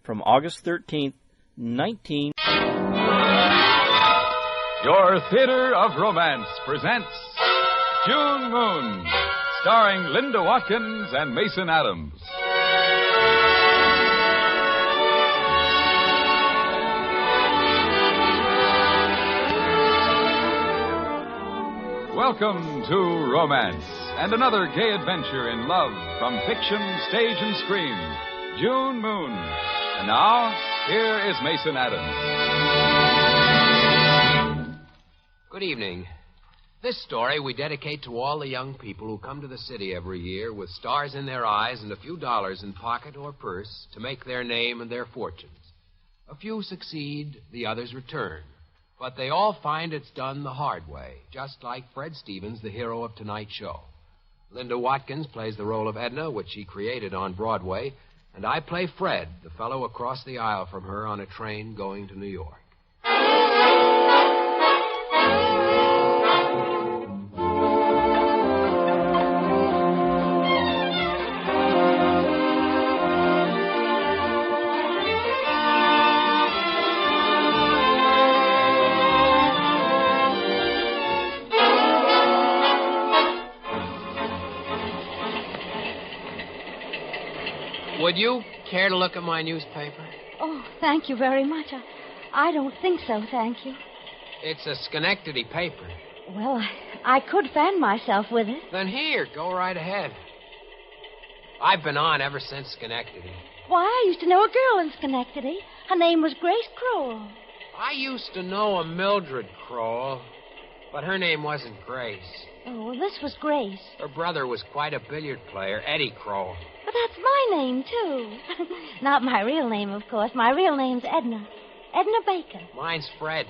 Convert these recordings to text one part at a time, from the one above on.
from August 13th, 19... Your Theater of Romance presents June Moon, starring Linda Watkins and Mason Adams. Welcome to Romance and another gay adventure in love from fiction, stage, and screen. June Moon. And now, here is Mason Adams. Good evening. This story we dedicate to all the young people who come to the city every year with stars in their eyes and a few dollars in pocket or purse to make their name and their fortunes. A few succeed, the others return. But they all find it's done the hard way, just like Fred Stevens, the hero of tonight's show. Linda Watkins plays the role of Edna, which she created on Broadway, and I play Fred, the fellow across the aisle from her on a train going to New York. Would you care to look at my newspaper? Oh, thank you very much. I don't think so, thank you. It's a Schenectady paper. Well, I could fan myself with it. Then here, go right ahead. I've been on ever since Schenectady. Why, I used to know a girl in Schenectady. Her name was Grace Crowell. I used to know a Mildred Crowell, but her name wasn't Grace. Oh, well, this was Grace. Her brother was quite a billiard player, Eddie Crowell. But that's my name, too. Not my real name, of course. My real name's Edna. Edna Baker. Mine's Fred.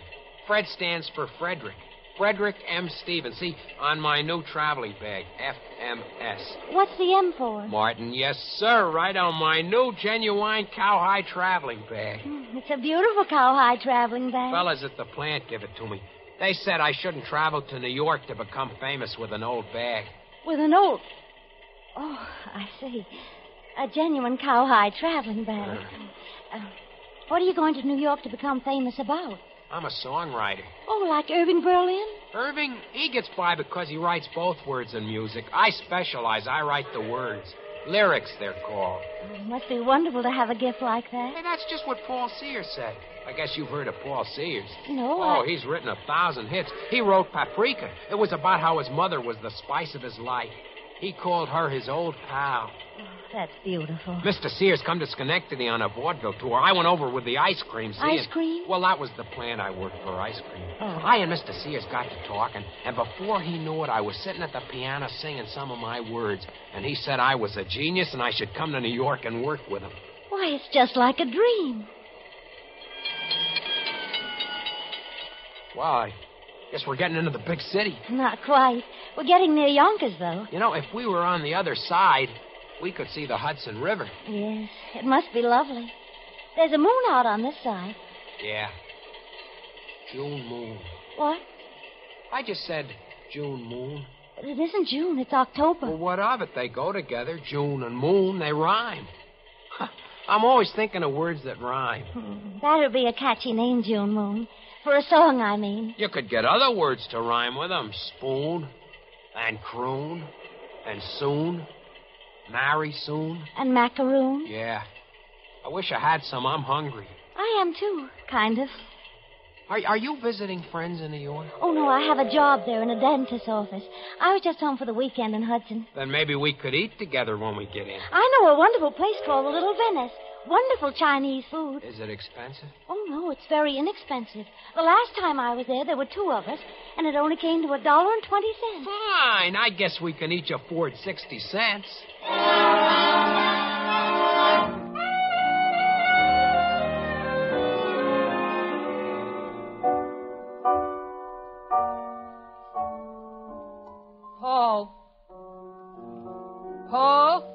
Fred stands for Frederick. Frederick M. Stevens. See, on my new traveling bag, FMS. What's the M for? Martin, yes, sir. Right on my new genuine cowhide traveling bag. It's a beautiful cowhide traveling bag. Fellas at the plant give it to me. They said I shouldn't travel to New York to become famous with an old bag. With an old... Oh, I see. A genuine cowhide traveling bag. What are you going to New York to become famous about? I'm a songwriter. Oh, like Irving Berlin? Irving, he gets by because he writes both words and music. I specialize. I write the words. Lyrics, they're called. It must be wonderful to have a gift like that. Hey, that's just what Paul Sears said. I guess you've heard of Paul Sears. No, he's written 1,000 hits. He wrote Paprika. It was about how his mother was the spice of his life. He called her his old pal. Oh, that's beautiful. Mr. Sears come to Schenectady on a vaudeville tour. I went over with the ice cream. Ice cream? Well, that was the plant I worked for, ice cream. Oh. I and Mr. Sears got to talking, and before he knew it, I was sitting at the piano singing some of my words, and he said I was a genius and I should come to New York and work with him. Why, it's just like a dream. Well, I guess we're getting into the big city. Not quite. We're getting near Yonkers, though. You know, if we were on the other side, we could see the Hudson River. Yes, it must be lovely. There's a moon out on this side. Yeah. June moon. What? I just said June moon. But it isn't June, it's October. Well, what of it? They go together. June and moon, they rhyme. I'm always thinking of words that rhyme. That would be a catchy name, June Moon. For a song, I mean. You could get other words to rhyme with them. Spoon, and croon, and soon, marry soon. And macaroon. Yeah. I wish I had some. I'm hungry. I am, too, kind of. Are you visiting friends in New York? Oh, no, I have a job there in a dentist's office. I was just home for the weekend in Hudson. Then maybe we could eat together when we get in. I know a wonderful place called the Little Venice. Wonderful Chinese food. Is it expensive? Oh, no, it's very inexpensive. The last time I was there were 2 of us, and it only came to $1.20. Fine. I guess we can each afford 60 cents. Paul?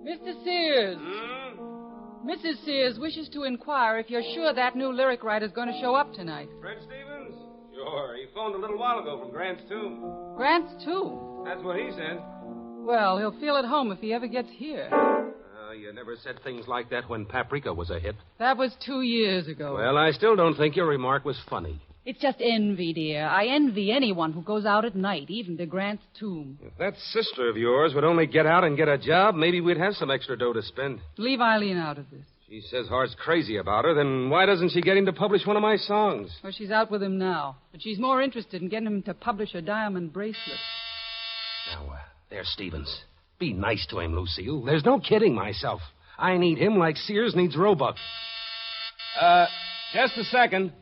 Mr. Sears. Mrs. Sears wishes to inquire if you're sure that new lyric writer's going to show up tonight. Fred Stevens? Sure. He phoned a little while ago from Grant's Tomb. Grant's Tomb? That's what he said. Well, he'll feel at home if he ever gets here. You never said things like that when Paprika was a hit. That was 2 years ago. Well, I still don't think your remark was funny. It's just envy, dear. I envy anyone who goes out at night, even to Grant's tomb. If that sister of yours would only get out and get a job, maybe we'd have some extra dough to spend. Leave Eileen out of this. She says Hart's crazy about her, then why doesn't she get him to publish one of my songs? Well, she's out with him now. But she's more interested in getting him to publish a diamond bracelet. Now, there's Stevens. Be nice to him, Lucille. There's no kidding myself. I need him like Sears needs Roebuck. Just a second.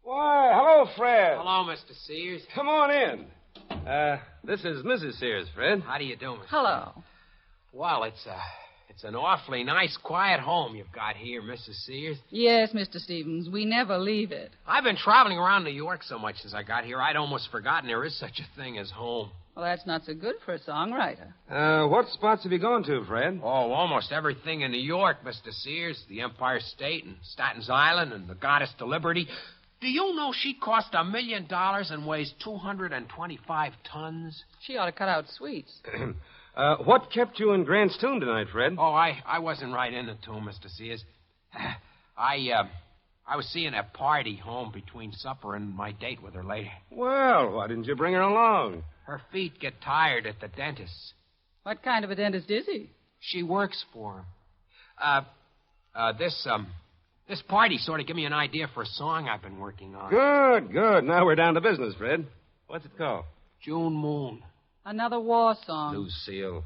Why, hello, Fred. Hello, Mr. Sears. Come on in. This is Mrs. Sears, Fred. How do you do, Mr. Hello. Well, it's an awfully nice, quiet home you've got here, Mrs. Sears. Yes, Mr. Stevens. We never leave it. I've been traveling around New York so much since I got here, I'd almost forgotten there is such a thing as home. Well, that's not so good for a songwriter. What spots have you gone to, Fred? Oh, almost everything in New York, Mr. Sears. The Empire State and Staten Island and the Goddess to Liberty. Do you know she cost $1 million and weighs 225 tons? She ought to cut out sweets. What kept you in Grant's tomb tonight, Fred? Oh, I wasn't right in the tomb, Mr. Sears. I was seeing a party home between supper and my date with her later. Well, why didn't you bring her along? Her feet get tired at the dentist's. What kind of a dentist is he? She works for him. This party sort of gave me an idea for a song I've been working on. Good. Now we're down to business, Fred. What's it called? June Moon. Another war song. Lucille.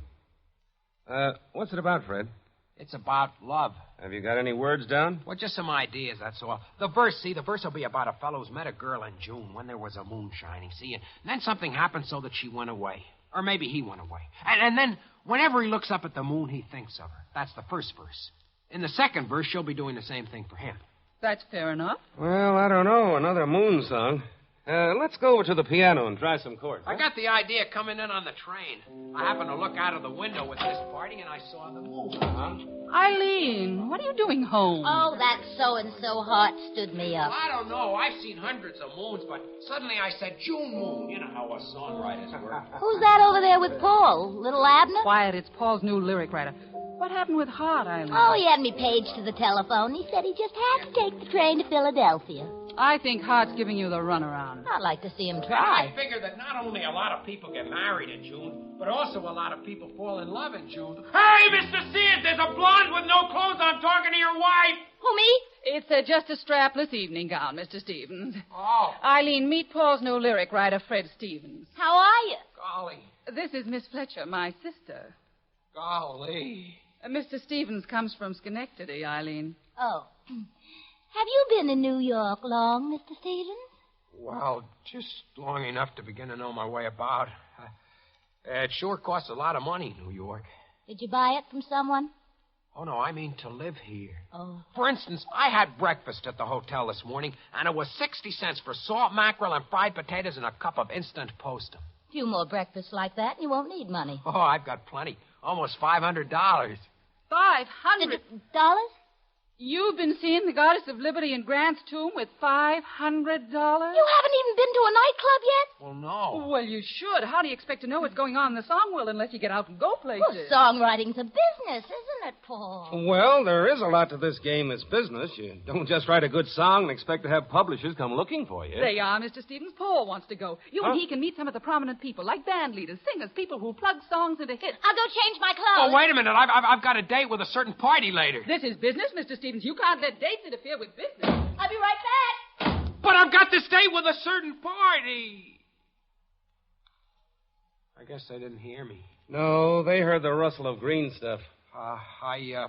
What's it about, Fred? It's about love. Have you got any words down? Well, just some ideas, that's all. The verse will be about a fellow who's met a girl in June when there was a moon shining, see? And then something happened so that she went away. Or maybe he went away. And then whenever he looks up at the moon, he thinks of her. That's the first verse. In the second verse, she'll be doing the same thing for him. That's fair enough. Well, I don't know. Another moon song. Let's go over to the piano and try some chords. I got the idea coming in on the train. I happened to look out of the window with this party, and I saw the moon. Eileen, what are you doing home? Oh, that so-and-so Hart stood me up. Well, I don't know. I've seen hundreds of moons, but suddenly I said June Moon. You know how us songwriters work. Who's that over there with Paul? Little Abner? Quiet, it's Paul's new lyric writer. What happened with Hart, Eileen? Oh, he had me paged to the telephone. He said he just had to take the train to Philadelphia. I think Hart's giving you the runaround. I'd like to see him I try. figure that not only a lot of people get married in June, but also a lot of people fall in love in June. Hey, Mr. Sears, there's a blonde with no clothes on talking to your wife. Who, me? It's just a strapless evening gown, Mr. Stevens. Oh, Eileen, meet Paul's new lyric writer, Fred Stevens. How are you? golly. This is Miss Fletcher, my sister. Golly. Mr. Stevens comes from Schenectady, Eileen. Oh. Have you been in New York long, Mr. Stevens? Well, just long enough to begin to know my way about. It sure costs a lot of money, New York. Did you buy it from someone? Oh, no, I mean to live here. Oh. For instance, I had breakfast at the hotel this morning, and it was 60 cents for salt mackerel and fried potatoes and a cup of instant postum. A few more breakfasts like that, and you won't need money. Oh, I've got plenty. Almost $500. $500? You've been seeing the Goddess of Liberty in Grant's tomb with $500? You haven't even been to a nightclub yet? Well, no. Well, you should. How do you expect to know what's going on in the song world unless you get out and go places? Well, songwriting's a business, isn't it, Paul? Well, there is a lot to this game that's business. You don't just write a good song and expect to have publishers come looking for you. There you are, Mr. Stevens. Paul wants to go. You and Huh? he can meet some of the prominent people, like band leaders, singers, people who plug songs into hits. I'll go change my clothes. Oh, wait a minute. I've got a date with a certain party later. This is business, Mr. Stevens. You can't let dates interfere with business. I'll be right back. But I've got this date with a certain party. I guess they didn't hear me. No, they heard the rustle of green stuff. I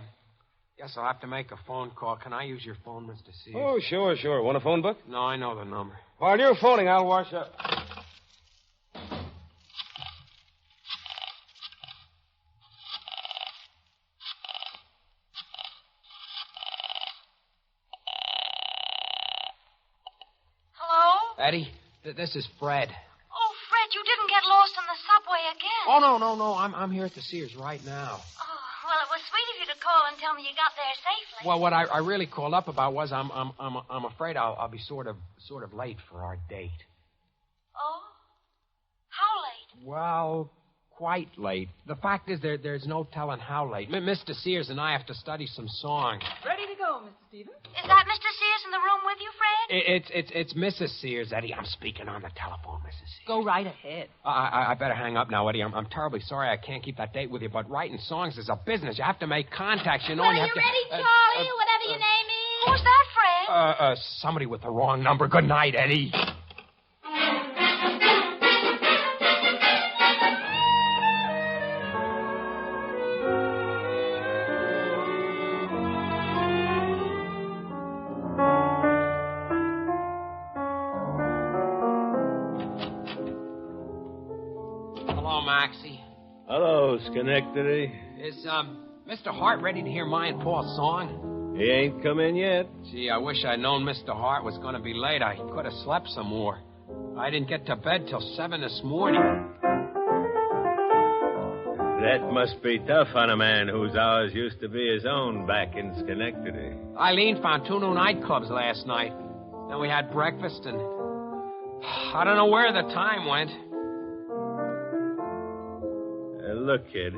guess I'll have to make a phone call. Can I use your phone, Mr. Sears? Oh, sure. Want a phone book? No, I know the number. While you're phoning, I'll wash up. Hello? Eddie, this is Fred. Oh, Fred, you didn't get lost on the subway again. Oh, no. I'm here at the Sears right now. Oh, well, it was sweet of you to call and tell me you got there safely. Well, what I really called up about was I'm afraid I'll be sort of late for our date. Oh? How late? Well, quite late. The fact is there's no telling how late. Mr. Sears and I have to study some songs. Ready to go, Mr. Stevens? Is that Mr. Sears in the room with you, Fred? It's Mrs. Sears, Eddie. I'm speaking on the telephone, Mrs. Sears. Go right ahead. I better hang up now, Eddie. I'm terribly sorry I can't keep that date with you, but writing songs is a business. You have to make contacts, you know. Well, and you are have you to, ready, Charlie, or whatever your name is? Who's that, Fred? Somebody with the wrong number. Good night, Eddie. Hello, Maxie. Hello, Schenectady. Is, Mr. Hart ready to hear my and Paul's song? He ain't come in yet. Gee, I wish I'd known Mr. Hart was going to be late. I could have slept some more. I didn't get to bed till 7 this morning. That must be tough on a man whose hours used to be his own back in Schenectady. Eileen found 2 new nightclubs last night. Then we had breakfast, and I don't know where the time went. Look, kid,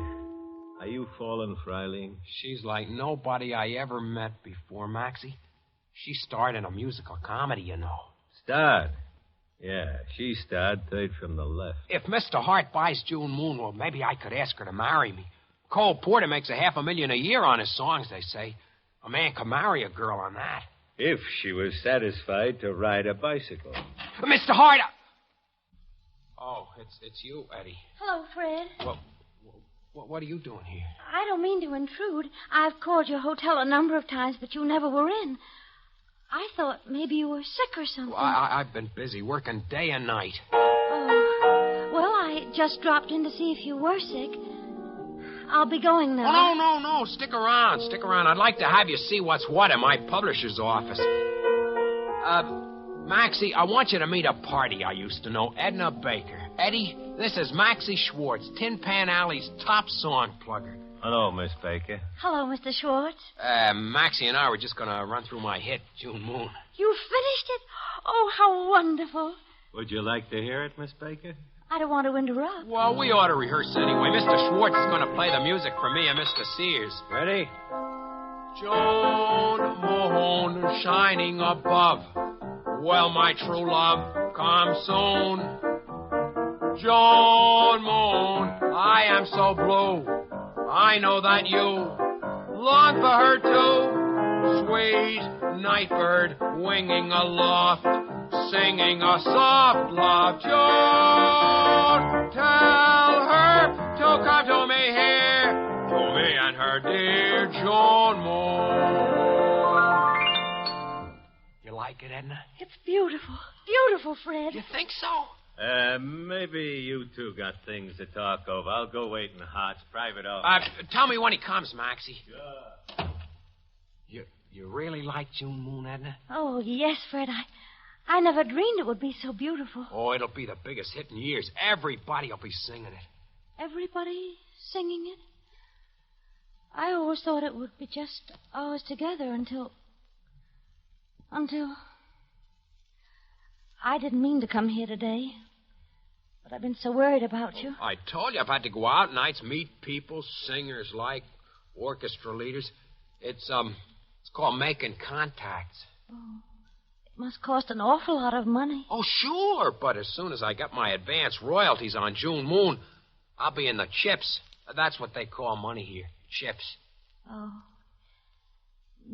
are you falling for Eileen? She's like nobody I ever met before, Maxie. She starred in a musical comedy, you know. Starred? Yeah, she starred third from the left. If Mr. Hart buys June Moon, well, maybe I could ask her to marry me. Cole Porter makes $500,000 a year on his songs, they say. A man could marry a girl on that. If she was satisfied to ride a bicycle. Mr. Hart! Oh, it's you, Eddie. Hello, Fred. Well, what are you doing here? I don't mean to intrude. I've called your hotel a number of times, but you never were in. I thought maybe you were sick or something. Well, I've been busy working day and night. Oh. Well, I just dropped in to see if you were sick. I'll be going now. Oh, no. Stick around. I'd like to have you see what's what in my publisher's office. Maxie, I want you to meet a party I used to know, Edna Baker. Eddie, this is Maxie Schwartz, Tin Pan Alley's top song plugger. Hello, Miss Baker. Hello, Mr. Schwartz. Maxie and I were just going to run through my hit, June Moon. You finished it? Oh, how wonderful. Would you like to hear it, Miss Baker? I don't want to interrupt. Well, we ought to rehearse anyway. Mr. Schwartz is going to play the music for me and Mr. Sears. Ready? June Moon shining above. Well, my true love, come soon. June Moon, I am so blue. I know that you long for her too. Sweet night bird winging aloft, singing a soft love tune. Tell her to come to me here, to me and her dear June Moon. You like it, Edna? It's beautiful. Beautiful, Fred. You think so? Maybe you two got things to talk over. I'll go wait in Hart's private office. Tell me when he comes, Maxie. Sure. You really like June Moon, Edna? Oh, yes, Fred. I never dreamed it would be so beautiful. Oh, it'll be the biggest hit in years. Everybody will be singing it. Everybody singing it? I always thought it would be just ours together until... I didn't mean to come here today, but I've been so worried about you. I told you I've had to go out nights, meet people, singers like, orchestra leaders. It's called making contacts. Oh, it must cost an awful lot of money. Oh, sure, but as soon as I get my advance royalties on June Moon, I'll be in the chips. That's what they call money here, chips. Oh.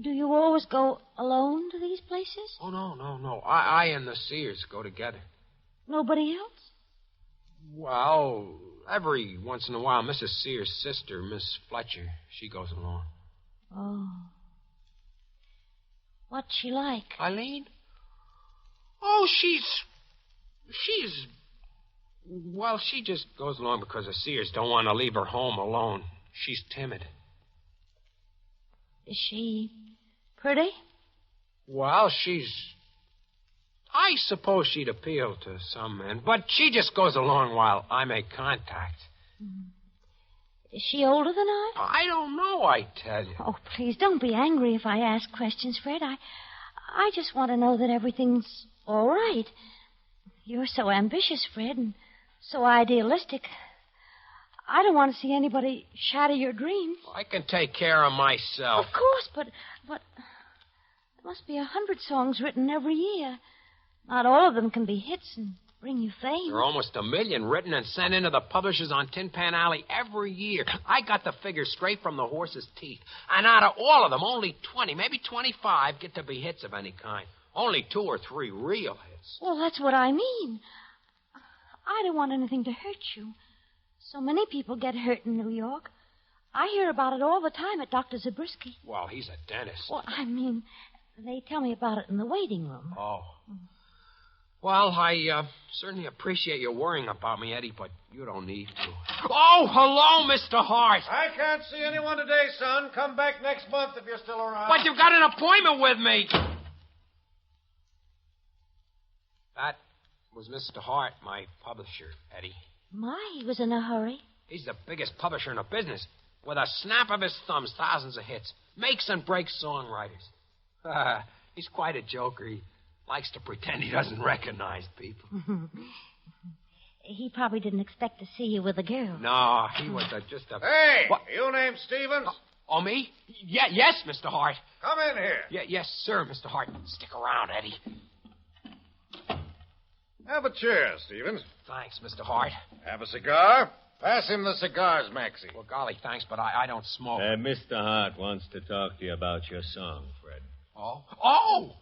Do you always go alone to these places? Oh, no. I and the Sears go together. Nobody else? Well, every once in a while, Mrs. Sears' sister, Miss Fletcher, she goes along. Oh. What's she like? Eileen? Oh, she's... Well, she just goes along because the Sears don't want to leave her home alone. She's timid. Is she pretty? Well, I suppose she'd appeal to some men, but she just goes along while I make contact. Is she older than I? I don't know, I tell you. Oh, please, don't be angry if I ask questions, Fred. I just want to know that everything's all right. You're so ambitious, Fred, and so idealistic. I don't want to see anybody shatter your dreams. I can take care of myself. Of course, but there must be 100 songs written every year. Not all of them can be hits and bring you fame. There are almost 1 million written and sent into the publishers on Tin Pan Alley every year. I got the figures straight from the horse's teeth. And out of all of them, only 20, maybe 25 get to be hits of any kind. Only 2 or 3 real hits. Well, that's what I mean. I don't want anything to hurt you. So many people get hurt in New York. I hear about it all the time at Dr. Zabriskie. Well, he's a dentist. Well, I mean, they tell me about it in the waiting room. Oh. Well, I certainly appreciate you worrying about me, Eddie, but you don't need to. Oh, hello, Mr. Hart. I can't see anyone today, son. Come back next month if you're still around. But you've got an appointment with me. That was Mr. Hart, my publisher, Eddie. My, he was in a hurry. He's the biggest publisher in the business. With a snap of his thumbs, thousands of hits. Makes and breaks songwriters. He's quite a joker. He likes to pretend he doesn't recognize people. He probably didn't expect to see you with a girl. No, he was just a... Hey, What? you named Stevens? Oh, me? Yeah, yes, Mr. Hart. Come in here. Yes, sir, Mr. Hart. Stick around, Eddie. Have a chair, Stevens. Thanks, Mr. Hart. Have a cigar? Pass him the cigars, Maxie. Well, golly, thanks, but I don't smoke. Mr. Hart wants to talk to you about your song, Fred. Oh!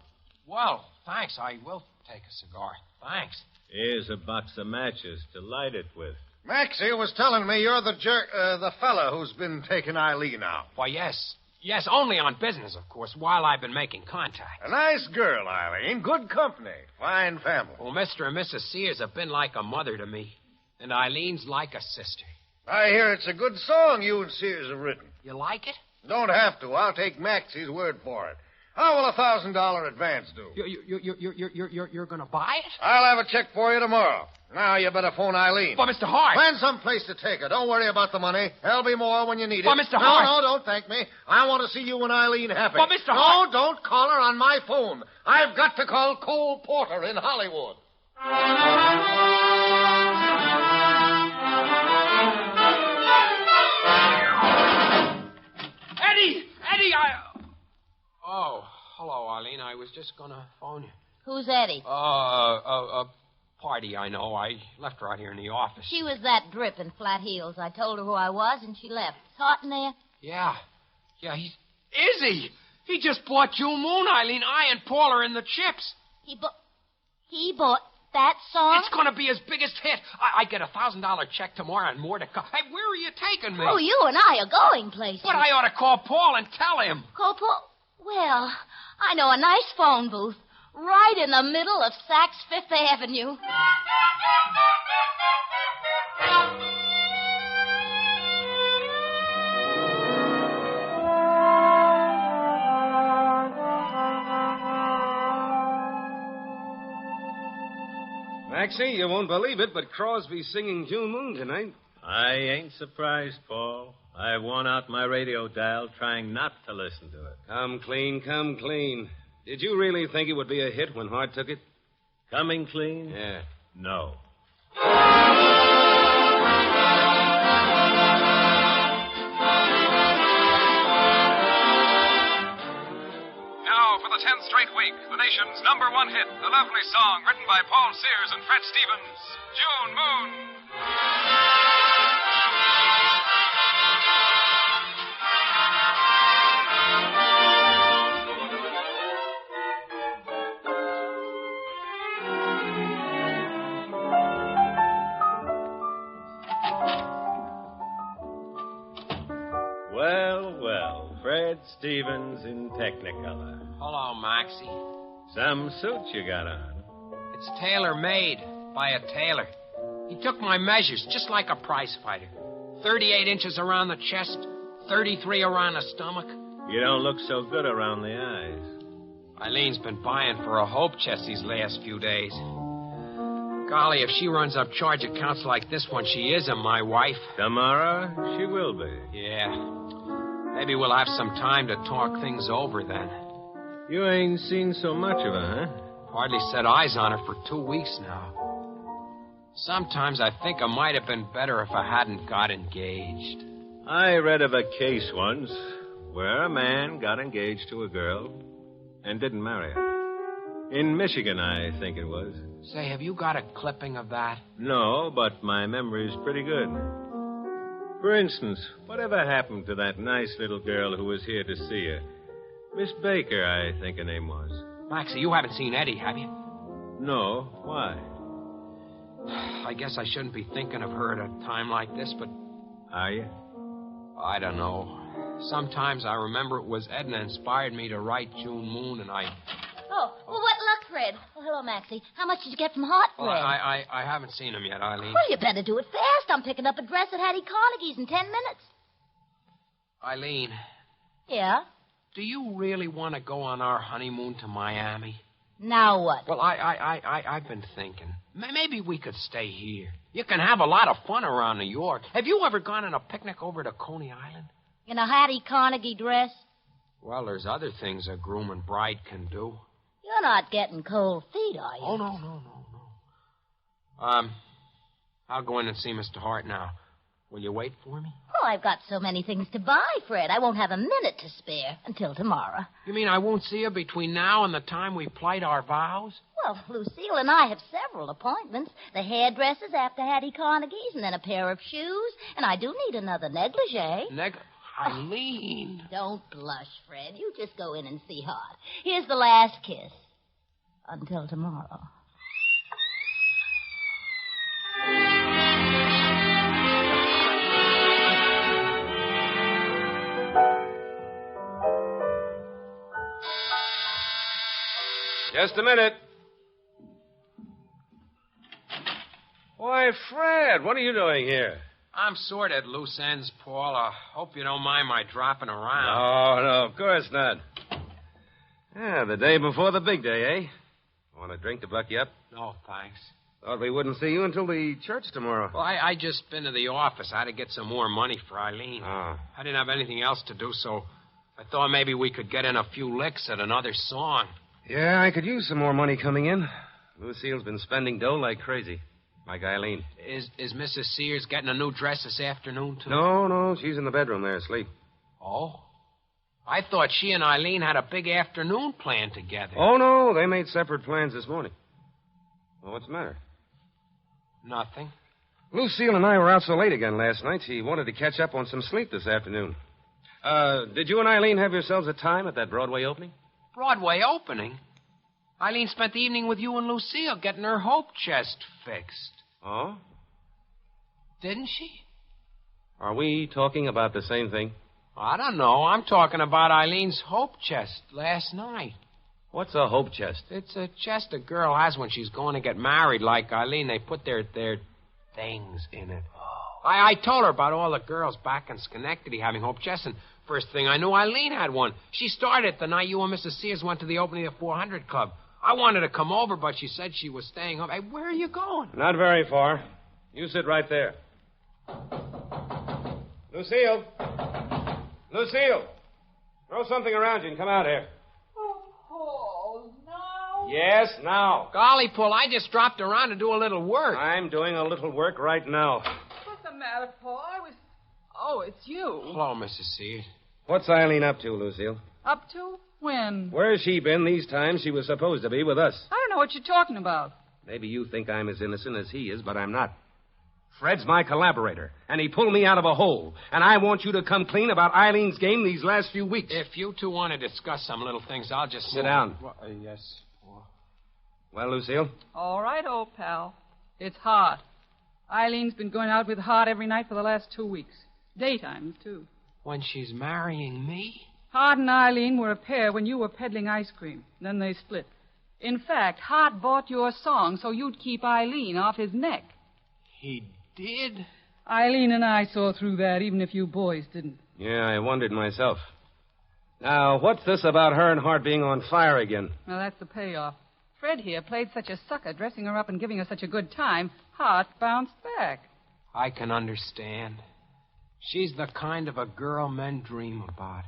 Well, thanks. I will take a cigar. Thanks. Here's a box of matches to light it with. Maxie was telling me you're the fella who's been taking Eileen out. Why, yes. Yes, only on business, of course, while I've been making contact. A nice girl, Eileen. Good company. Fine family. Well, Mr. and Mrs. Sears have been like a mother to me, and Eileen's like a sister. I hear it's a good song you and Sears have written. You like it? Don't have to. I'll take Maxie's word for it. How will $1,000 advance do? You're going to buy it? I'll have a check for you tomorrow. Now you better phone Eileen. But, Mr. Hart... Find some place to take her. Don't worry about the money. There'll be more when you need it. But, Mr. Hart... No, don't thank me. I want to see you and Eileen happy. But, Mr. Hart... No, don't call her on my phone. I've got to call Cole Porter in Hollywood. Eddie, Oh, hello, Eileen. I was just going to phone you. Who's Eddie? A party I know. I left her out here in the office. She was that drip in flat heels. I told her who I was, and she left. It's hot in there? Yeah, Is he? He just bought June Moon, Eileen. I and Paul are in the chips. He bought that song? It's going to be his biggest hit. I get $1,000 check tomorrow and more to come. Hey, where are you taking me? Oh, you and I are going places. But I ought to call Paul and tell him. Call Paul? Well, I know a nice phone booth right in the middle of Saks Fifth Avenue. Maxie, you won't believe it, but Crosby's singing June Moon tonight. I ain't surprised, Paul. I worn out my radio dial trying not to listen to it. Come clean, come clean. Did you really think it would be a hit when Hart took it? Coming clean? Yeah. No. Now, for the 10th straight week, the nation's #1 hit, the lovely song written by Paul Sears and Fred Stevens, June Moon. Well, Fred Stevens in Technicolor. Hello, Maxie. Some suit you got on. It's tailor-made by a tailor. He took my measures, just like a prize fighter. 38 inches around the chest, 33 around the stomach. You don't look so good around the eyes. Eileen's been buying for a hope chest these last few days. Golly, if she runs up charge accounts like this one, she isn't my wife. Tomorrow, she will be. Yeah. Maybe we'll have some time to talk things over then. You ain't seen so much of her, huh? Hardly set eyes on her for 2 weeks now. Sometimes I think I might have been better if I hadn't got engaged. I read of a case once where a man got engaged to a girl and didn't marry her. In Michigan, I think it was. Say, have you got a clipping of that? No, but my memory's pretty good. For instance, whatever happened to that nice little girl who was here to see her? Miss Baker, I think her name was. Maxie, you haven't seen Eddie, have you? No. Why? I guess I shouldn't be thinking of her at a time like this, but... Are you? I don't know. Sometimes I remember it was Edna inspired me to write June Moon, and I... Oh, well, what luck, Fred? Well, hello, Maxie. How much did you get from Hot, Fred? Well, I haven't seen him yet, Eileen. Well, you better do it fast. I'm picking up a dress at Hattie Carnegie's in 10 minutes. Eileen, Yeah? do you really want to go on our honeymoon to Miami? Now what? Well, I've been thinking. Maybe we could stay here. You can have a lot of fun around New York. Have you ever gone on a picnic over to Coney Island? In a Hattie Carnegie dress? Well, there's other things a groom and bride can do. You're not getting cold feet, are you? Oh, no. I'll go in and see Mr. Hart now. Will you wait for me? Oh, I've got so many things to buy, Fred. I won't have a minute to spare until tomorrow. You mean I won't see you between now and the time we plight our vows? Well, Lucille and I have several appointments. The hairdressers after Hattie Carnegie's, and then a pair of shoes. And I do need another negligee. Eileen. Don't blush, Fred. You just go in and see Hart. Here's the last kiss. Until tomorrow. Just a minute. Why, Fred, what are you doing here? I'm sort of at loose ends, Paul. I hope you don't mind my dropping around. Oh, no, of course not. Yeah, the day before the big day, eh? Want a drink to buck you up? No, thanks. Thought we wouldn't see you until the church tomorrow. Well, I just been to the office. I had to get some more money for Eileen. Oh. I didn't have anything else to do, so I thought maybe we could get in a few licks at another song. Yeah, I could use some more money coming in. Lucille's been spending dough like crazy. Like Eileen. Is Mrs. Sears getting a new dress this afternoon, too? No, she's in the bedroom there asleep. Oh? I thought she and Eileen had a big afternoon plan together. Oh, no, they made separate plans this morning. Well, what's the matter? Nothing. Lucille and I were out so late again last night, she wanted to catch up on some sleep this afternoon. Did you and Eileen have yourselves a time at that Broadway opening? Broadway opening? Eileen spent the evening with you and Lucille getting her hope chest fixed. Oh? Didn't she? Are we talking about the same thing? I don't know. I'm talking about Eileen's hope chest last night. What's a hope chest? It's a chest a girl has when she's going to get married, like Eileen. They put their things in it. I told her about all the girls back in Schenectady having hope chests, and first thing I knew, Eileen had one. She started the night you and Mrs. Sears went to the opening of the 400 Club. I wanted to come over, but she said she was staying home. Hey, where are you going? Not very far. You sit right there. Lucille. Lucille. Throw something around you and come out here. Oh, now? Yes, now. Golly, Paul, I just dropped around to do a little work. I'm doing a little work right now. What's the matter, Paul? Oh, it's you. Hello, Mrs. Sears. What's Eileen up to, Lucille? Up to? When? Where's she been these times she was supposed to be with us? I don't know what you're talking about. Maybe you think I'm as innocent as he is, but I'm not. Fred's my collaborator, and he pulled me out of a hole. And I want you to come clean about Eileen's game these last few weeks. If you two want to discuss some little things, I'll just... Sit down. Yes. Well, Lucille? All right, old pal. It's Hart. Eileen's been going out with Hart every night for the last 2 weeks. Daytimes, too. When she's marrying me? Hart and Eileen were a pair when you were peddling ice cream. Then they split. In fact, Hart bought your song so you'd keep Eileen off his neck. He did? Eileen and I saw through that, even if you boys didn't. Yeah, I wondered myself. Now, what's this about her and Hart being on fire again? Well, that's the payoff. Fred here played such a sucker, dressing her up and giving her such a good time, Hart bounced back. I can understand. She's the kind of a girl men dream about.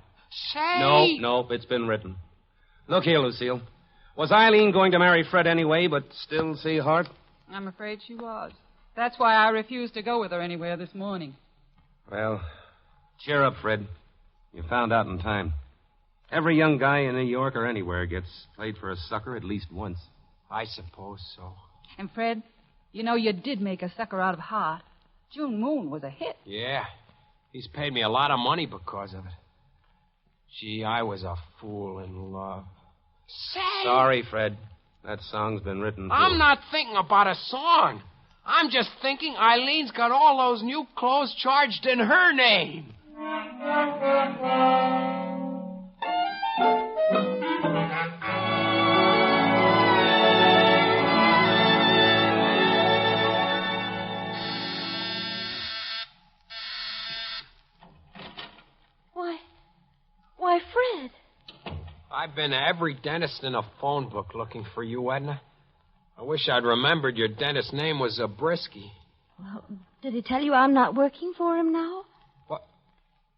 Say... Nope, it's been written. Look here, Lucille. Was Eileen going to marry Fred anyway, but still see Hart? I'm afraid she was. That's why I refused to go with her anywhere this morning. Well, cheer up, Fred. You found out in time. Every young guy in New York or anywhere gets played for a sucker at least once. I suppose so. And, Fred, you know you did make a sucker out of Hart. June Moon was a hit. Yeah. He's paid me a lot of money because of it. Gee, I was a fool in love. Say! Sorry, Fred. That song's been written, too. I'm not thinking about a song. I'm just thinking Eileen's got all those new clothes charged in her name. Why, Fred. I've been to every dentist in a phone book looking for you, Edna. I wish I'd remembered your dentist's name was Zabriskie. Well, did he tell you I'm not working for him now? What?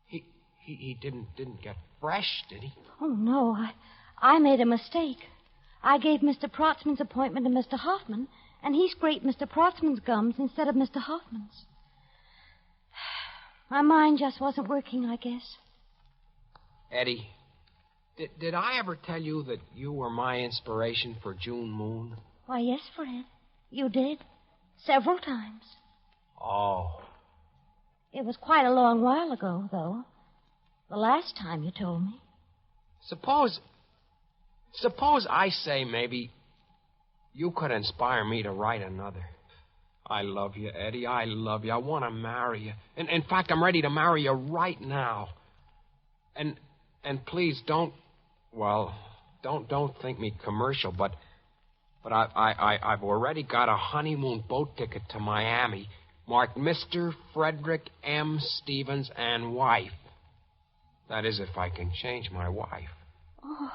He didn't get fresh, did he? Oh, no. I made a mistake. I gave Mr. Protzman's appointment to Mr. Hoffman, and he scraped Mr. Protzman's gums instead of Mr. Hoffman's. My mind just wasn't working, I guess. Eddie, did I ever tell you that you were my inspiration for June Moon? Why, yes, Fred. You did. Several times. Oh. It was quite a long while ago, though. The last time you told me. Suppose I say maybe you could inspire me to write another. I love you, Eddie. I love you. I want to marry you. In fact, I'm ready to marry you right now. And please don't think me commercial, but I've already got a honeymoon boat ticket to Miami, marked Mr. Frederick M. Stevens and wife. That is, if I can change my wife. Oh,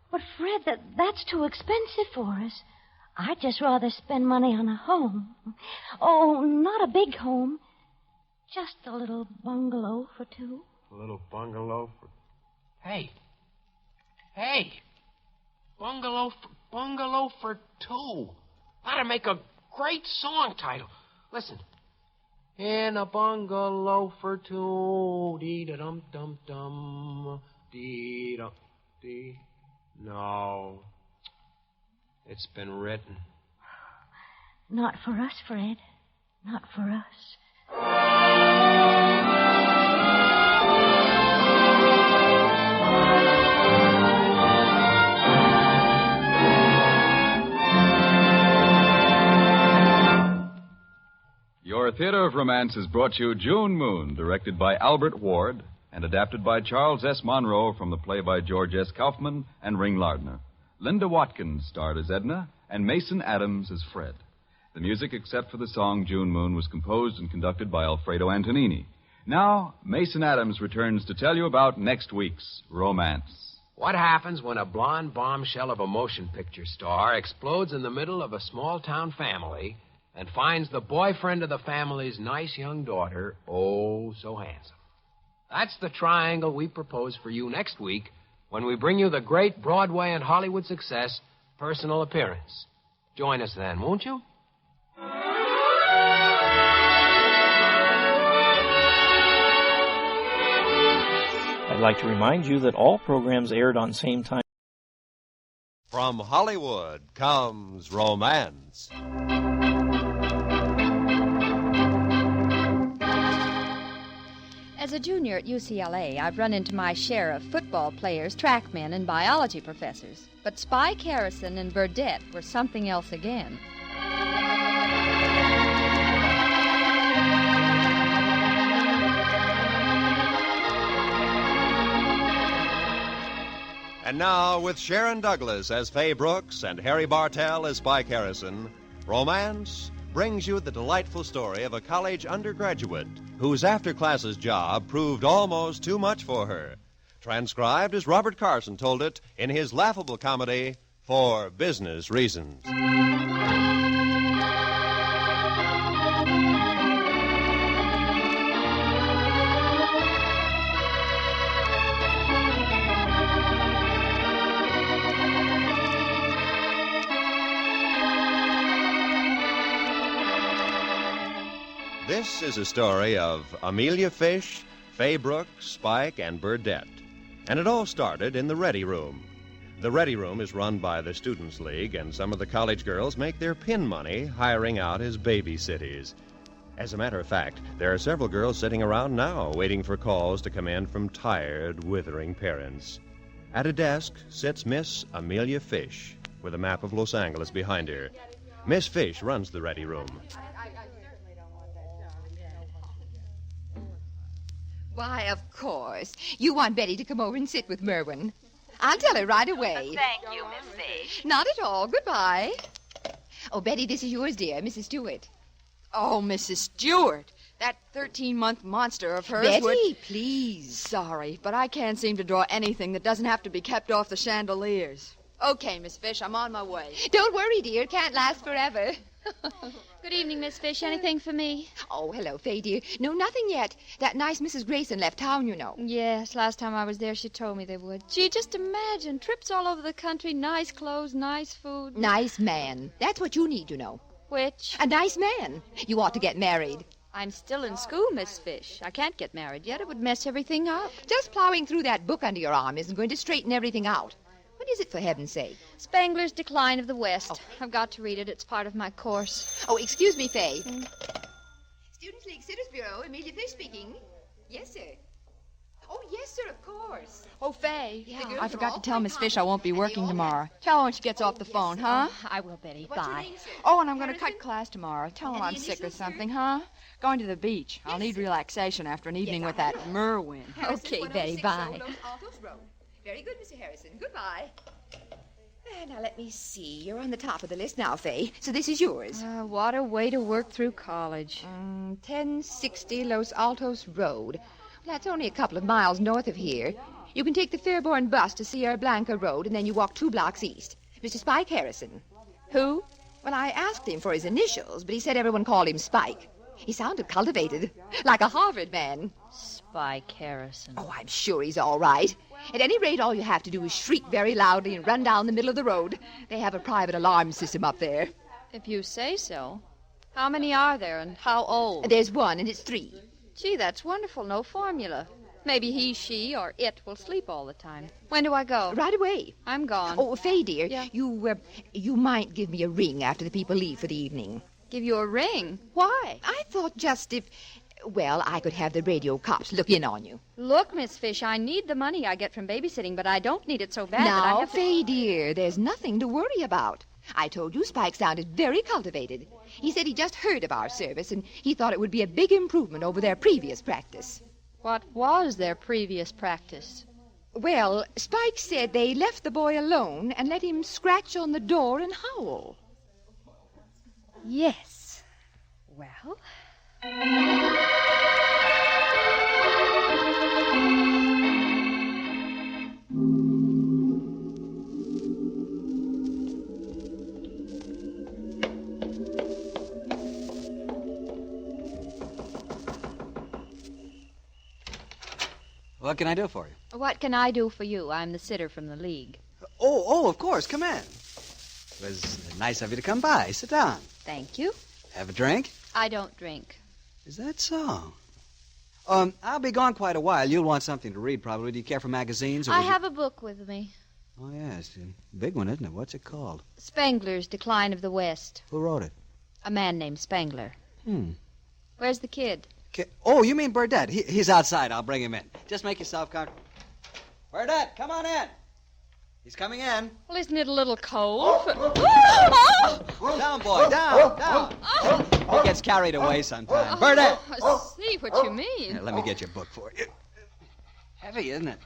but Fred, that's too expensive for us. I'd just rather spend money on a home. Oh, not a big home. Just a little bungalow for two. A little bungalow for... Hey. Bungalow for two. That'd make a great song title. Listen. In a bungalow for two. Dee-da-dum-dum-dum. Dee-dum-dee. No. It's been written. Not for us, Fred. Not for us. Your Theater of Romance has brought you June Moon, directed by Albert Ward and adapted by Charles S. Monroe from the play by George S. Kaufman and Ring Lardner. Linda Watkins starred as Edna, and Mason Adams as Fred. The music, except for the song June Moon, was composed and conducted by Alfredo Antonini. Now, Mason Adams returns to tell you about next week's Romance. What happens when a blonde bombshell of a motion picture star explodes in the middle of a small-town family and finds the boyfriend of the family's nice young daughter, oh, so handsome? That's the triangle we propose for you next week when we bring you the great Broadway and Hollywood success, Personal Appearance. Join us then, won't you? I'd like to remind you that all programs aired on same time. From Hollywood comes Romance. As a junior at UCLA, I've run into my share of football players, trackmen, and biology professors. But Spike Harrison and Burdette were something else again. And now, with Sharon Douglas as Faye Brooks and Harry Bartell as Spike Harrison, Romance brings you the delightful story of a college undergraduate whose after-classes job proved almost too much for her. Transcribed as Robert Carson told it in his laughable comedy, For Business Reasons. This is a story of Amelia Fish, Fay Brooks, Spike, and Burdette. And it all started in the Ready Room. The Ready Room is run by the Students' League, and some of the college girls make their pin money hiring out as babysitters. As a matter of fact, there are several girls sitting around now waiting for calls to come in from tired, withering parents. At a desk sits Miss Amelia Fish, with a map of Los Angeles behind her. Miss Fish runs the Ready Room. Why, of course. You want Betty to come over and sit with Merwin. I'll tell her right away. Thank you, Miss Fish. Not at all. Goodbye. Oh, Betty, this is yours, dear. Mrs. Stewart. Oh, Mrs. Stewart. That 13-month monster of hers Betty, please. Sorry, but I can't seem to draw anything that doesn't have to be kept off the chandeliers. Okay, Miss Fish, I'm on my way. Don't worry, dear. It can't last forever. Good evening, Miss Fish. Anything for me? Oh, hello, Fay, dear. No, nothing yet. That nice Mrs. Grayson left town, you know. Yes, last time I was there, she told me they would. Gee, just imagine. Trips all over the country, nice clothes, nice food. Nice man. That's what you need, you know. Which? A nice man. You ought to get married. I'm still in school, Miss Fish. I can't get married yet. It would mess everything up. Just plowing through that book under your arm isn't going to straighten everything out. What is it, for heaven's sake? Spangler's Decline of the West. Oh. I've got to read it. It's part of my course. Oh, excuse me, Fay. Students' League Sitters Bureau, Amelia Fish speaking. Yes, sir. Oh, yes, sir, of course. Oh, Fay, Yeah. I forgot to tell Miss Fish I won't be working tomorrow. Tell her when she gets off the phone, huh? I will, Betty. What's your Bye. name, sir? Oh, and I'm going to cut class tomorrow. Tell them Any I'm sick or initials, sir? something, huh? Going to the beach. I'll need relaxation after an evening with that Merwin. Harrison, Okay, 106 Betty, bye. Road, Los Altos Road. Very good, Mr. Harrison. Goodbye. Now, let me see. You're on the top of the list now, Fay. So this is yours. What a way to work through college. 1060 Los Altos Road. Well, that's only a couple of miles north of here. You can take the Fairborn bus to Sierra Blanca Road, and then you walk 2 blocks east. Mr. Spike Harrison. Who? Well, I asked him for his initials, but he said everyone called him Spike. He sounded cultivated, like a Harvard man. Spike Harrison. Oh, I'm sure he's all right. At any rate, all you have to do is shriek very loudly and run down the middle of the road. They have a private alarm system up there. If you say so. How many are there and how old? There's one, and it's 3. Gee, that's wonderful. No formula. Maybe he, she, or it will sleep all the time. When do I go? Right away. I'm gone. Oh, Fay, dear, Yeah? you might give me a ring after the people leave for the evening. Give you a ring? Why? I thought just if, well, I could have the radio cops look in on you. Look, Miss Fish, I need the money I get from babysitting, but I don't need it so bad that I Now, have to... Fay, dear, there's nothing to worry about. I told you Spike sounded very cultivated. He said he just heard of our service, and he thought it would be a big improvement over their previous practice. What was their previous practice? Well, Spike said they left the boy alone and let him scratch on the door and howl. Yes. Well... What can I do for you? What can I do for you? I'm the sitter from the league. Oh, of course. Come in. It was nice of you to come by. Sit down. Thank you. Have a drink? I don't drink. Is that so? I'll be gone quite a while. You'll want something to read, probably. Do you care for magazines? Or I would you- have a book with me. Oh, yes. A big one, isn't it? What's it called? Spangler's Decline of the West. Who wrote it? A man named Spangler. Where's the kid? Oh, you mean Burdette. He's outside. I'll bring him in. Just make yourself comfortable. Burdette, come on in. He's coming in. Well, isn't it a little cold? Down, boy, down. He gets carried away sometimes. Burdette! I see what you mean. Here, let me get your book for you. Heavy, isn't it?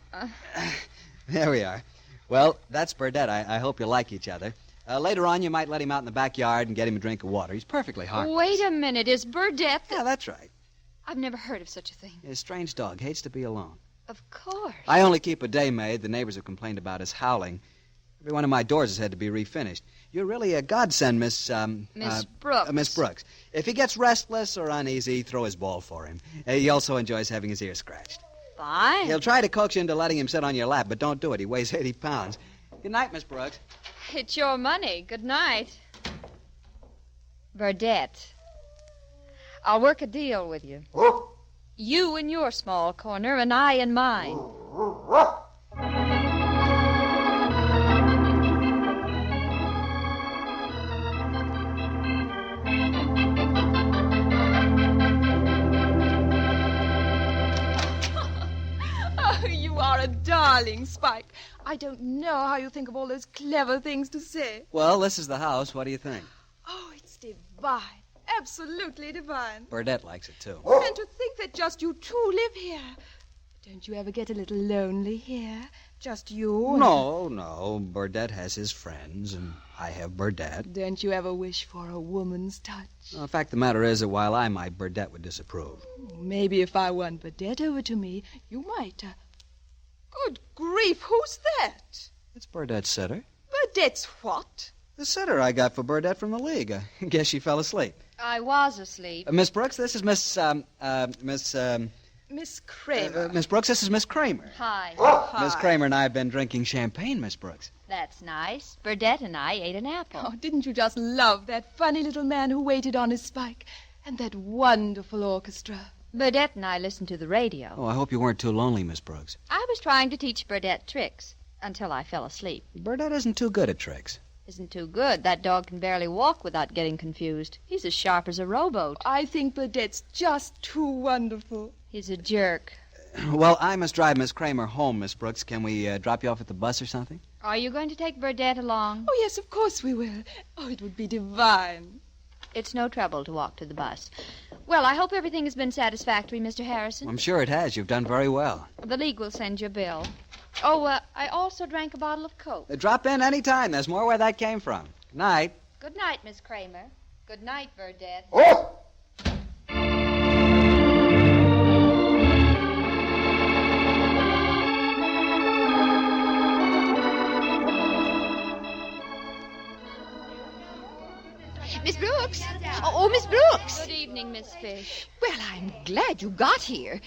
There we are. Well, that's Burdette. I hope you like each other. Later on, you might let him out in the backyard and get him a drink of water. He's perfectly harmless. Wait a minute. Is Burdette... Yeah, that's right. I've never heard of such a thing. A strange dog. Hates to be alone. Of course. I only keep a day maid. The neighbors have complained about his howling. Every one of my doors has had to be refinished. You're really a godsend, Miss Brooks. Miss Brooks. If he gets restless or uneasy, throw his ball for him. He also enjoys having his ears scratched. Fine. He'll try to coax you into letting him sit on your lap, but don't do it. He weighs 80 pounds. Good night, Miss Brooks. It's your money. Good night. Burdette. I'll work a deal with you. You in your small corner and I in mine. Oh, you are a darling, Spike. I don't know how you think of all those clever things to say. Well, this is the house. What do you think? Oh, it's divine. Absolutely divine. Burdette likes it, too. And to think that just you two live here. Don't you ever get a little lonely here? Just you? No. Burdette has his friends, and I have Burdette. Don't you ever wish for a woman's touch? Well, the fact of the matter is that while I might, Burdette would disapprove. Maybe if I won Burdette over to me, you might. Good grief, who's that? It's Burdette's sitter. Burdette's what? The sitter I got for Burdette from the league. I guess she fell asleep. I was asleep. Miss Brooks, this is Miss Kramer. Miss Brooks, this is Miss Kramer. Hi. Hi. Miss Kramer and I have been drinking champagne, Miss Brooks. That's nice. Burdette and I ate an apple. Oh, didn't you just love that funny little man who waited on his Spike? And that wonderful orchestra? Burdette and I listened to the radio. Oh, I hope you weren't too lonely, Miss Brooks. I was trying to teach Burdette tricks until I fell asleep. Burdette isn't too good at tricks. Isn't too good. That dog can barely walk without getting confused. He's as sharp as a rowboat. I think Burdette's just too wonderful. He's a jerk. Well, I must drive Miss Kramer home, Miss Brooks. Can we drop you off at the bus or something? Are you going to take Burdette along? Oh, yes, of course we will. Oh, it would be divine. It's no trouble to walk to the bus. Well, I hope everything has been satisfactory, Mr. Harrison. I'm sure it has. You've done very well. The League will send you a bill. Oh, I also drank a bottle of Coke. Drop in any time. There's more where that came from. Good night. Good night, Miss Kramer. Good night, Burdette. Oh! Miss Brooks? Oh, Miss Brooks. Good evening, Miss Fish. Well, I'm glad you got here.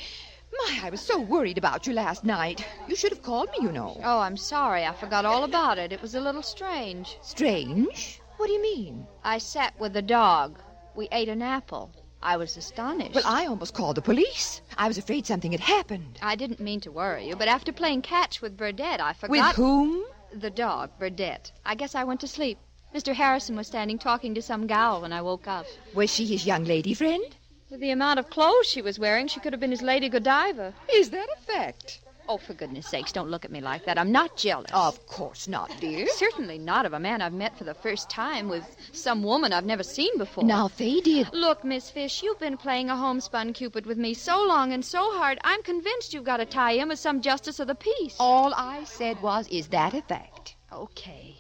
My, I was so worried about you last night. You should have called me, you know. Oh, I'm sorry. I forgot all about it. It was a little strange. Strange? What do you mean? I sat with the dog. We ate an apple. I was astonished. Well, I almost called the police. I was afraid something had happened. I didn't mean to worry you, but after playing catch with Burdette, I forgot... With whom? The dog, Burdette. I guess I went to sleep. Mr. Harrison was standing talking to some gal when I woke up. Was she his young lady friend? With the amount of clothes she was wearing, she could have been his Lady Godiva. Is that a fact? Oh, for goodness sakes, don't look at me like that. I'm not jealous. Of course not, dear. Certainly not of a man I've met for the first time with some woman I've never seen before. Now, Faye, dear. Look, Miss Fish, you've been playing a homespun Cupid with me so long and so hard, I'm convinced you've got to tie in with some justice of the peace. All I said was, is that a fact? Okay.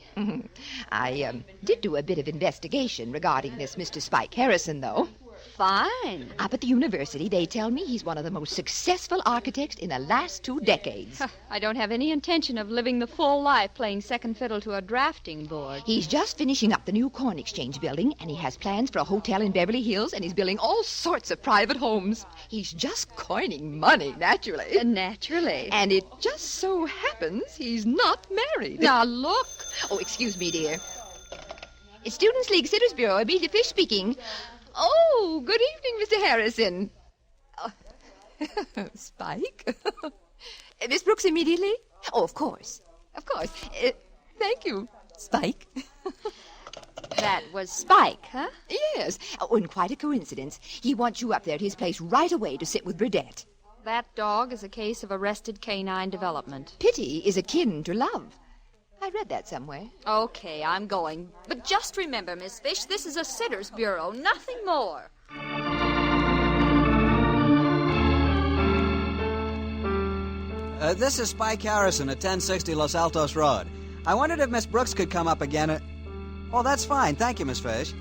I did do a bit of investigation regarding this Mr. Spike Harrison, though. Fine. Up at the university, they tell me he's one of the most successful architects in the last 2 decades. I don't have any intention of living the full life playing second fiddle to a drafting board. He's just finishing up the new Corn Exchange building, and he has plans for a hotel in Beverly Hills, and he's building all sorts of private homes. He's just coining money, naturally. Naturally. And it just so happens he's not married. Now, look. Oh, excuse me, dear. It's Students' League Sitters Bureau. Amelia Fish speaking. Oh, good evening, Mr. Harrison. Spike? Miss Brooks immediately? Oh, of course. Of course. Thank you, Spike. That was Spike, huh? Yes. Oh, and quite a coincidence. He wants you up there at his place right away to sit with Burdette. That dog is a case of arrested canine development. Pity is akin to love. I read that somewhere. Okay, I'm going. But just remember, Miss Fish, this is a sitter's bureau, nothing more. This is Spike Harrison at 1060 Los Altos Road. I wondered if Miss Brooks could come up again. Oh, that's fine. Thank you, Miss Fish.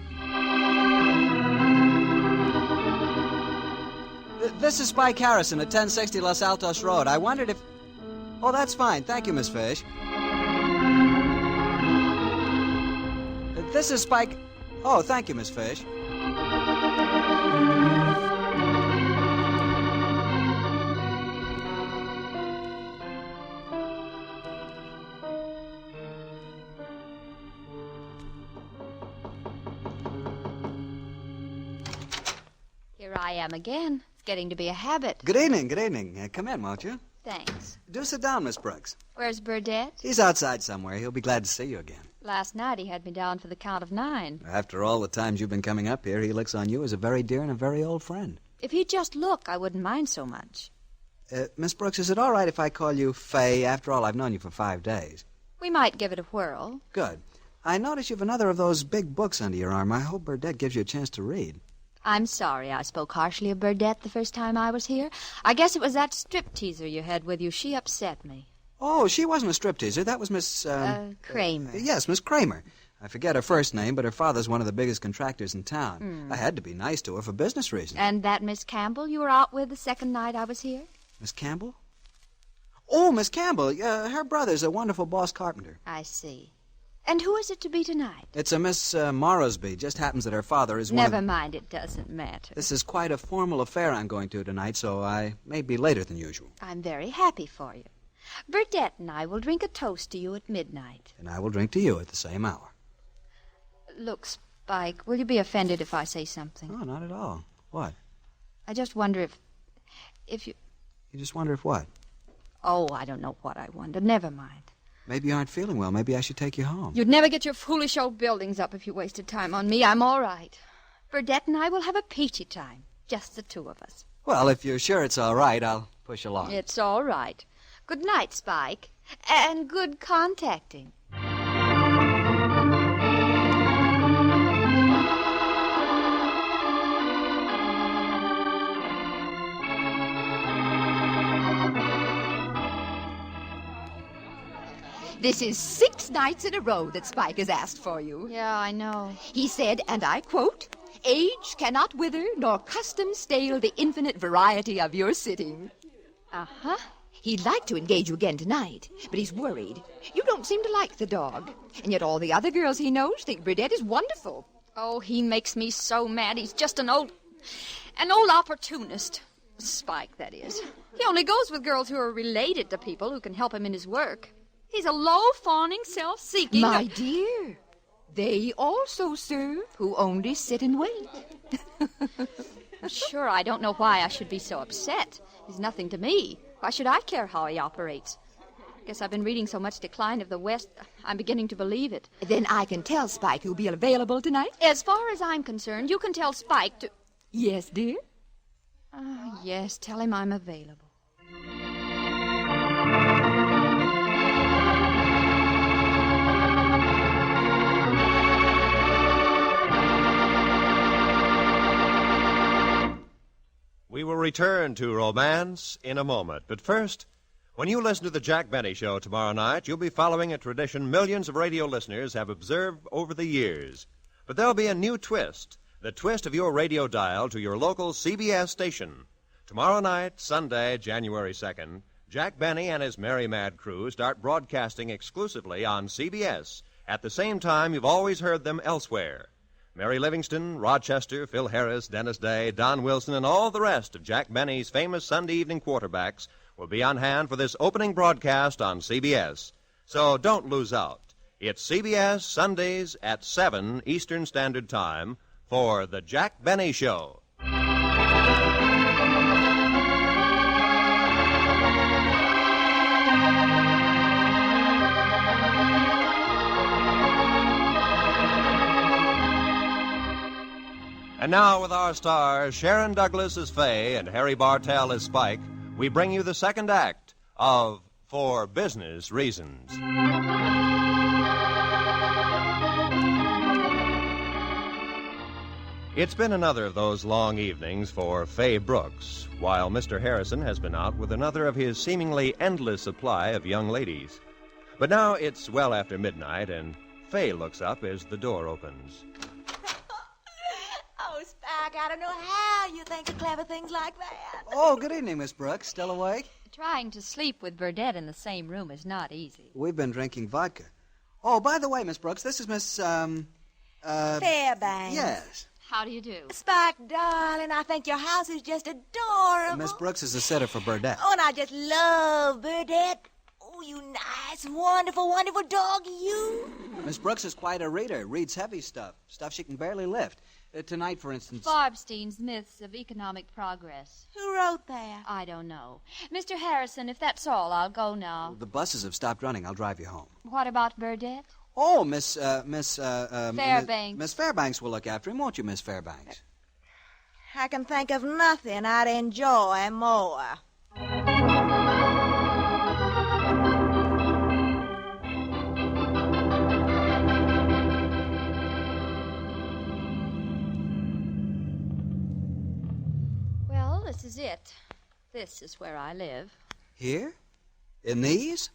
This is Spike Harrison at 1060 Los Altos Road. I wondered if... Oh, that's fine. Thank you, Miss Fish. This is Spike... Oh, thank you, Miss Fish. Here I am again. It's getting to be a habit. Good evening, good evening. Come in, won't you? Thanks. Do sit down, Miss Brooks. Where's Burdett? He's outside somewhere. He'll be glad to see you again. Last night he had me down for the count of 9. After all the times you've been coming up here, he looks on you as a very dear and a very old friend. If he'd just look, I wouldn't mind so much. Miss Brooks, is it all right if I call you Fay? After all, I've known you for 5 days. We might give it a whirl. Good. I notice you've another of those big books under your arm. I hope Burdett gives you a chance to read. I'm sorry I spoke harshly of Burdett the first time I was here. I guess it was that stripteaser you had with you. She upset me. Oh, she wasn't a stripteaser. That was Miss... Kramer. Yes, Miss Kramer. I forget her first name, but her father's one of the biggest contractors in town. I had to be nice to her for business reasons. And that Miss Campbell you were out with the second night I was here? Miss Campbell? Oh, Miss Campbell. Her brother's a wonderful boss carpenter. I see. And who is it to be tonight? It's a Miss Morrowsby. Just happens that her father is one Never mind, it doesn't matter. This is quite a formal affair I'm going to tonight, so I may be later than usual. I'm very happy for you. Burdett and I will drink a toast to you at midnight. And I will drink to you at the same hour. Look, Spike, will you be offended if I say something? Oh, not at all. What? I just wonder if you... You just wonder if what? Oh, I don't know what I wonder. Never mind. Maybe you aren't feeling well. Maybe I should take you home. You'd never get your foolish old buildings up if you wasted time on me. I'm all right. Burdett and I will have a peachy time. Just the two of us. Well, if you're sure it's all right, I'll push along. It's all right. Good night, Spike. And good contacting. This is 6 nights in a row that Spike has asked for you. Yeah, I know. He said, and I quote, "Age cannot wither, nor custom stale the infinite variety of your sitting." Uh-huh. He'd like to engage you again tonight, but he's worried. You don't seem to like the dog. And yet all the other girls he knows think Burdett is wonderful. Oh, he makes me so mad. He's just an old opportunist. Spike, that is. He only goes with girls who are related to people who can help him in his work. He's a low, fawning, self-seeking... My dear, they also serve who only sit and wait. Sure, I don't know why I should be so upset. He's nothing to me. Why should I care how he operates? Guess I've been reading so much decline of the West, I'm beginning to believe it. Then I can tell Spike who'll be available tonight? As far as I'm concerned, you can tell Spike to... Yes, dear? Oh, yes, tell him I'm available. We will return to romance in a moment. But first, when you listen to the Jack Benny Show tomorrow night, you'll be following a tradition millions of radio listeners have observed over the years. But there'll be a new twist, the twist of your radio dial to your local CBS station. Tomorrow night, Sunday, January 2nd, Jack Benny and his Merry Mad crew start broadcasting exclusively on CBS at the same time you've always heard them elsewhere. Mary Livingston, Rochester, Phil Harris, Dennis Day, Don Wilson, and all the rest of Jack Benny's famous Sunday evening quarterbacks will be on hand for this opening broadcast on CBS. So don't lose out. It's CBS Sundays at 7 Eastern Standard Time for The Jack Benny Show. And now, with our stars, Sharon Douglas as Fay and Harry Bartell as Spike, we bring you the second act of For Business Reasons. It's been another of those long evenings for Fay Brooks, while Mr. Harrison has been out with another of his seemingly endless supply of young ladies. But now it's well after midnight, and Fay looks up as the door opens. Oh, Spike, I don't know how you think of clever things like that. Oh, good evening, Miss Brooks. Still awake? Trying to sleep with Burdett in the same room is not easy. We've been drinking vodka. Oh, by the way, Miss Brooks, this is Miss, Fairbanks. Yes. How do you do? Spike, darling, I think your house is just adorable. Miss Brooks is a sitter for Burdett. Oh, and I just love Burdett. Oh, you nice, wonderful, wonderful dog, you. Miss Brooks is quite a reader. Reads heavy stuff she can barely lift. Tonight, for instance... Barbstein's Myths of Economic Progress. Who wrote that? I don't know. Mr. Harrison, if that's all, I'll go now. The buses have stopped running. I'll drive you home. What about Burdette? Oh, Miss Fairbanks. Miss Fairbanks will look after him, won't you, Miss Fairbanks? I can think of nothing I'd enjoy more. Well, this is it. This is where I live. Here? In these?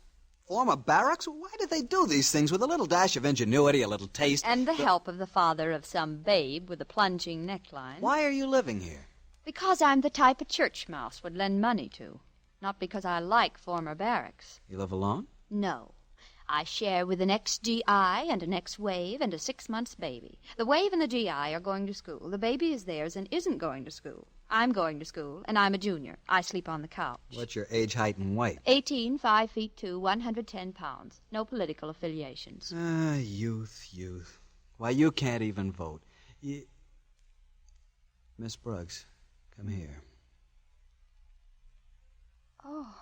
Former barracks? Why did they do these things? With a little dash of ingenuity, a little taste. And the help of the father of some babe with a plunging neckline. Why are you living here? Because I'm the type a church mouse would lend money to. Not because I like former barracks. You live alone? No. I share with an ex-GI and an ex-Wave and a 6-month baby. The Wave and the GI are going to school. The baby is theirs and isn't going to school. I'm going to school, and I'm a junior. I sleep on the couch. What's your age, height, and weight? 18, 5 feet 2, 110 pounds. No political affiliations. Youth. Why, you can't even vote. Miss Brooks, come here. Oh,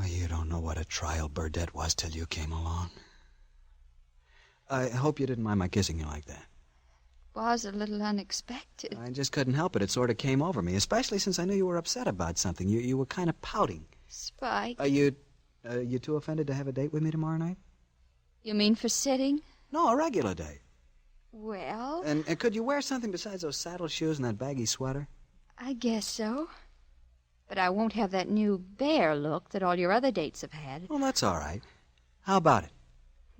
you don't know what a trial Burdette was till you came along. I hope you didn't mind my kissing you like that. Was a little unexpected. I just couldn't help it. It sort of came over me, especially since I knew you were upset about something. You were kind of pouting. Spike. Are you too offended to have a date with me tomorrow night? You mean for sitting? No, a regular date. Well... And could you wear something besides those saddle shoes and that baggy sweater? I guess so. But I won't have that new bear look that all your other dates have had. Well, that's all right. How about it?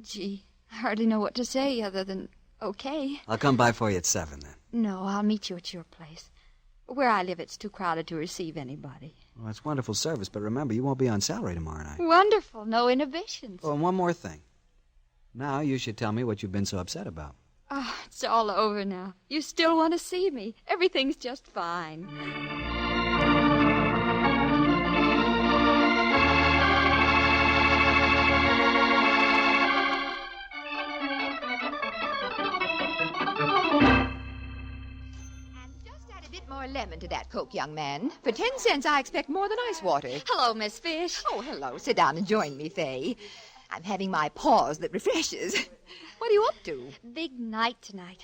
Gee, I hardly know what to say other than... Okay. I'll come by for you at 7, then. No, I'll meet you at your place. Where I live, it's too crowded to receive anybody. Well, that's wonderful service, but remember, you won't be on salary tomorrow night. Wonderful. No inhibitions. Oh, and one more thing. Now you should tell me what you've been so upset about. Oh, it's all over now. You still want to see me. Everything's just fine. More lemon to that Coke, young man. For 10 cents, I expect more than ice water. Hello, Miss Fish. Oh, hello. Sit down and join me, Fay. I'm having my pause that refreshes. What are you up to? Big night tonight.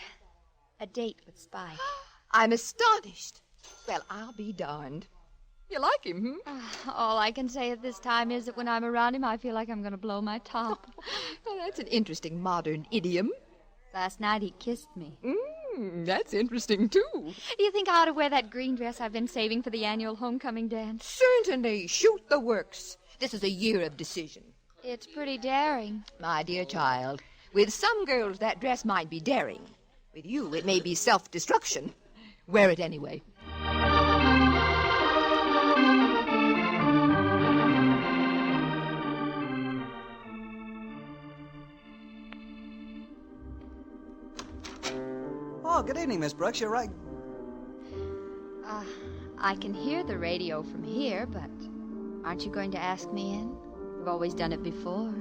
A date with Spike. I'm astonished. Well, I'll be darned. You like him, All I can say at this time is that when I'm around him, I feel like I'm going to blow my top. Well, that's an interesting modern idiom. Last night he kissed me. That's interesting, too. Do you think I ought to wear that green dress I've been saving for the annual homecoming dance? Certainly. Shoot the works. This is a year of decision. It's pretty daring. My dear child, with some girls that dress might be daring. With you, it may be self-destruction. Wear it anyway. Oh, good evening, Miss Brooks. You're right. I can hear the radio from here, but aren't you going to ask me in? You've always done it before.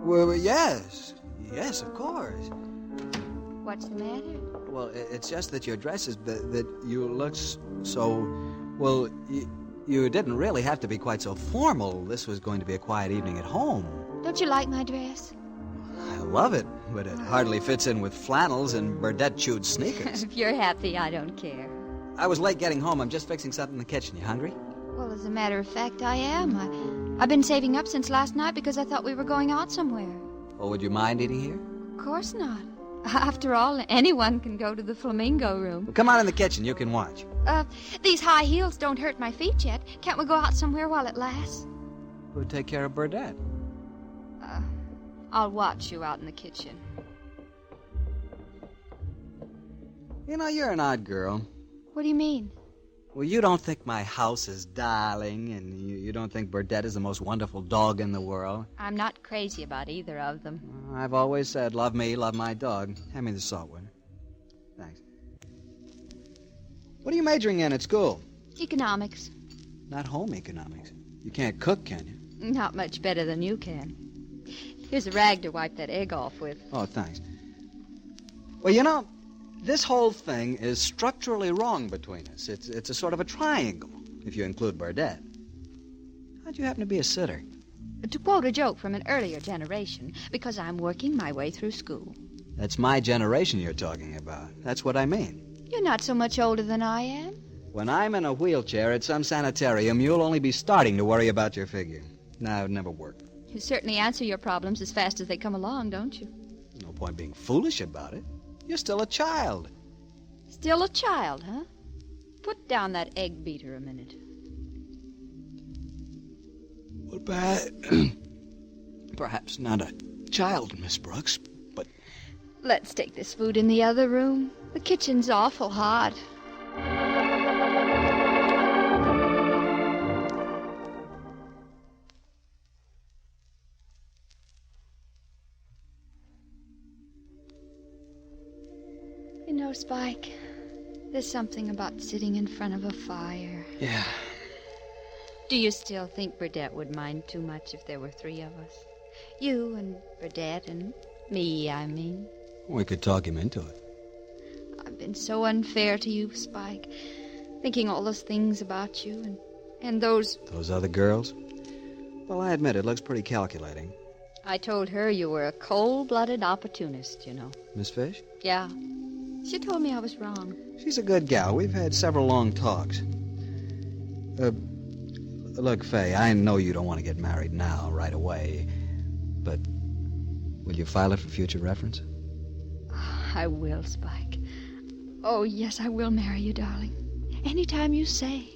Well, yes. Yes, of course. What's the matter? Well, it's just that your dress is... that you look so... Well, you didn't really have to be quite so formal. This was going to be a quiet evening at home. Don't you like my dress? I love it, but it hardly fits in with flannels and Burdette-chewed sneakers. If you're happy, I don't care. I was late getting home. I'm just fixing something in the kitchen. You hungry? Well, as a matter of fact, I am. I've been saving up since last night because I thought we were going out somewhere. Well, would you mind eating here? Of course not. After all, anyone can go to the Flamingo Room. Well, come on in the kitchen. You can watch. These high heels don't hurt my feet yet. Can't we go out somewhere while it lasts? Who'd take care of Burdette? I'll watch you out in the kitchen. You know, you're an odd girl. What do you mean? Well, you don't think my house is darling, and you don't think Burdette is the most wonderful dog in the world. I'm not crazy about either of them. I've always said, love me, love my dog. Hand me the salt, will you? Thanks. What are you majoring in at school? Economics. Not home economics. You can't cook, can you? Not much better than you can. Here's a rag to wipe that egg off with. Oh, thanks. Well, you know, this whole thing is structurally wrong between us. It's a sort of a triangle, if you include Burdett. How'd you happen to be a sitter? To quote a joke from an earlier generation, because I'm working my way through school. That's my generation you're talking about. That's what I mean. You're not so much older than I am. When I'm in a wheelchair at some sanitarium, you'll only be starting to worry about your figure. No, it would never work. You certainly answer your problems as fast as they come along, don't you? No point being foolish about it. You're still a child. Still a child, huh? Put down that egg beater a minute. Well, perhaps not a child, Miss Brooks, but... Let's take this food in the other room. The kitchen's awful hot. You know, Spike, there's something about sitting in front of a fire. Yeah. Do you still think Burdett would mind too much if there were three of us? You and Burdett and me, I mean. We could talk him into it. I've been so unfair to you, Spike. Thinking all those things about you and those... Those other girls? Well, I admit it looks pretty calculating. I told her you were a cold-blooded opportunist, you know. Miss Fish? Yeah. She told me I was wrong. She's a good gal. We've had several long talks. Look, Fay, I know you don't want to get married now, right away. But will you file it for future reference? I will, Spike. Oh, yes, I will marry you, darling. Anytime you say.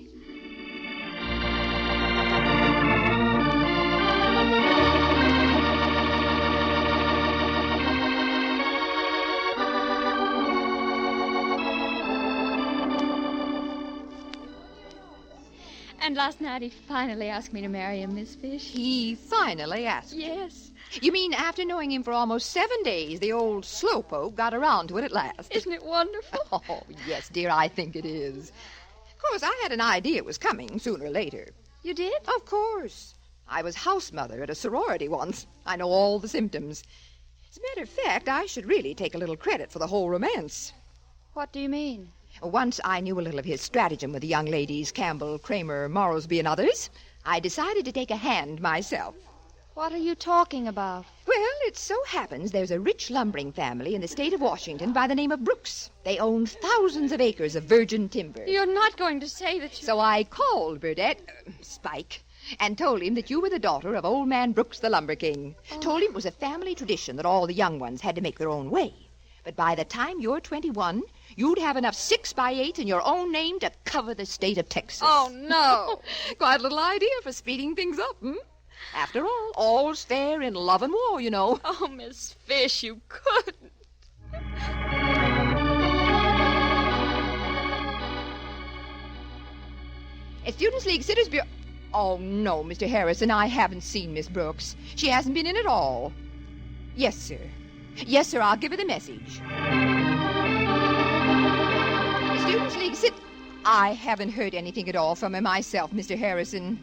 And last night he finally asked me to marry him, Miss Fish. He finally asked you? Yes. You mean after knowing him for almost 7 days, the old slowpoke got around to it at last? Isn't it wonderful? Oh, yes, dear, I think it is. Of course, I had an idea it was coming sooner or later. You did? Of course. I was house mother at a sorority once. I know all the symptoms. As a matter of fact, I should really take a little credit for the whole romance. What do you mean? Once I knew a little of his stratagem with the young ladies, Campbell, Kramer, Morrowsby, and others. I decided to take a hand myself. What are you talking about? Well, it so happens there's a rich lumbering family in the state of Washington by the name of Brooks. They own thousands of acres of virgin timber. You're not going to say that you... So I called Burdett, Spike, and told him that you were the daughter of old man Brooks, the lumber king. Oh. Told him it was a family tradition that all the young ones had to make their own way. But by the time you're 21, you'd have enough 6x8 in your own name to cover the state of Texas. Oh, no. Quite a little idea for speeding things up, hmm? After all, all's fair in love and war, you know. Oh, Miss Fish, you couldn't. At Students' League Sitters Bureau... Oh, no, Mr. Harrison, I haven't seen Miss Brooks. She hasn't been in at all. Yes, sir. Yes, sir, I'll give her the message. The Students' League I haven't heard anything at all from her myself, Mr. Harrison.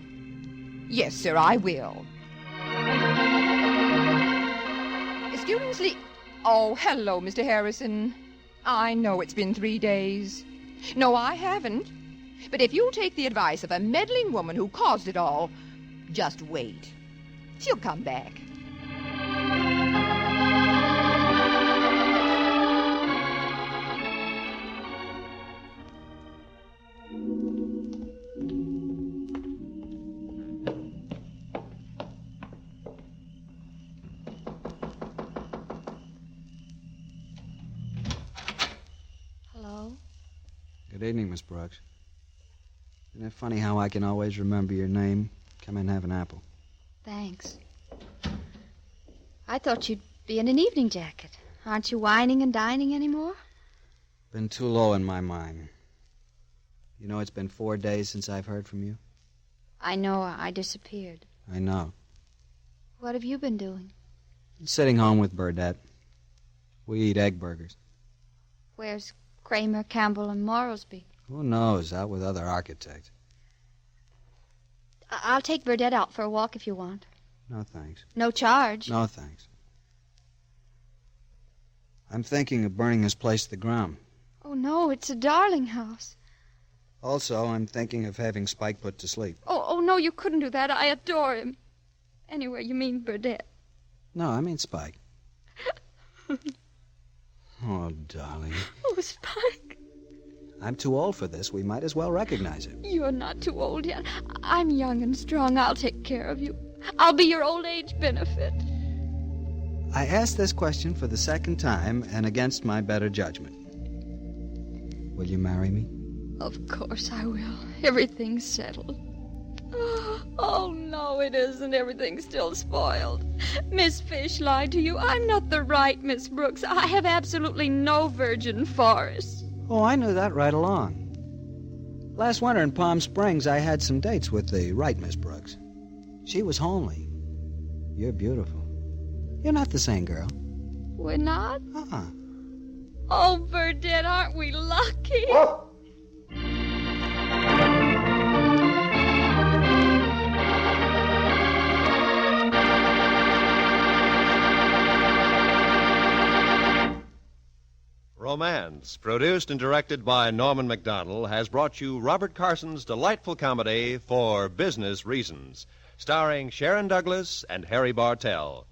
Yes, sir, I will. The Students' League... Oh, hello, Mr. Harrison. I know it's been 3 days. No, I haven't. But if you'll take the advice of a meddling woman who caused it all, just wait. She'll come back. Hello? Good evening, Miss Brooks. Isn't it funny how I can always remember your name? Come in and have an apple. Thanks. I thought you'd be in an evening jacket. Aren't you whining and dining anymore? Been too low in my mind. You know, it's been 4 days since I've heard from you. I know I disappeared. I know. What have you been doing? Sitting home with Burdett. We eat egg burgers. Where's Kramer, Campbell, and Morrowsby? Who knows? Out with other architects. I'll take Burdett out for a walk if you want. No, thanks. No charge. No, thanks. I'm thinking of burning this place to the ground. Oh, no, it's a darling house. Also, I'm thinking of having Spike put to sleep. Oh, no, you couldn't do that. I adore him. Anyway, you mean Burdett. No, I mean Spike. Oh, darling. Oh, Spike. I'm too old for this. We might as well recognize it. You're not too old yet. I'm young and strong. I'll take care of you. I'll be your old age benefit. I asked this question for the second time and against my better judgment. Will you marry me? Of course I will. Everything's settled. Oh, no, it isn't. Everything's still spoiled. Miss Fish lied to you. I'm not the right Miss Brooks. I have absolutely no virgin forest. Oh, I knew that right along. Last winter in Palm Springs, I had some dates with the right Miss Brooks. She was homely. You're beautiful. You're not the same girl. We're not? Uh-uh. Oh, Burdett, aren't we lucky? Romance, produced and directed by Norman Macdonnell, has brought you Robert Carson's delightful comedy For Business Reasons, starring Sharon Douglas and Harry Bartell.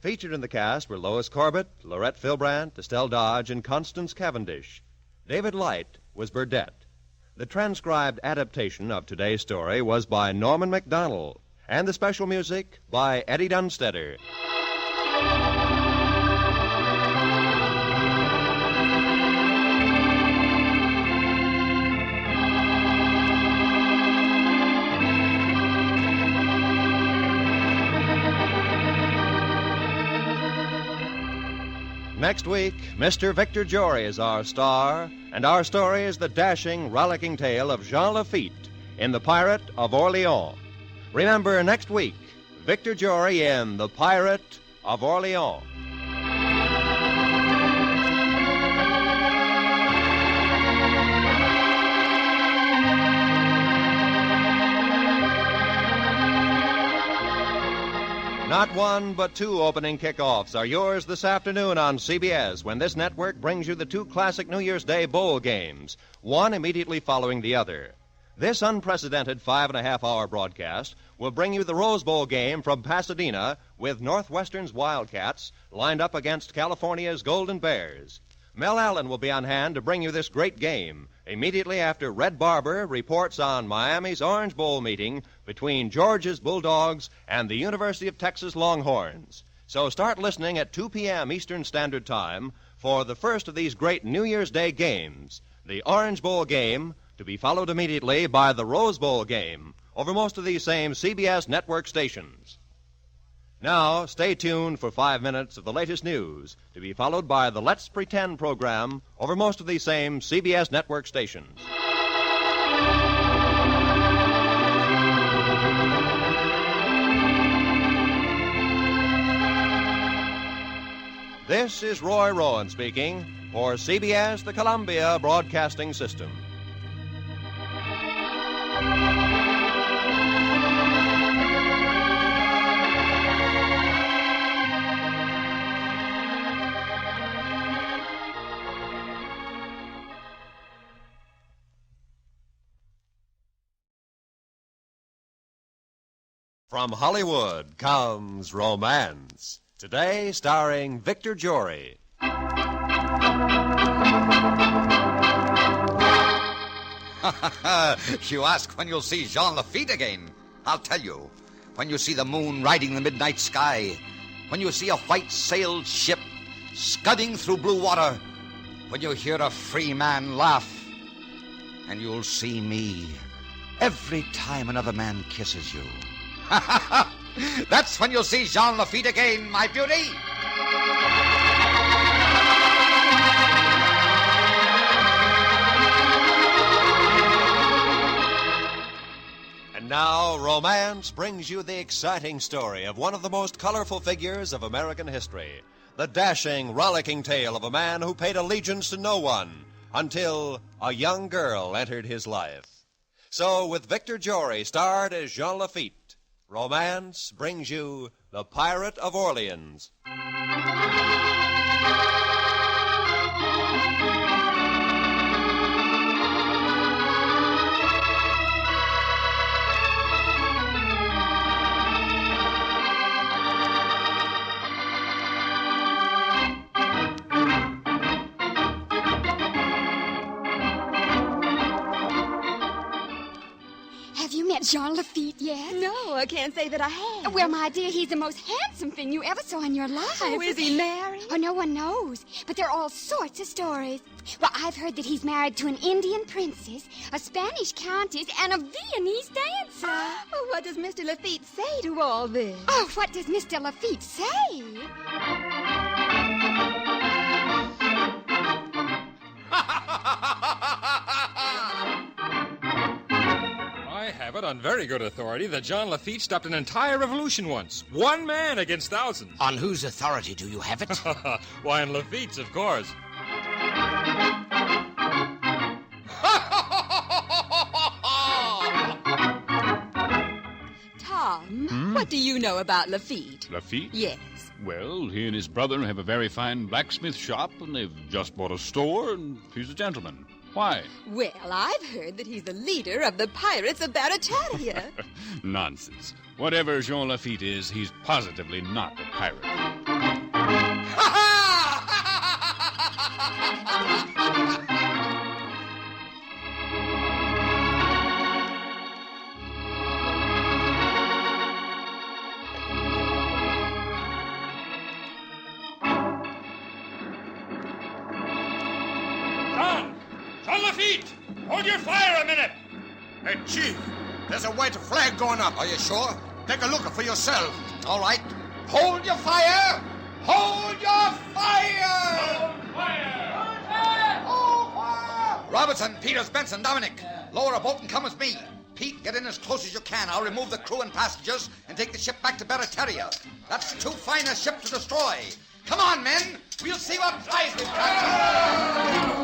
Featured in the cast were Lois Corbett, Laurette Philbrandt, Estelle Dodge, and Constance Cavendish. David Light was Burdett. The transcribed adaptation of today's story was by Norman Macdonnell, and the special music by Eddie Dunstetter. Next week, Mr. Victor Jory is our star, and our story is the dashing, rollicking tale of Jean Lafitte in The Pirate of Orleans. Remember, next week, Victor Jory in The Pirate of Orleans. Not one, but two opening kickoffs are yours this afternoon on CBS when this network brings you the two classic New Year's Day bowl games, one immediately following the other. This unprecedented 5.5-hour broadcast will bring you the Rose Bowl game from Pasadena with Northwestern's Wildcats lined up against California's Golden Bears. Mel Allen will be on hand to bring you this great game immediately after Red Barber reports on Miami's Orange Bowl meeting between Georgia's Bulldogs and the University of Texas Longhorns. So start listening at 2 p.m. Eastern Standard Time for the first of these great New Year's Day games, the Orange Bowl game, to be followed immediately by the Rose Bowl game over most of these same CBS network stations. Now, stay tuned for 5 minutes of the latest news, to be followed by the Let's Pretend program over most of these same CBS network stations. This is Roy Rowan speaking for CBS, the Columbia Broadcasting System. From Hollywood comes Romance, today starring Victor Jory. You ask when you'll see Jean Lafitte again. I'll tell you. When you see the moon riding the midnight sky, when you see a white-sailed ship scudding through blue water, when you hear a free man laugh, and you'll see me every time another man kisses you. That's when you'll see Jean Lafitte again, my beauty. And now, Romance brings you the exciting story of one of the most colorful figures of American history. The dashing, rollicking tale of a man who paid allegiance to no one until a young girl entered his life. So, with Victor Jory starred as Jean Lafitte, Romance brings you The Pirate of Orleans. Have you met Jean Lafitte yet? No, I can't say that I have. Well, my dear, he's the most handsome thing you ever saw in your life. Oh, is he married? Oh, no one knows. But there are all sorts of stories. Well, I've heard that he's married to an Indian princess, a Spanish countess, and a Viennese dancer. Oh, what does Mr. Lafitte say to all this? Oh, what does Mr. Lafitte say? I have it on very good authority that John Lafitte stopped an entire revolution once. One man against thousands. On whose authority do you have it? Why, on Lafitte's, of course. Tom, what do you know about Lafitte? Lafitte? Yes. Well, he and his brother have a very fine blacksmith shop, and they've just bought a store, and he's a gentleman. Why? Well, I've heard that he's the leader of the pirates of Barataria. Nonsense. Whatever Jean Lafitte is, he's positively not a pirate. John Lafitte! Hold your fire a minute! Hey, Chief, there's a white flag going up. Are you sure? Take a look for yourself. All right. Hold your fire! Hold your fire! Hold fire! Hold fire! Robertson, Peters, Benson, Dominic, lower a boat and come with me. Pete, get in as close as you can. I'll remove the crew and passengers and take the ship back to Barataria. That's too fine a ship to destroy. Come on, men. We'll see what prize we've got.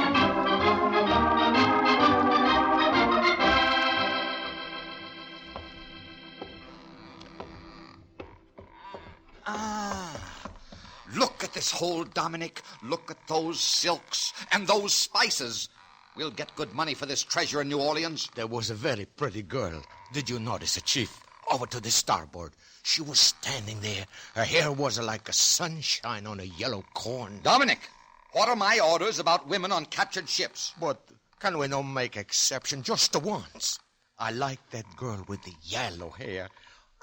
Look at this hole, Dominic. Look at those silks and those spices. We'll get good money for this treasure in New Orleans. There was a very pretty girl. Did you notice it, Chief? Over to the starboard. She was standing there. Her hair was like a sunshine on a yellow corn. Dominic, what are my orders about women on captured ships? But can we not make exception just the once? I like that girl with the yellow hair.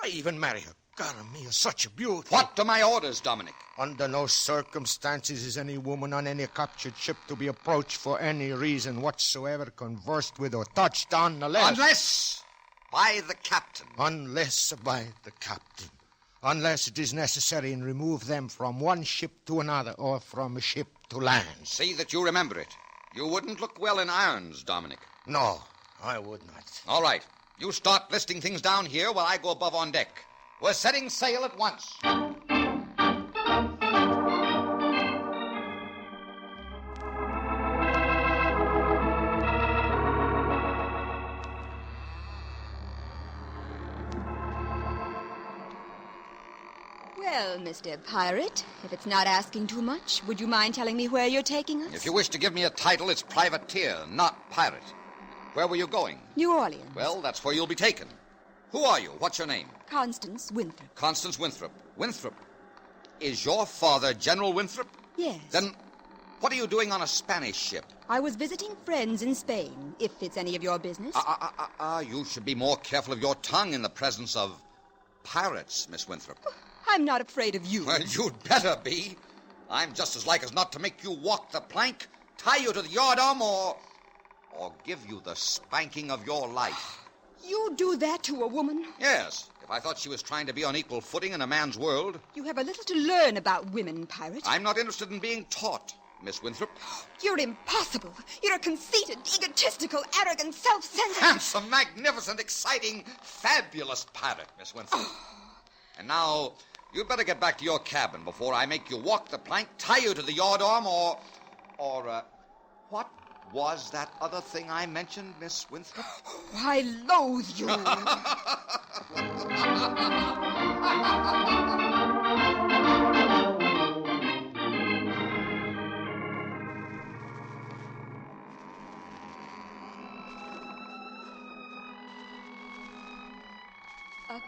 I even marry her. God, me, such a beauty. What are my orders, Dominic? Under no circumstances is any woman on any captured ship to be approached for any reason whatsoever, conversed with, or touched Unless by the captain. Unless by the captain. Unless it is necessary and remove them from one ship to another, or from a ship to land. See that you remember it. You wouldn't look well in irons, Dominic. No, I would not. All right. You start listing things down here while I go above on deck. We're setting sail at once. Well, Mr. Pirate, if it's not asking too much, would you mind telling me where you're taking us? If you wish to give me a title, it's privateer, not pirate. Where were you going? New Orleans. Well, that's where you'll be taken. Who are you? What's your name? Constance Winthrop. Constance Winthrop. Winthrop. Is your father General Winthrop? Yes. Then what are you doing on a Spanish ship? I was visiting friends in Spain, if it's any of your business. You should be more careful of your tongue in the presence of pirates, Miss Winthrop. I'm not afraid of you. Well, you'd better be. I'm just as like as not to make you walk the plank, tie you to the yardarm, or give you the spanking of your life. You do that to a woman? Yes, if I thought she was trying to be on equal footing in a man's world. You have a little to learn about women, Pirate. I'm not interested in being taught, Miss Winthrop. You're impossible. You're a conceited, egotistical, arrogant, self-centered... Handsome, magnificent, exciting, fabulous pirate, Miss Winthrop. And now, you'd better get back to your cabin before I make you walk the plank, tie you to the yardarm, or what was that other thing I mentioned, Miss Winthrop? I loathe you.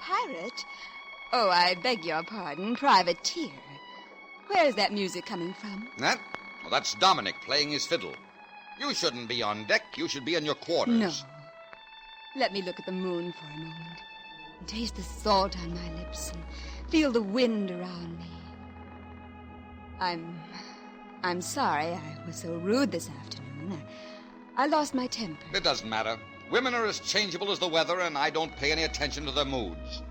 pirate? Oh, I beg your pardon, privateer. Where is that music coming from? That? Well, that's Dominic playing his fiddle. You shouldn't be on deck. You should be in your quarters. No. Let me look at the moon for a moment. And taste the salt on my lips and feel the wind around me. I'm sorry I was so rude this afternoon. I lost my temper. It doesn't matter. Women are as changeable as the weather, and I don't pay any attention to their moods.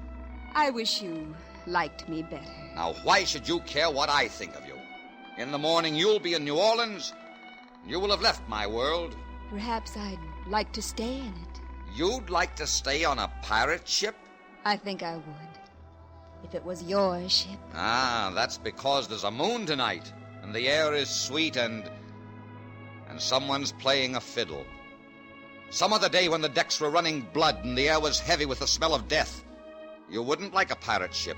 I wish you liked me better. Now, why should you care what I think of you? In the morning, you'll be in New Orleans. You will have left my world. Perhaps I'd like to stay in it. You'd like to stay on a pirate ship? I think I would. If it was your ship. Ah, that's because there's a moon tonight, and the air is sweet, and someone's playing a fiddle. Some other day when the decks were running blood and the air was heavy with the smell of death, you wouldn't like a pirate ship.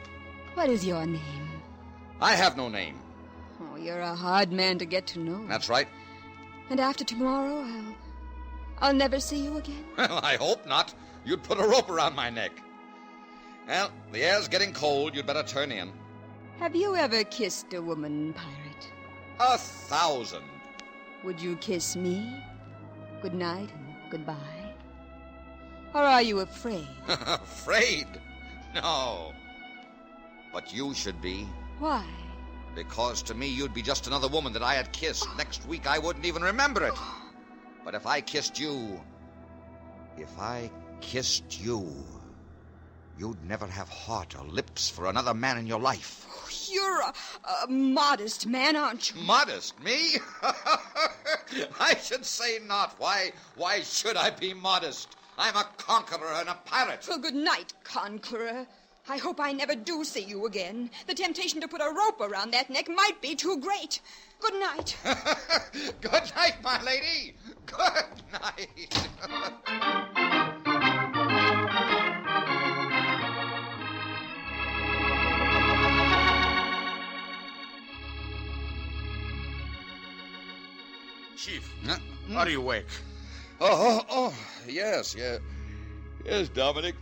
What is your name? I have no name. Oh, you're a hard man to get to know. That's right. And after tomorrow, I'll never see you again? Well, I hope not. You'd put a rope around my neck. Well, the air's getting cold. You'd better turn in. Have you ever kissed a woman, pirate? 1,000. Would you kiss me? Good night and goodbye. Or are you afraid? Afraid? No. But you should be. Why? Because to me, you'd be just another woman that I had kissed. Next week, I wouldn't even remember it. But if I kissed you, you'd never have heart or lips for another man in your life. You're a modest man, aren't you? Modest? Me? I should say not. Why should I be modest? I'm a conqueror and a pirate. Well, good night, conqueror. I hope I never do see you again. The temptation to put a rope around that neck might be too great. Good night. Good night, my lady. Good night. Chief, are you awake? Oh, yes, Dominic.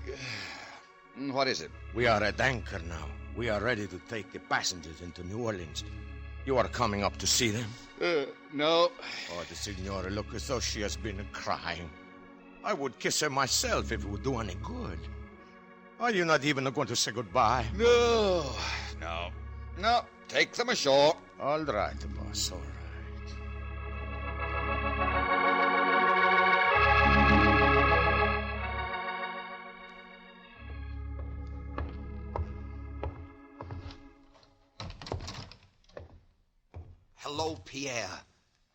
What is it? We are at anchor now. We are ready to take the passengers into New Orleans. You are coming up to see them? No. Oh, the Signora look as though she has been crying. I would kiss her myself if it would do any good. Are you not even going to say goodbye? No. Take them ashore. All right, boss, all right. Hello, Pierre.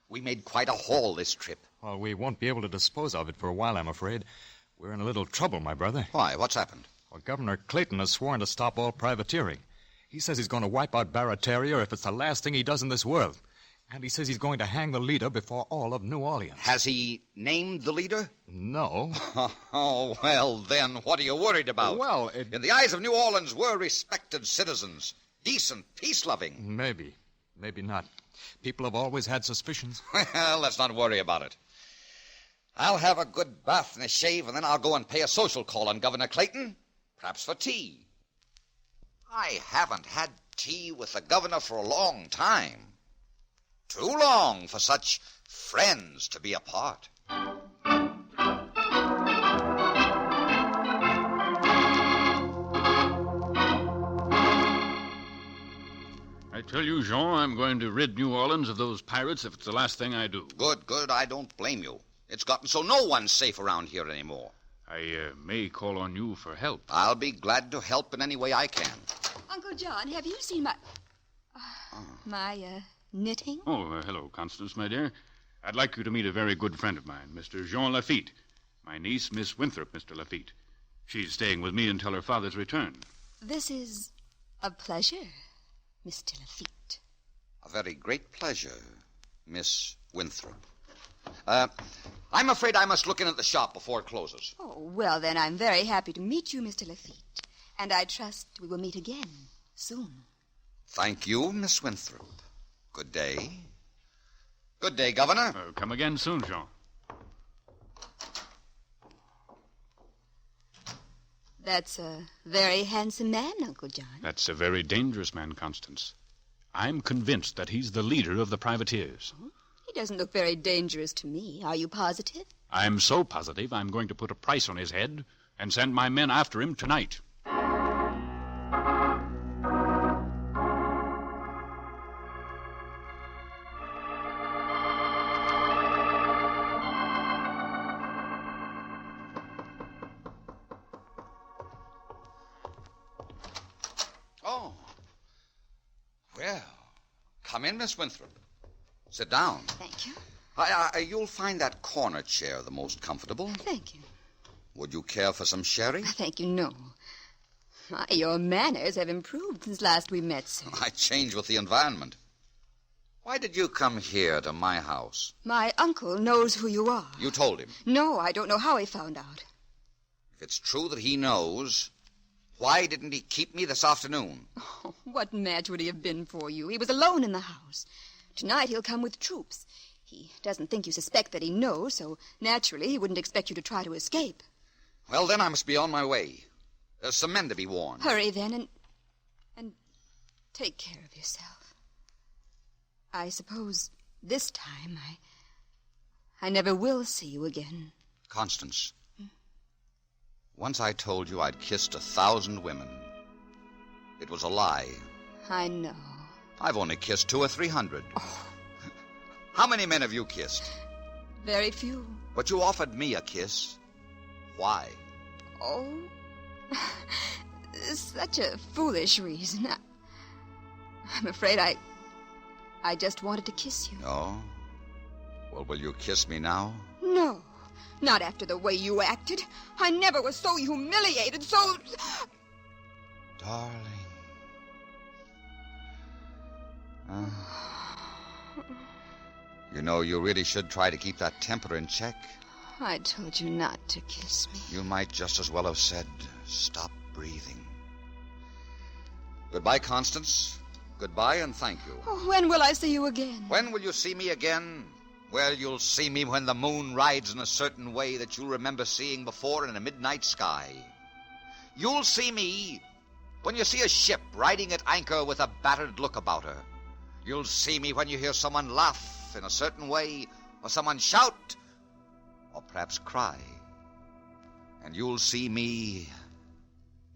We made quite a haul this trip. Well, we won't be able to dispose of it for a while, I'm afraid. We're in a little trouble, my brother. Why? What's happened? Well, Governor Clayton has sworn to stop all privateering. He says he's going to wipe out Barataria if it's the last thing he does in this world. And he says he's going to hang the leader before all of New Orleans. Has he named the leader? No. Oh, well, then, what are you worried about? Well, in the eyes of New Orleans, we're respected citizens. Decent, peace-loving. Maybe. Maybe not. People have always had suspicions. Well, let's not worry about it. I'll have a good bath and a shave, and then I'll go and pay a social call on Governor Clayton. Perhaps for tea. I haven't had tea with the governor for a long time. Too long for such friends to be apart. I tell you, Jean, I'm going to rid New Orleans of those pirates if it's the last thing I do. Good. I don't blame you. It's gotten so no one's safe around here anymore. I may call on you for help. I'll be glad to help in any way I can. Uncle John, have you seen my knitting? Oh, hello, Constance, my dear. I'd like you to meet a very good friend of mine, Mr. Jean Lafitte. My niece, Miss Winthrop, Mr. Lafitte. She's staying with me until her father's return. This is a pleasure, Mr. Lafitte. A very great pleasure, Miss Winthrop. I'm afraid I must look in at the shop before it closes. Oh, well, then I'm very happy to meet you, Mr. Lafitte. And I trust we will meet again soon. Thank you, Miss Winthrop. Good day. Good day, Governor. Come again soon, Jean. That's a very handsome man, Uncle John. That's a very dangerous man, Constance. I'm convinced that he's the leader of the privateers. He doesn't look very dangerous to me. Are you positive? I'm so positive I'm going to put a price on his head and send my men after him tonight. Oh. Well, come in, Miss Winthrop. Sit down. Thank you. You'll find that corner chair the most comfortable. Thank you. Would you care for some sherry? Thank you, no. Your manners have improved since last we met, sir. I change with the environment. Why did you come here to my house? My uncle knows who you are. You told him. No, I don't know how he found out. If it's true that he knows, why didn't he keep me this afternoon? Oh, what match would he have been for you? He was alone in the house. Tonight he'll come with troops. He doesn't think you suspect that he knows, so naturally he wouldn't expect you to try to escape. Well, then I must be on my way. There's some men to be warned. Hurry, then, and take care of yourself. I suppose this time I never will see you again. Constance, once I told you I'd kissed 1,000 women. It was a lie. I know. I've only kissed 200 or 300. Oh. How many men have you kissed? Very few. But you offered me a kiss. Why? Oh, such a foolish reason. I'm afraid I just wanted to kiss you. Oh? Well, will you kiss me now? No, not after the way you acted. I never was so humiliated, so... Darling. You know, you really should try to keep that temper in check. I told you not to kiss me. You might just as well have said, stop breathing. Goodbye, Constance. Goodbye, and thank you. Oh, when will I see you again? When will you see me again? Well, you'll see me when the moon rides in a certain way that you'll remember seeing before in a midnight sky. You'll see me when you see a ship riding at anchor with a battered look about her. You'll see me when you hear someone laugh in a certain way, or someone shout, or perhaps cry. And you'll see me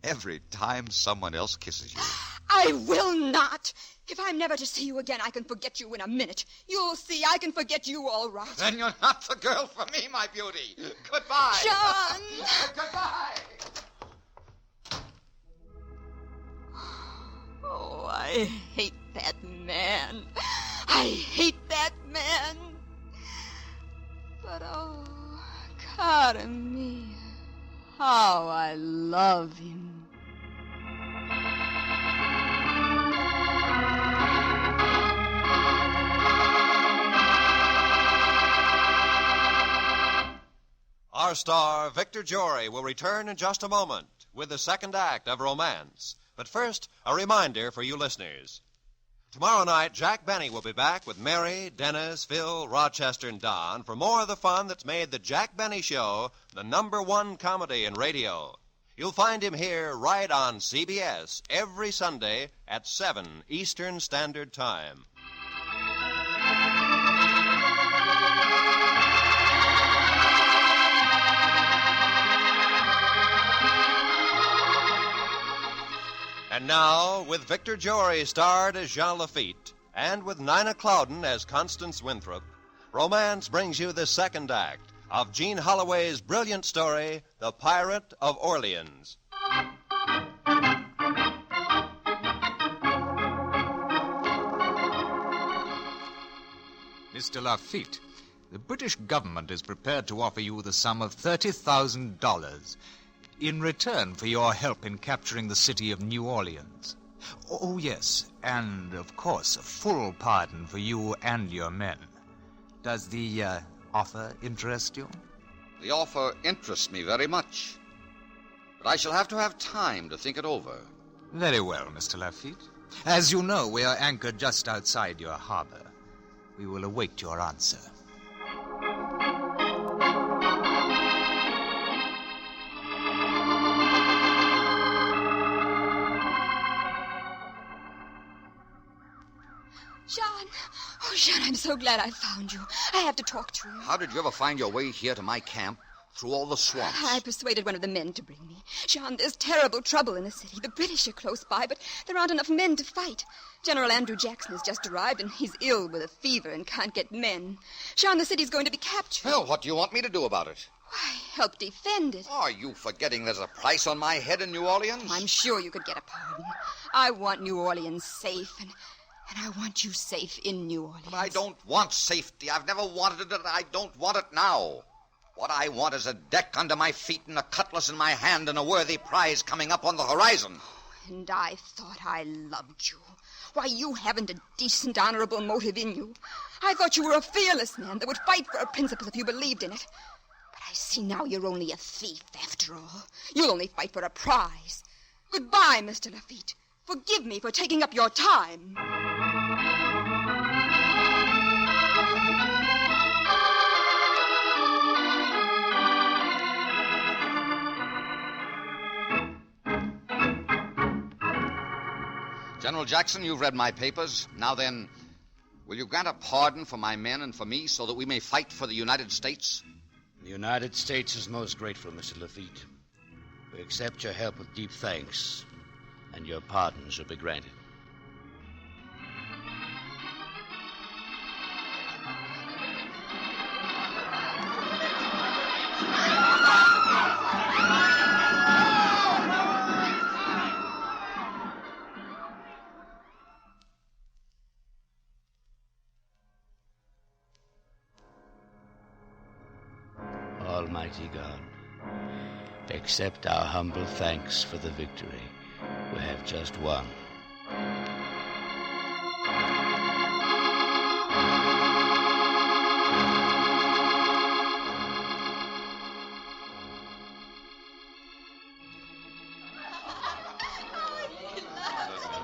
every time someone else kisses you. I will not. If I'm never to see you again, I can forget you in a minute. You'll see I can forget you all right. Then you're not the girl for me, my beauty. Goodbye. John! Goodbye. Oh, I hate that man. I hate that man. But, oh, cara mia, how I love him. Our star, Victor Jory, will return in just a moment with the second act of Romance. But first, a reminder for you listeners. Tomorrow night, Jack Benny will be back with Mary, Dennis, Phil, Rochester, and Don for more of the fun that's made the Jack Benny Show the #1 comedy in radio. You'll find him here right on CBS every Sunday at 7 Eastern Standard Time. And now, with Victor Jory starred as Jean Lafitte, and with Nina Clouden as Constance Winthrop, Romance brings you the second act of Jean Holloway's brilliant story, The Pirate of Orleans. Mr. Lafitte, the British government is prepared to offer you the sum of $30,000 in return for your help in capturing the city of New Orleans. Oh, yes, and, of course, a full pardon for you and your men. Does the offer interest you? The offer interests me very much. But I shall have to have time to think it over. Very well, Mr. Lafitte. As you know, we are anchored just outside your harbor. We will await your answer. Jean. Oh, Jean, I'm so glad I found you. I have to talk to you. How did you ever find your way here to my camp through all the swamps? I persuaded one of the men to bring me. Jean, there's terrible trouble in the city. The British are close by, but there aren't enough men to fight. General Andrew Jackson has just arrived, and he's ill with a fever and can't get men. Jean, the city's going to be captured. Well, what do you want me to do about it? Why, help defend it. Are you forgetting there's a price on my head in New Orleans? I'm sure you could get a pardon. I want New Orleans safe, and I want you safe in New Orleans. But I don't want safety. I've never wanted it, and I don't want it now. What I want is a deck under my feet and a cutlass in my hand and a worthy prize coming up on the horizon. And I thought I loved you. Why, you haven't a decent, honorable motive in you. I thought you were a fearless man that would fight for our principles if you believed in it. But I see now you're only a thief, after all. You'll only fight for a prize. Goodbye, Mr. Lafitte. Forgive me for taking up your time. General Jackson, you've read my papers. Now then, will you grant a pardon for my men and for me so that we may fight for the United States? The United States is most grateful, Mr. Lafitte. We accept your help with deep thanks, and your pardon shall be granted. Almighty God, accept our humble thanks for the victory we have just won.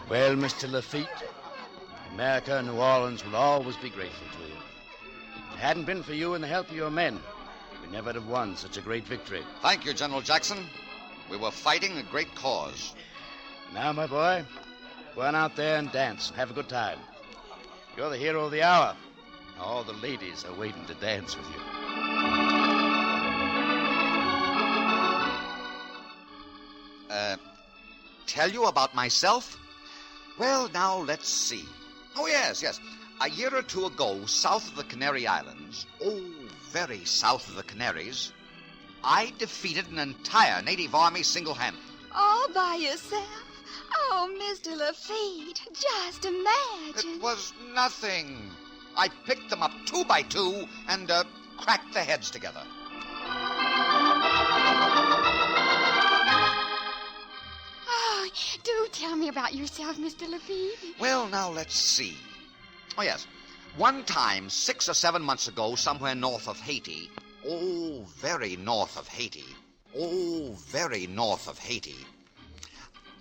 Well, Mr. Lafitte, America and New Orleans will always be grateful to you. If it hadn't been for you and the help of your men, we never would have won such a great victory. Thank you, General Jackson. We were fighting a great cause. Now, my boy, go on out there and dance and have a good time. You're the hero of the hour. All the ladies are waiting to dance with you. Tell you about myself? Well, now, let's see. Oh, yes. A year or two ago, south of the Canary Islands, very south of the Canaries, I defeated an entire native army single-handed. All by yourself? Oh, Mr. Lafitte, just imagine. It was nothing. I picked them up 2 by 2 and cracked their heads together. Oh, do tell me about yourself, Mr. Lafitte. Well, now, let's see. Oh, yes. One time, 6 or 7 months ago, somewhere north of Haiti, very north of Haiti, very north of Haiti,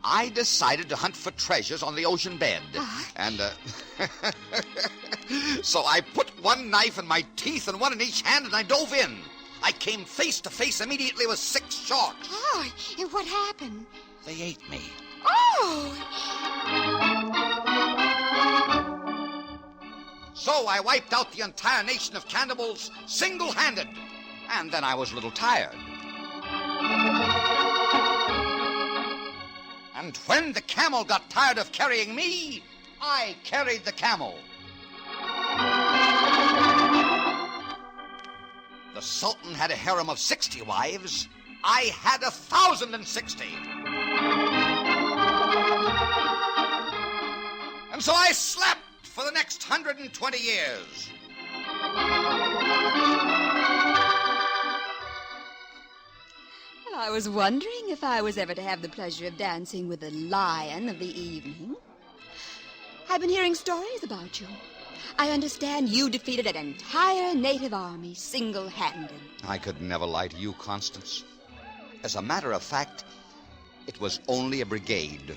I decided to hunt for treasures on the ocean bed. And, so I put one knife in my teeth and one in each hand, and I dove in. I came face to face immediately with 6 sharks. Oh, and what happened? They ate me. Oh! So I wiped out the entire nation of cannibals single-handed. And then I was a little tired. And when the camel got tired of carrying me, I carried the camel. The Sultan had a harem of 60 wives. I had 1,060. And so I slept for the next 120 years. Well, I was wondering if I was ever to have the pleasure of dancing with the lion of the evening. I've been hearing stories about you. I understand you defeated an entire native army single-handed. I could never lie to you, Constance. As a matter of fact, it was only a brigade.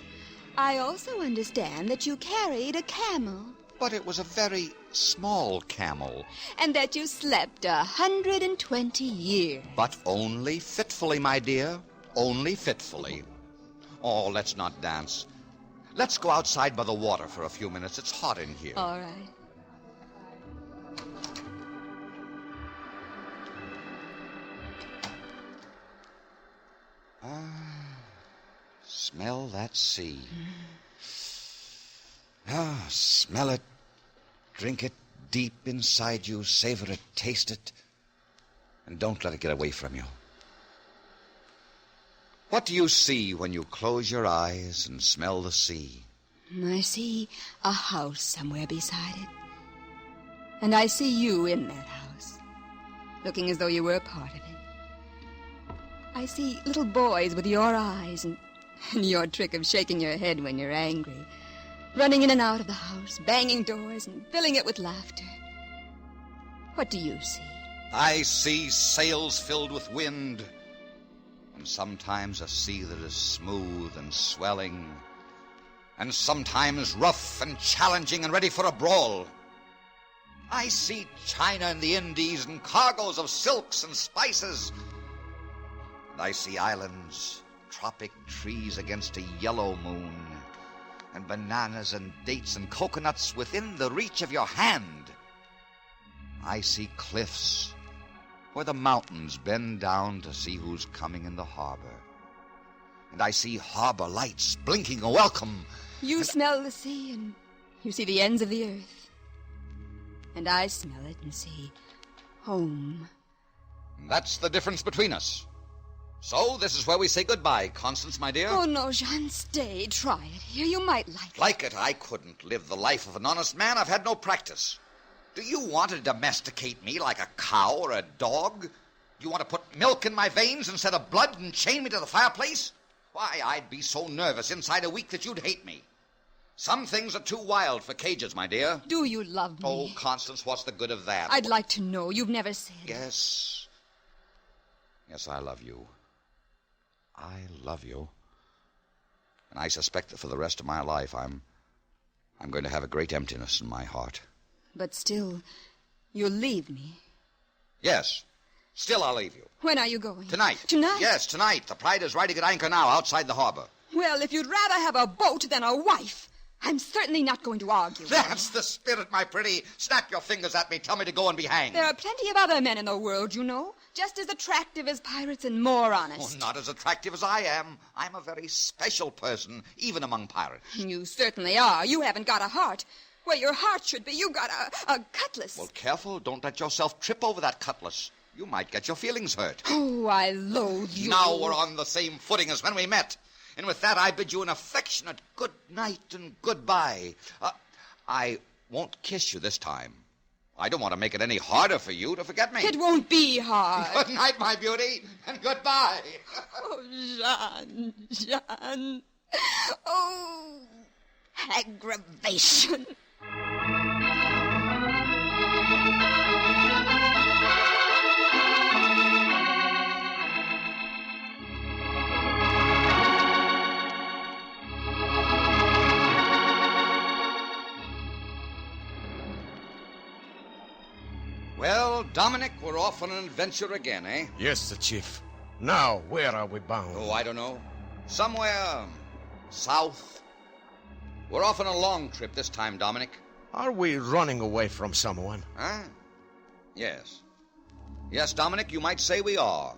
I also understand that you carried a camel. But it was a very small camel. And that you slept 120 years. But only fitfully, my dear. Only fitfully. Oh, let's not dance. Let's go outside by the water for a few minutes. It's hot in here. All right. Smell that sea. Smell it. Drink it deep inside you. Savor it. Taste it. And don't let it get away from you. What do you see when you close your eyes and smell the sea? I see a house somewhere beside it. And I see you in that house, looking as though you were a part of it. I see little boys with your eyes and your trick of shaking your head when you're angry, running in and out of the house, banging doors and filling it with laughter. What do you see? I see sails filled with wind, and sometimes a sea that is smooth and swelling, and sometimes rough and challenging and ready for a brawl. I see China and the Indies and cargoes of silks and spices. And I see islands, tropic trees against a yellow moon, and bananas and dates and coconuts within the reach of your hand. I see cliffs where the mountains bend down to see who's coming in the harbor. And I see harbor lights blinking a welcome. You smell the sea and you see the ends of the earth. And I smell it and see home. That's the difference between us. So this is where we say goodbye, Constance, my dear. Oh, no, Jean, stay. Try it here. You might like it. Like it? I couldn't live the life of an honest man. I've had no practice. Do you want to domesticate me like a cow or a dog? Do you want to put milk in my veins instead of blood and chain me to the fireplace? Why, I'd be so nervous inside a week that you'd hate me. Some things are too wild for cages, my dear. Do you love me? Oh, Constance, what's the good of that? I'd like to know. You've never said. Yes. Yes, I love you. I love you. And I suspect that for the rest of my life, I'm going to have a great emptiness in my heart. But still, you'll leave me. Yes. Still, I'll leave you. When are you going? Tonight. Tonight? Yes, tonight. The Pride is riding at anchor now outside the harbor. Well, if you'd rather have a boat than a wife, I'm certainly not going to argue. That's the spirit, my pretty. Snap your fingers at me. Tell me to go and be hanged. There are plenty of other men in the world, you know, just as attractive as pirates and more honest. Oh, not as attractive as I am. I'm a very special person, even among pirates. You certainly are. You haven't got a heart. Where your heart should be, you got a cutlass. Well, careful. Don't let yourself trip over that cutlass. You might get your feelings hurt. Oh, I loathe you. Now we're on the same footing as when we met. And with that, I bid you an affectionate good night and goodbye. I won't kiss you this time. I don't want to make it any harder for you to forget me. It won't be hard. Good night, my beauty, and goodbye. Oh, Jean. Oh, aggravation. Well, Dominic, we're off on an adventure again, eh? Yes, Sir Chief. Now, where are we bound? Oh, I don't know. Somewhere south. We're off on a long trip this time, Dominic. Are we running away from someone? Huh? Yes. Yes, Dominic, you might say we are.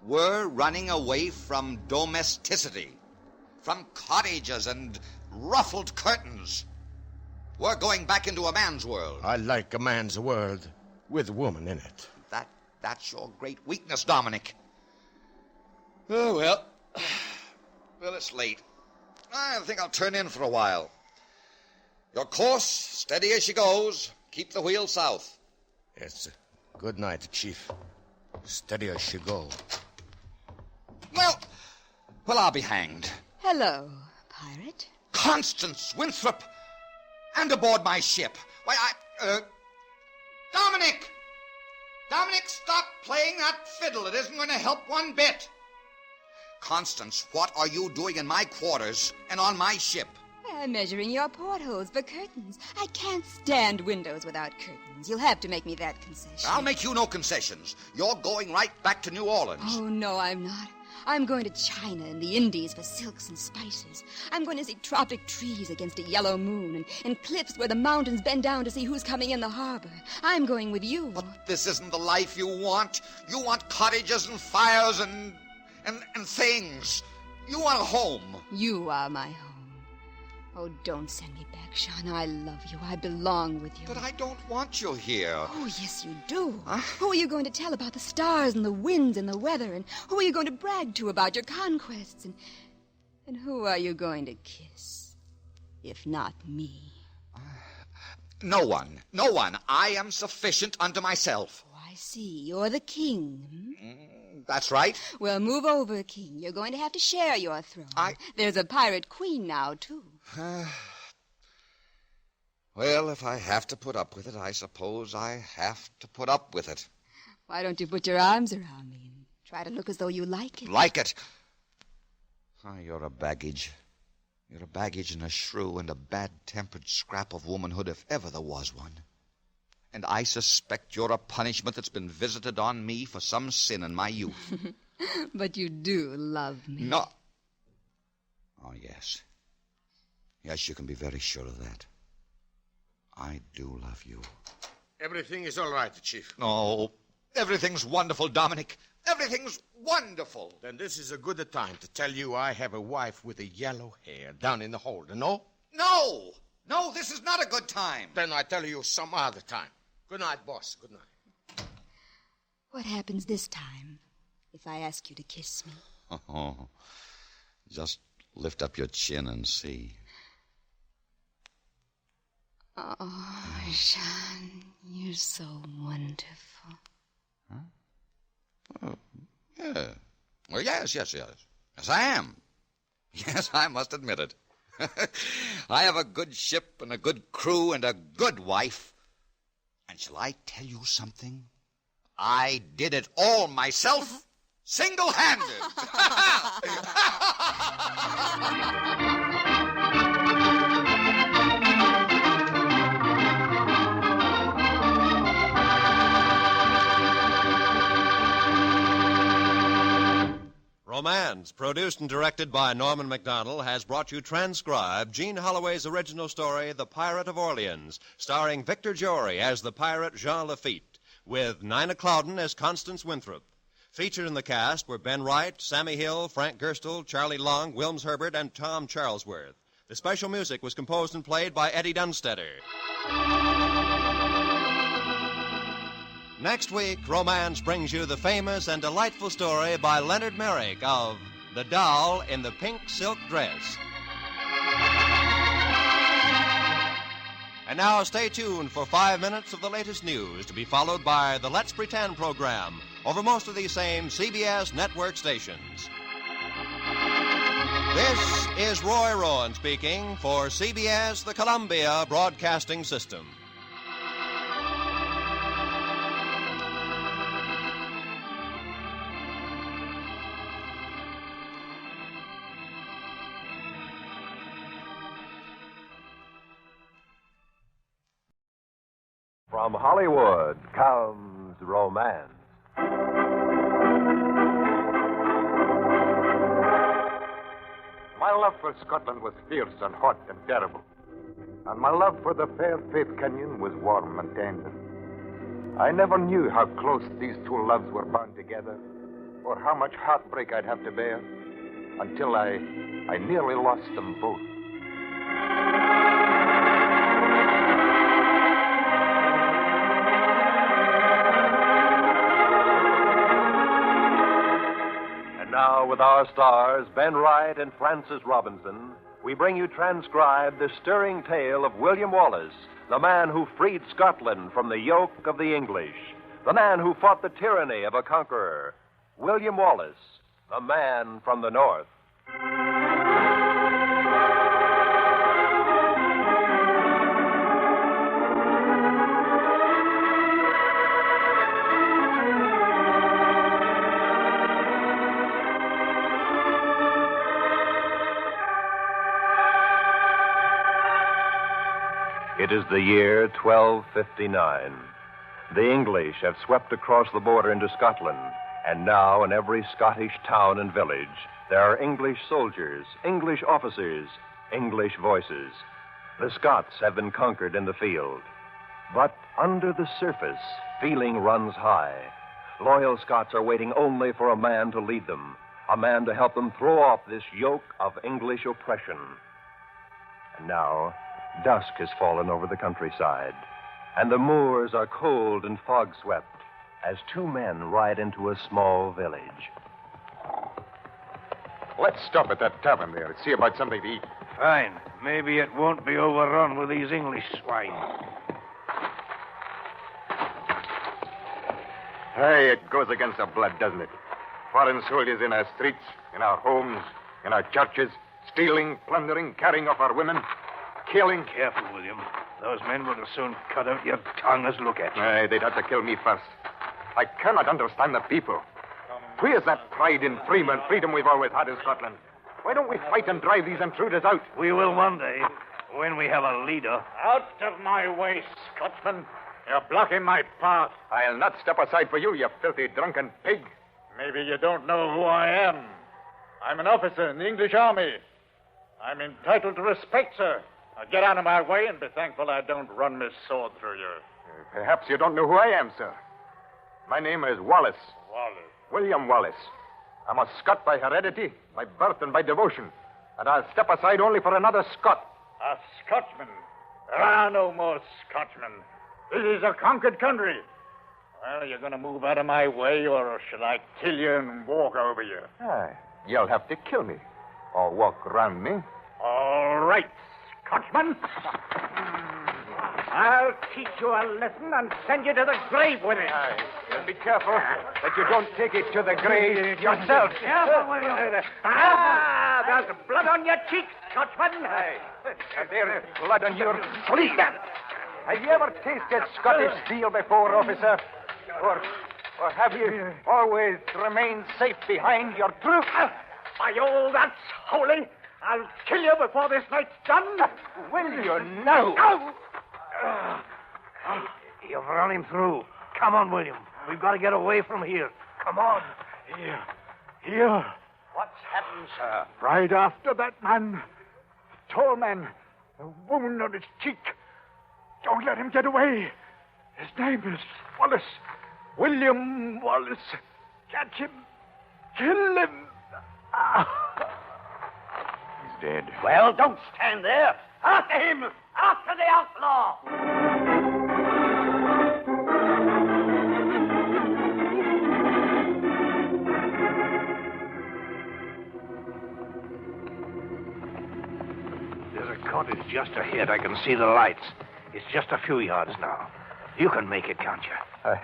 We're running away from domesticity, from cottages and ruffled curtains. We're going back into a man's world. I like a man's world with a woman in it. That's your great weakness, Dominic. Oh, well. Well, it's late. I think I'll turn in for a while. Your course, steady as she goes. Keep the wheel south. Yes. Good night, Chief. Steady as she go. Well, I'll be hanged. Hello, pirate. Constance Winthrop! And aboard my ship. Why, Dominic! Dominic, stop playing that fiddle. It isn't going to help one bit. Constance, what are you doing in my quarters and on my ship? I'm measuring your portholes for curtains. I can't stand windows without curtains. You'll have to make me that concession. I'll make you no concessions. You're going right back to New Orleans. Oh, no, I'm not. I'm going to China and the Indies for silks and spices. I'm going to see tropic trees against a yellow moon and cliffs where the mountains bend down to see who's coming in the harbor. I'm going with you. But this isn't the life you want. You want cottages and fires and things. You want a home. You are my home. Oh, don't send me back, Sean. I love you. I belong with you. But I don't want you here. Oh, yes, you do. Huh? Who are you going to tell about the stars and the winds and the weather? And who are you going to brag to about your conquests? And who are you going to kiss, if not me? No one. No one. I am sufficient unto myself. Oh, I see. You're the king. That's right. Well, move over, king. You're going to have to share your throne. There's a pirate queen now, too. Well, if I have to put up with it, I suppose I have to put up with it. Why don't you put your arms around me and try to look as though you like it? Like it? Oh, you're a baggage. You're a baggage and a shrew and a bad-tempered scrap of womanhood if ever there was one. And I suspect you're a punishment that's been visited on me for some sin in my youth. But you do love me. No. Oh, yes. Yes, you can be very sure of that. I do love you. Everything is all right, Chief. No, everything's wonderful, Dominic. Everything's wonderful. Then this is a good time to tell you I have a wife with a yellow hair down in the hold, no? No! No, this is not a good time. Then I tell you some other time. Good night, boss. Good night. What happens this time if I ask you to kiss me? Oh, just lift up your chin and see. Oh, Jean, you're so wonderful. Huh? Oh, yeah. Well, yes. Yes, I am. Yes, I must admit it. I have a good ship and a good crew and a good wife. And shall I tell you something? I did it all myself, single-handed. Romance, produced and directed by Norman Macdonnell, has brought you transcribed Jean Holloway's original story, The Pirate of Orleans, starring Victor Jory as the pirate Jean Lafitte, with Nina Clouden as Constance Winthrop. Featured in the cast were Ben Wright, Sammy Hill, Frank Gerstle, Charlie Long, Wilms Herbert, and Tom Charlesworth. The special music was composed and played by Eddie Dunstetter. Next week, Romance brings you the famous and delightful story by Leonard Merrick of The Doll in the Pink Silk Dress. And now stay tuned for 5 minutes of the latest news, to be followed by the Let's Pretend program over most of these same CBS network stations. This is Roy Rowan speaking for CBS, the Columbia Broadcasting System. From Hollywood comes Romance. My love for Scotland was fierce and hot and terrible. And my love for the fair Faith Kenyon was warm and tender. I never knew how close these two loves were bound together, or how much heartbreak I'd have to bear, until I nearly lost them both. Now, with our stars, Ben Wright and Francis Robinson, we bring you transcribed the stirring tale of William Wallace, the man who freed Scotland from the yoke of the English, the man who fought the tyranny of a conqueror. William Wallace, the man from the North. It is the year 1259. The English have swept across the border into Scotland, And now, in every Scottish town and village, there are English soldiers, English officers, English voices. The Scots have been conquered in the field. But under the surface, feeling runs high. Loyal Scots are waiting only for a man to lead them, a man to help them throw off this yoke of English oppression. And now, dusk has fallen over the countryside, and the moors are cold and fog-swept as two men ride into a small village. Let's stop at that tavern there and see about something to eat. Fine. Maybe it won't be overrun with these English swine. Hey, it goes against our blood, doesn't it? Foreign soldiers in our streets, in our homes, in our churches, stealing, plundering, carrying off our women, killing. Careful, William. Those men would as soon cut out your tongue as look at you. Aye, they'd have to kill me first. I cannot understand the people. Where's that pride in freedom we've always had in Scotland? Why don't we fight and drive these intruders out? We will one day, when we have a leader. Out of my way, Scotsman. You're blocking my path. I'll not step aside for you, you filthy drunken pig. Maybe you don't know who I am. I'm an officer in the English army. I'm entitled to respect, sir. Now get out of my way and be thankful I don't run my sword through you. Perhaps you don't know who I am, sir. My name is Wallace. Wallace. William Wallace. I'm a Scot by heredity, by birth, and by devotion. And I'll step aside only for another Scot. A Scotchman? There are no more Scotchmen. This is a conquered country. Well, you're going to move out of my way, or shall I kill you and walk over you? Aye. You'll have to kill me. Or walk round me. All right, Scotchman. I'll teach you a lesson and send you to the grave with it. Aye. Well, be careful that you don't take it to the grave yourself. Careful, William. There's blood on your cheeks, Scotchman. Aye. And there's blood on your sleeve. Have you ever tasted Scottish steel before, officer? Or have you always remained safe behind your troop? By all that's holy, I'll kill you before this night's done. Will you now? You've run him through. Come on, William. We've got to get away from here. Come on. Here. What's happened, sir? Right after that man. The tall man. A wound on his cheek. Don't let him get away. His name is Wallace. William Wallace. Catch him. Kill him. He's dead. Well, don't stand there. After him. After the outlaw. There's a cottage just ahead. I can see the lights. It's just a few yards now. You can make it, can't you? I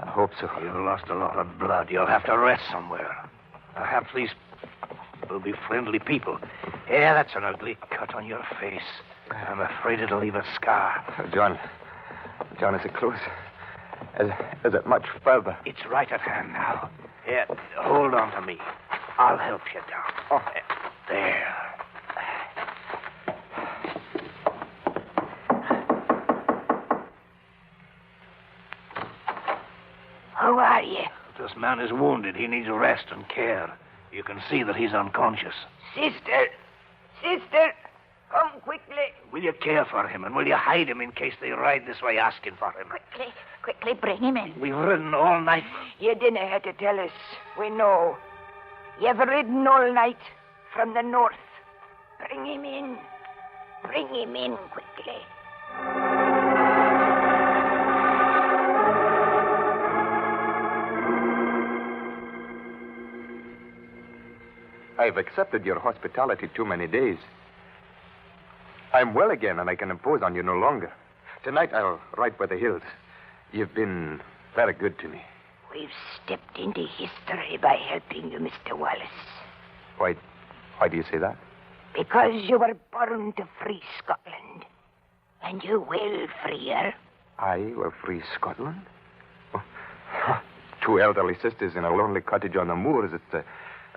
hope so. You've lost a lot of blood. You'll have to rest somewhere. Perhaps these will be friendly people. Yeah, that's an ugly cut on your face. I'm afraid it'll leave a scar. John, is it close? Is it much further? It's right at hand now. Here, hold on to me. I'll help you down. Oh. There. Who are you? This man is wounded. He needs rest and care. You can see that he's unconscious. Sister, come quickly. Will you care for him, and will you hide him in case they ride this way asking for him? Quickly bring him in. We've ridden all night. You didn't have to tell us. We know. You've ridden all night from the north. Bring him in. Bring him in quickly. I've accepted your hospitality too many days. I'm well again, and I can impose on you no longer. Tonight I'll ride by the hills. You've been very good to me. We've stepped into history by helping you, Mr. Wallace. Why do you say that? Because you were born to free Scotland. And you will free her. I will free Scotland? Oh. Two elderly sisters in a lonely cottage on the moors. It's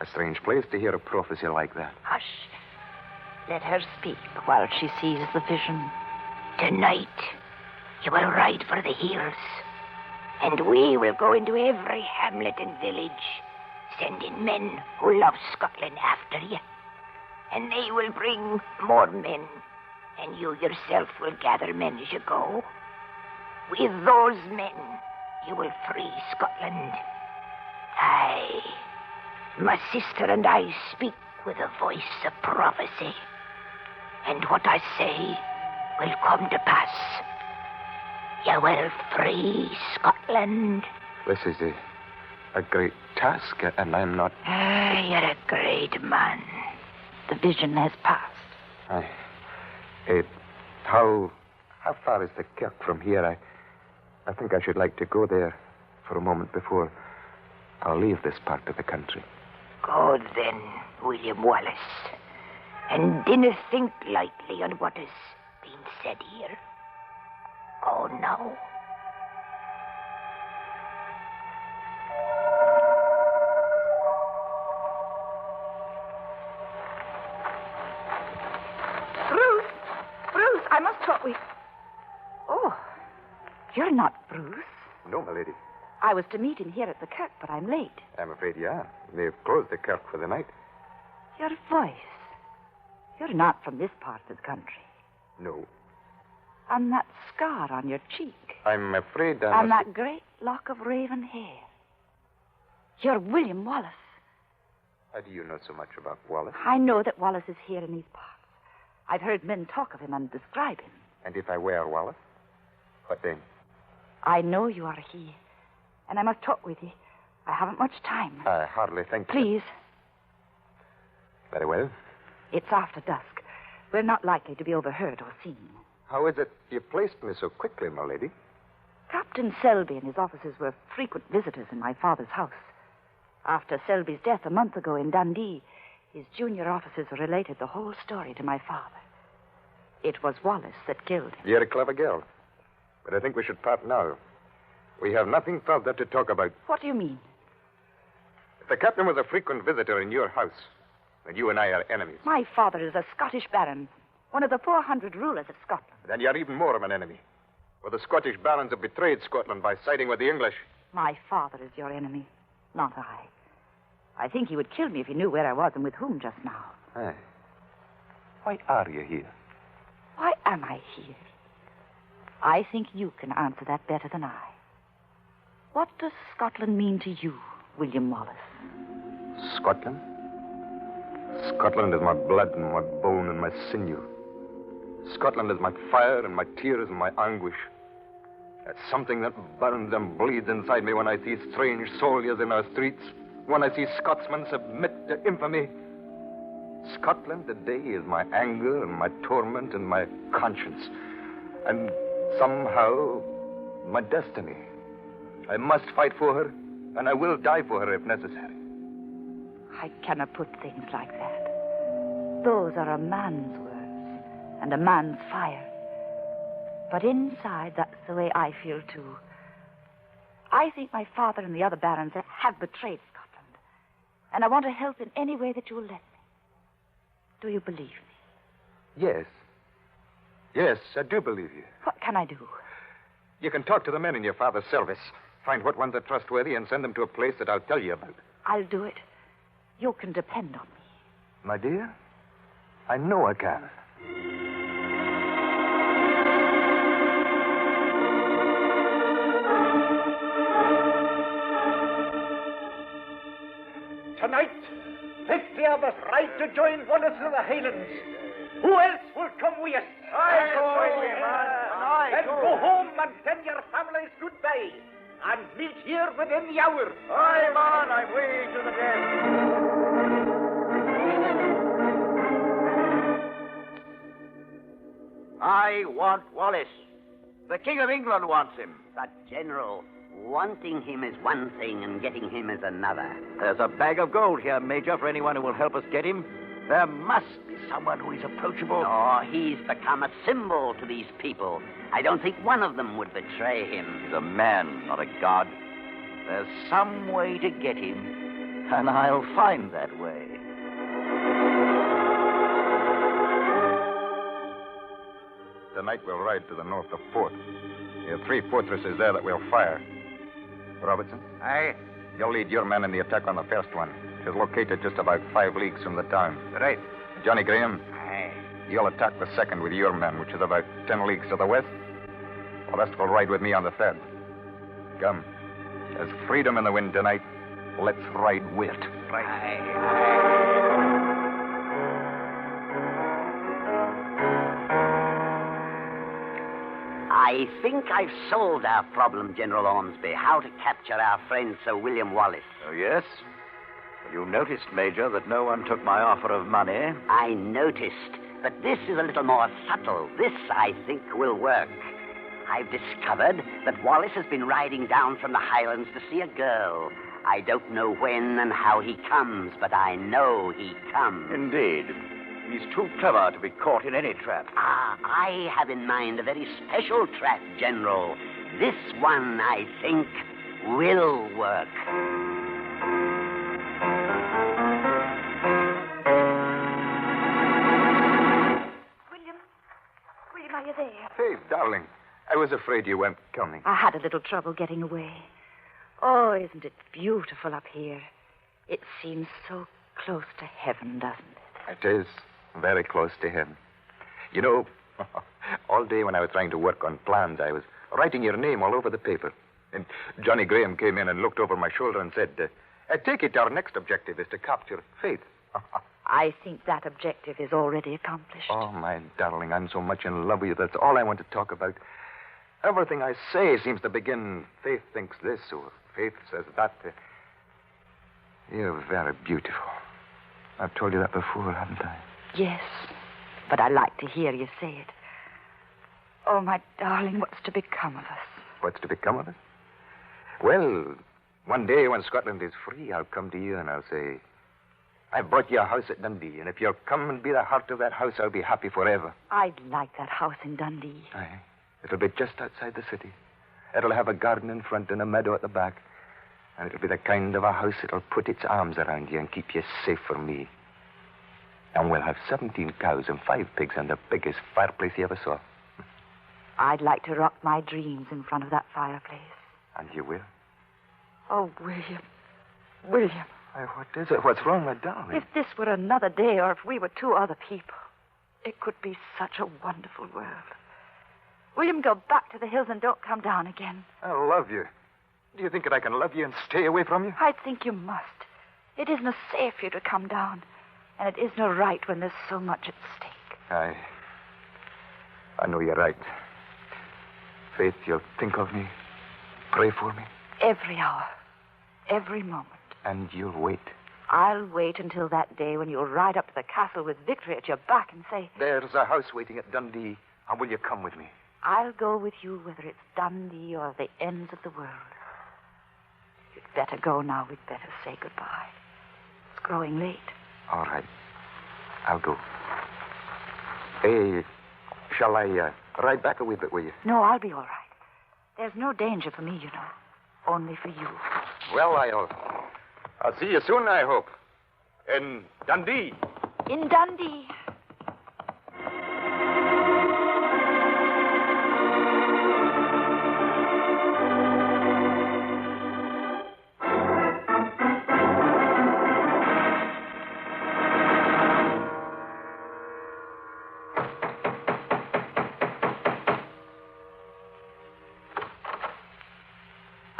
a strange place to hear a prophecy like that. Hush. Let her speak while she sees the vision. Tonight, you will ride for the hills. And we will go into every hamlet and village, sending men who love Scotland after you. And they will bring more men, and you yourself will gather men as you go. With those men, you will free Scotland. Aye, my sister and I speak with a voice of prophecy. And what I say will come to pass. You will free Scotland. This is a great task, and I'm not... Ah, you're a great man. The vision has passed. How far is the kirk from here? I think I should like to go there for a moment before I'll leave this part of the country. Go then, William Wallace. And dinna think lightly on what has been said here. Go now. Bruce, I must talk with... Oh, you're not Bruce. No, my lady. I was to meet him here at the kirk, but I'm late. I'm afraid you are. They've closed the kirk for the night. Your voice. You're not from this part of the country. No. And that scar on your cheek. I'm afraid And that great lock of raven hair. You're William Wallace. How do you know so much about Wallace? I know that Wallace is here in these parts. I've heard men talk of him and describe him. And if I wear Wallace, what then? I know you are he. And I must talk with you. I haven't much time. I hardly think... Please. Very well. It's after dusk. We're not likely to be overheard or seen. How is it you placed me so quickly, my lady? Captain Selby and his officers were frequent visitors in my father's house. After Selby's death a month ago in Dundee, his junior officers related the whole story to my father. It was Wallace that killed him. You're a clever girl. But I think we should part now. We have nothing further to talk about. What do you mean? If the captain was a frequent visitor in your house, then you and I are enemies. My father is a Scottish baron, one of the 400 rulers of Scotland. Then you're even more of an enemy. For the Scottish barons have betrayed Scotland by siding with the English. My father is your enemy, not I. I think he would kill me if he knew where I was and with whom just now. Aye. Why are you here? Why am I here? I think you can answer that better than I. What does Scotland mean to you, William Wallace? Scotland? Scotland is my blood and my bone and my sinew. Scotland is my fire and my tears and my anguish. That's something that burns and bleeds inside me when I see strange soldiers in our streets, when I see Scotsmen submit to infamy. Scotland today is my anger and my torment and my conscience. And somehow, my destiny. I must fight for her, and I will die for her if necessary. I cannot put things like that. Those are a man's words and a man's fire. But inside, that's the way I feel, too. I think my father and the other barons have betrayed Scotland. And I want to help in any way that you will let me. Do you believe me? Yes. Yes, I do believe you. What can I do? You can talk to the men in your father's service. Find what ones are trustworthy and send them to a place that I'll tell you about. I'll do it. You can depend on me. My dear, I know I can. Tonight, 50 of us ride to join Wallace in the Highlands. Who else will come with us? I go, Then go home and tell your families goodbye. And meet here within the hour. Aye, man, I'm way to the death. I want Wallace. The King of England wants him. But, General, wanting him is one thing and getting him is another. There's a bag of gold here, Major, for anyone who will help us get him. There must be someone who is approachable. No, he's become a symbol to these people. I don't think one of them would betray him. He's a man, not a god. There's some way to get him, and I'll find that way. Tonight we'll ride to the north of Fort. There are 3 fortresses there that we'll fire. Robertson? Aye. You'll lead your men in the attack on the first one. It is located just about 5 leagues from the town. Right. Johnny Graham? Aye. You'll attack the second with your men, which is about 10 leagues to the west. The rest will ride with me on the third. Come. There's freedom in the wind tonight. Let's ride with it. Right. I think I've solved our problem, General Ormsby. How to capture our friend Sir William Wallace. Oh, yes? You noticed, Major, that no one took my offer of money? I noticed, but this is a little more subtle. This, I think, will work. I've discovered that Wallace has been riding down from the Highlands to see a girl. I don't know when and how he comes, but I know he comes. Indeed. He's too clever to be caught in any trap. I have in mind a very special trap, General. This one, I think, will work. William, are you there? Faith, darling. I was afraid you weren't coming. I had a little trouble getting away. Oh, isn't it beautiful up here? It seems so close to heaven, doesn't it? It is very close to him. You know, all day when I was trying to work on plans, I was writing your name all over the paper. And Johnny Graham came in and looked over my shoulder and said, I take it our next objective is to capture Faith. I think that objective is already accomplished. Oh, my darling, I'm so much in love with you. That's all I want to talk about. Everything I say seems to begin, Faith thinks this, or Faith says that. You're very beautiful. I've told you that before, haven't I? Yes, but I like to hear you say it. Oh, my darling, what's to become of us? What's to become of us? Well, one day when Scotland is free, I'll come to you and I'll say, I've bought you a house at Dundee, and if you'll come and be the heart of that house, I'll be happy forever. I'd like that house in Dundee. Aye. It'll be just outside the city. It'll have a garden in front and a meadow at the back. And it'll be the kind of a house that'll put its arms around you and keep you safe from me. And we'll have 17 cows and 5 pigs and the biggest fireplace you ever saw. I'd like to rock my dreams in front of that fireplace. And you will? Oh, William. William. Why, what is it? What's wrong, my darling? If this were another day or if we were 2 other people, it could be such a wonderful world. William, go back to the hills and don't come down again. I love you. Do you think that I can love you and stay away from you? I think you must. It isn't safe for you to come down. And it isn't right when there's so much at stake. I know you're right. Faith, you'll think of me, pray for me. Every hour. Every moment. And you'll wait. I'll wait until that day when you'll ride up to the castle with victory at your back and say, There's a house waiting at Dundee. And will you come with me? I'll go with you whether it's Dundee or the ends of the world. You'd better go now. We'd better say goodbye. It's growing late. All right. I'll go. Hey, shall I ride back a wee bit with you? No, I'll be all right. There's no danger for me, you know. Only for you. Well, I'll see you soon, I hope. In Dundee. In Dundee.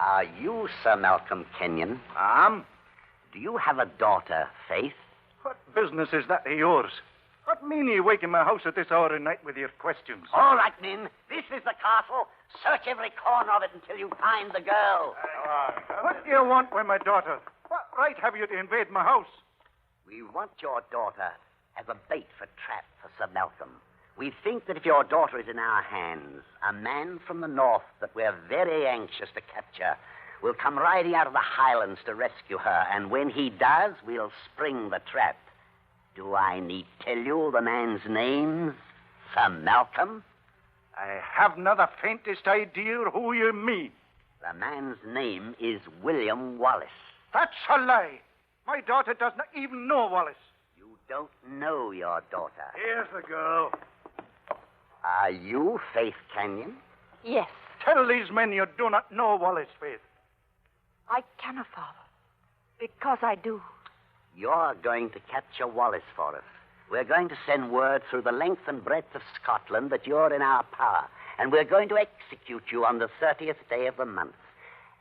Are you Sir Malcolm Kenyon? Do you have a daughter, Faith? What business is that of yours? What mean you waking my house at this hour of night with your questions? All right, men. This is the castle. Search every corner of it until you find the girl. What do you want with my daughter? What right have you to invade my house? We want your daughter as a bait for trap for Sir Malcolm. We think that if your daughter is in our hands, a man from the north that we're very anxious to capture will come riding out of the Highlands to rescue her, and when he does, we'll spring the trap. Do I need tell you the man's name, Sir Malcolm? I haven't the faintest idea who you mean. The man's name is William Wallace. That's a lie. My daughter does not even know Wallace. You don't know your daughter. Here's the girl. Are you Faith Kenyon? Yes. Tell these men you do not know Wallace, Faith. I cannot, Father, because I do. You're going to capture Wallace for us. We're going to send word through the length and breadth of Scotland that you're in our power, and we're going to execute you on the 30th day of the month.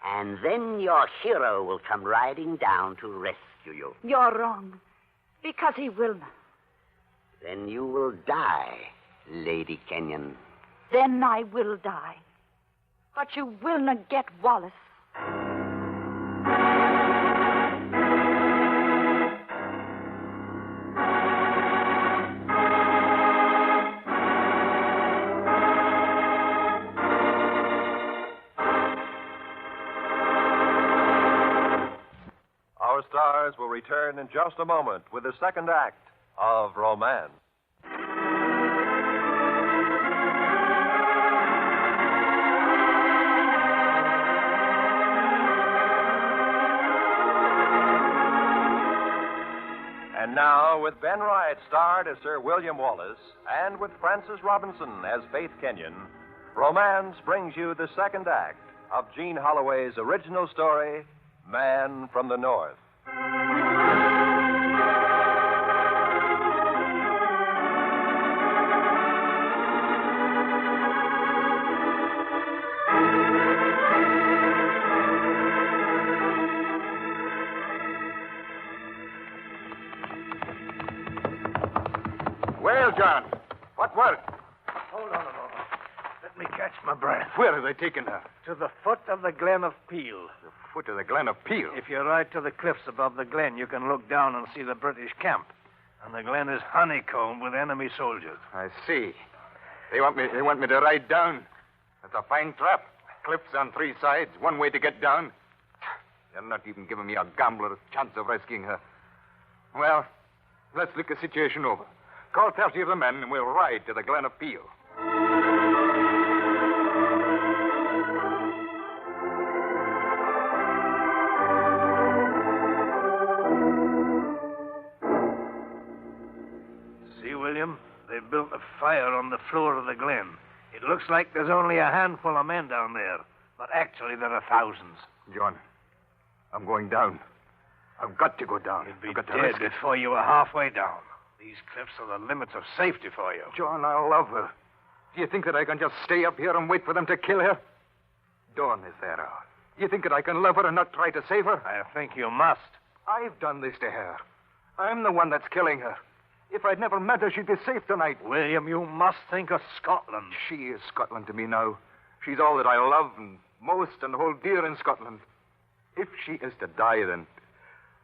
And then your hero will come riding down to rescue you. You're wrong, because he will not. Then you will die, Lady Kenyon. Then I will die. But you will not get Wallace. Our stars will return in just a moment with the second act of Romance. And now, with Ben Wright starred as Sir William Wallace and with Frances Robinson as Faith Kenyon, Romance brings you the second act of Jean Holloway's original story, Man from the North. Well, John, what work? Hold on a moment. Let me catch my breath. Where are they taking her? To the foot of the Glen of Peel. The foot of the Glen of Peel? If you ride to the cliffs above the glen, you can look down and see the British camp. And the glen is honeycombed with enemy soldiers. I see. They want me to ride down. It's a fine trap. Cliffs on three sides, one way to get down. They're not even giving me a gambler's chance of rescuing her. Well, let's look the situation over. Call 30 of the men, and we'll ride to the Glen of Peel. See, William? They've built a fire on the floor of the glen. It looks like there's only a handful of men down there, but actually there are thousands. John, I'm going down. I've got to go down. You'd be dead before you were halfway down. These cliffs are the limits of safety for you. John, I love her. Do you think that I can just stay up here and wait for them to kill her? Dawn is their hour. Do you think that I can love her and not try to save her? I think you must. I've done this to her. I'm the one that's killing her. If I'd never met her, she'd be safe tonight. William, you must think of Scotland. She is Scotland to me now. She's all that I love and most and hold dear in Scotland. If she is to die, then...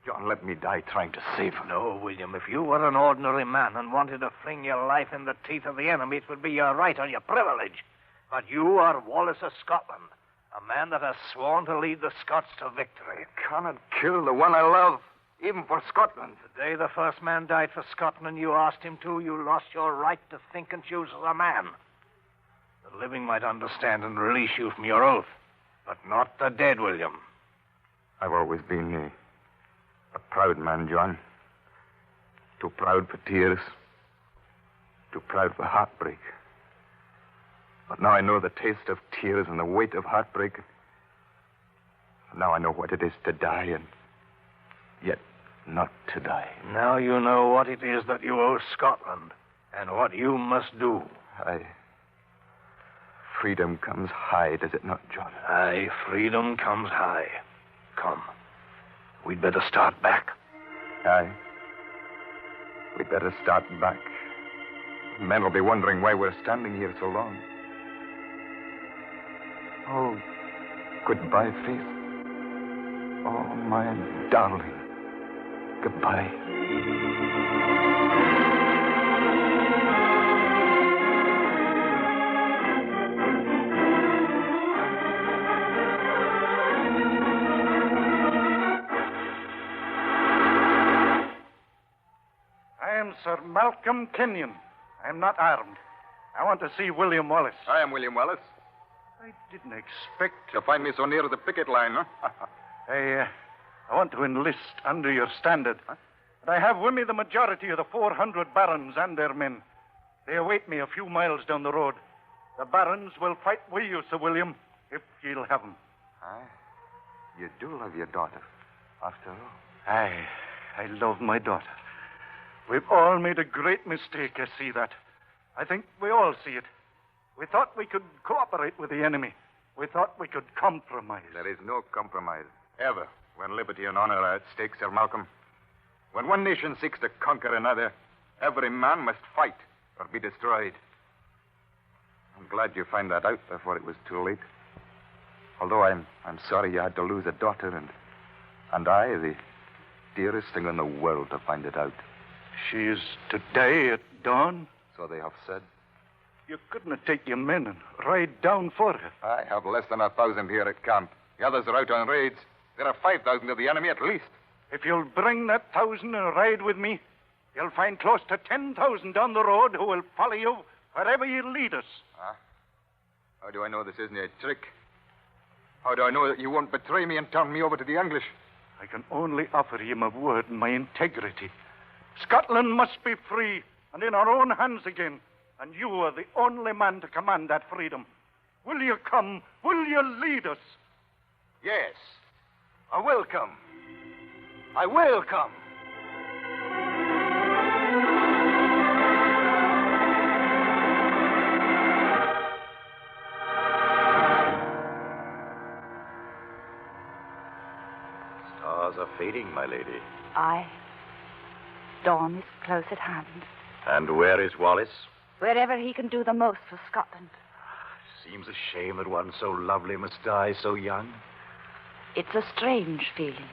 John, let me die trying to save her. No, William. If you were an ordinary man and wanted to fling your life in the teeth of the enemy, it would be your right or your privilege. But you are Wallace of Scotland, a man that has sworn to lead the Scots to victory. I cannot kill the one I love, even for Scotland. The day the first man died for Scotland, you asked him to, you lost your right to think and choose as a man. The living might understand and release you from your oath, but not the dead, William. I've always been a proud man, John. Too proud for tears. Too proud for heartbreak. But now I know the taste of tears and the weight of heartbreak. Now I know what it is to die and yet not to die. Now you know what it is that you owe Scotland and what you must do. Freedom comes high, does it not, John? Aye, freedom comes high. Come. We'd better start back. Aye. We'd better start back. Men will be wondering why we're standing here so long. Oh, goodbye, Faith. Oh, my darling. Goodbye. Sir Malcolm Kenyon. I am not armed. I want to see William Wallace. I am William Wallace. I didn't expect... To find me so near the picket line, huh? I want to enlist under your standard. Huh? And I have with me the majority of the 400 barons and their men. They await me a few miles down the road. The barons will fight with you, Sir William, if you'll have them. You do love your daughter, after all. I love my daughter. We've all made a great mistake, I see that. I think we all see it. We thought we could cooperate with the enemy. We thought we could compromise. There is no compromise, ever, when liberty and honor are at stake, Sir Malcolm. When one nation seeks to conquer another, every man must fight or be destroyed. I'm glad you found that out before it was too late. Although I'm sorry you had to lose a daughter, and I, the dearest thing in the world, to find it out. She is to die at dawn? So they have said. You couldn't take your men and ride down for her. I have less than 1,000 here at camp. The others are out on raids. There are 5,000 of the enemy at least. If you'll bring that 1,000 and ride with me, you'll find close to 10,000 down the road who will follow you wherever you lead us. Huh? How do I know this isn't a trick? How do I know that you won't betray me and turn me over to the English? I can only offer you my word and my integrity. Scotland must be free and in our own hands again. And you are the only man to command that freedom. Will you come? Will you lead us? Yes. I will come. I will come. Stars are fading, my lady. Aye. Dawn is close at hand. And where is Wallace? Wherever he can do the most for Scotland. Seems a shame that one so lovely must die so young. It's a strange feeling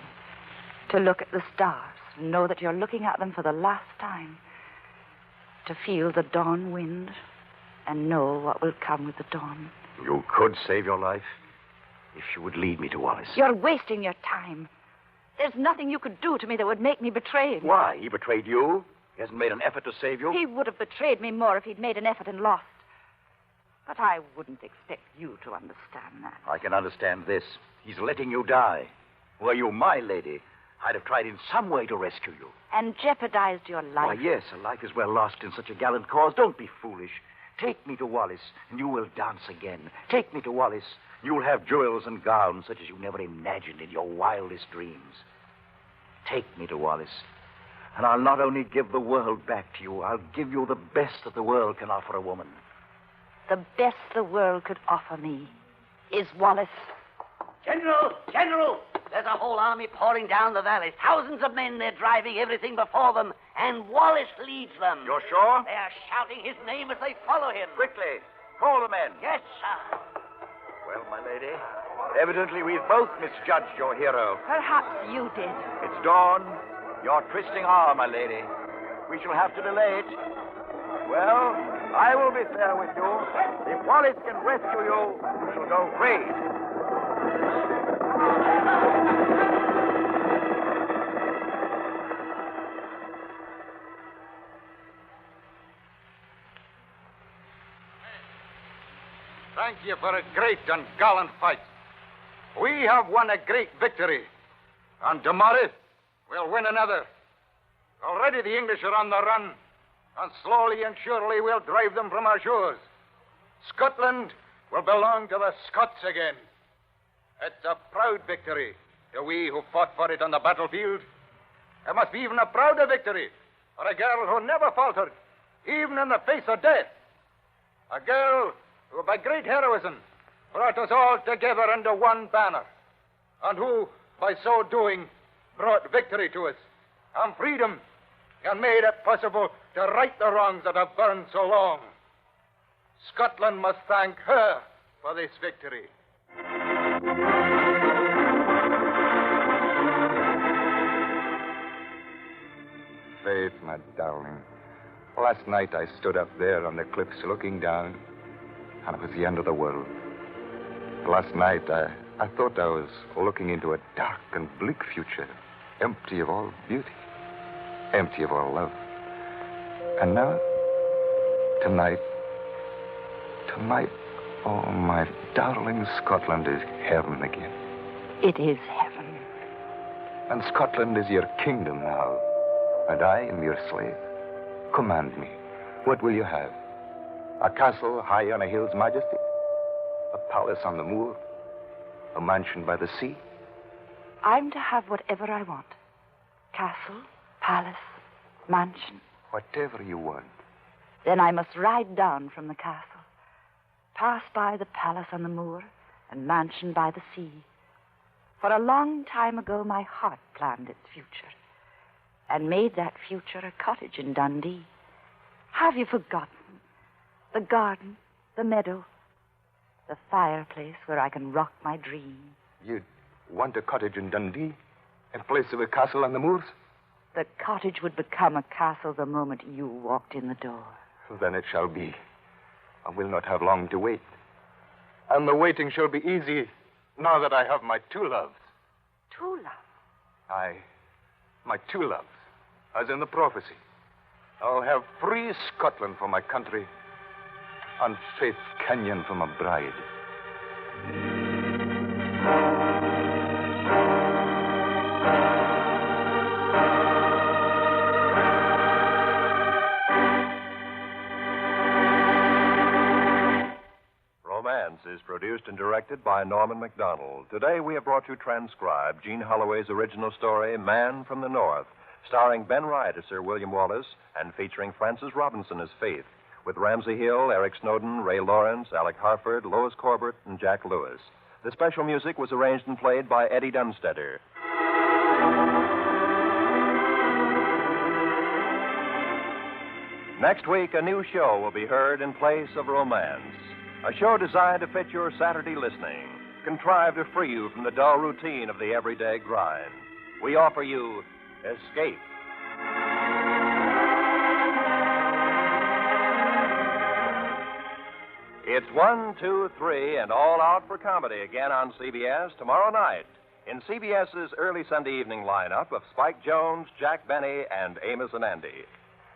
to look at the stars and know that you're looking at them for the last time. To feel the dawn wind and know what will come with the dawn. You could save your life if you would lead me to Wallace. You're wasting your time. There's nothing you could do to me that would make me betray him. Why? He betrayed you? He hasn't made an effort to save you? He would have betrayed me more if he'd made an effort and lost. But I wouldn't expect you to understand that. I can understand this. He's letting you die. Were you my lady, I'd have tried in some way to rescue you. And jeopardized your life. Why, yes, a life is well lost in such a gallant cause. Don't be foolish. Take me to Wallace, and you will dance again. Take me to Wallace, and you'll have jewels and gowns such as you never imagined in your wildest dreams. Take me to Wallace, and I'll not only give the world back to you, I'll give you the best that the world can offer a woman. The best the world could offer me is Wallace. General! There's a whole army pouring down the valley. Thousands of men, they're driving everything before them, and Wallace leads them. You're sure? They are shouting his name as they follow him. Quickly, call the men. Yes, sir. Well, my lady, evidently we've both misjudged your hero. Perhaps you did. It's dawn. Your trysting hour, my lady. We shall have to delay it. Well, I will be fair with you. If Wallace can rescue you, you shall go free. Thank you for a great and gallant fight. We have won a great victory. And tomorrow, we'll win another. Already the English are on the run, and slowly and surely we'll drive them from our shores. Scotland will belong to the Scots again. It's a proud victory to we who fought for it on the battlefield. It must be even a prouder victory for a girl who never faltered, even in the face of death. A girl who, by great heroism, brought us all together under one banner, and who, by so doing, brought victory to us, and freedom, and made it possible to right the wrongs that have burned so long. Scotland must thank her for this victory. Faith, my darling. Last night I stood up there on the cliffs looking down, and it was the end of the world. Last night I thought I was looking into a dark and bleak future, empty of all beauty, empty of all love. And now, tonight, oh, my darling, Scotland is heaven again. It is heaven. And Scotland is your kingdom now, and I am your slave. Command me. What will you have? A castle high on a hill's majesty? A palace on the moor? A mansion by the sea? I'm to have whatever I want. Castle, palace, mansion. Whatever you want. Then I must ride down from the castle, pass by the palace on the moor and mansion by the sea. For a long time ago, my heart planned its future and made that future a cottage in Dundee. Have you forgotten? The garden, the meadow, the fireplace where I can rock my dreams. You'd want a cottage in Dundee in place of a castle on the moors? The cottage would become a castle the moment you walked in the door. Then it shall be. I will not have long to wait. And the waiting shall be easy now that I have my two loves. Two loves? Aye, my two loves, as in the prophecy. I'll have free Scotland for my country and Faith Kenyon for my bride. Romance is produced and directed by Norman MacDonald. Today we have brought you transcribed Jean Holloway's original story, Man from the North, starring Ben Wright as Sir William Wallace and featuring Frances Robinson as Faith, with Ramsey Hill, Eric Snowden, Ray Lawrence, Alec Harford, Lois Corbett, and Jack Lewis. The special music was arranged and played by Eddie Dunstetter. Next week, a new show will be heard in place of Romance. A show designed to fit your Saturday listening, contrived to free you from the dull routine of the everyday grind. We offer you Escape. It's 1, 2, 3, and all out for comedy again on CBS tomorrow night in CBS's early Sunday evening lineup of Spike Jones, Jack Benny, and Amos and Andy.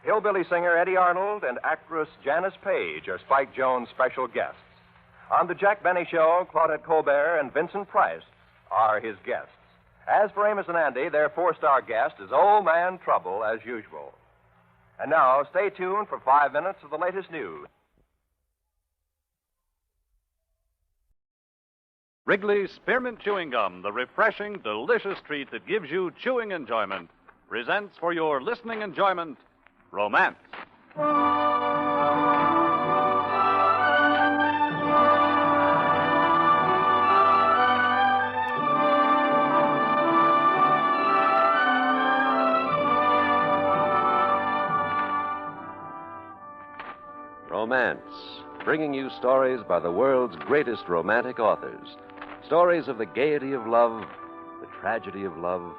Hillbilly singer Eddie Arnold and actress Janice Page are Spike Jones' special guests. On the Jack Benny Show, Claudette Colbert and Vincent Price are his guests. As for Amos and Andy, their four-star guest is Old Man Trouble, as usual. And now, stay tuned for 5 minutes of the latest news. Wrigley's Spearmint Chewing Gum, the refreshing, delicious treat that gives you chewing enjoyment, presents for your listening enjoyment, Romance. Romance, bringing you stories by the world's greatest romantic authors. Stories of the gaiety of love, the tragedy of love,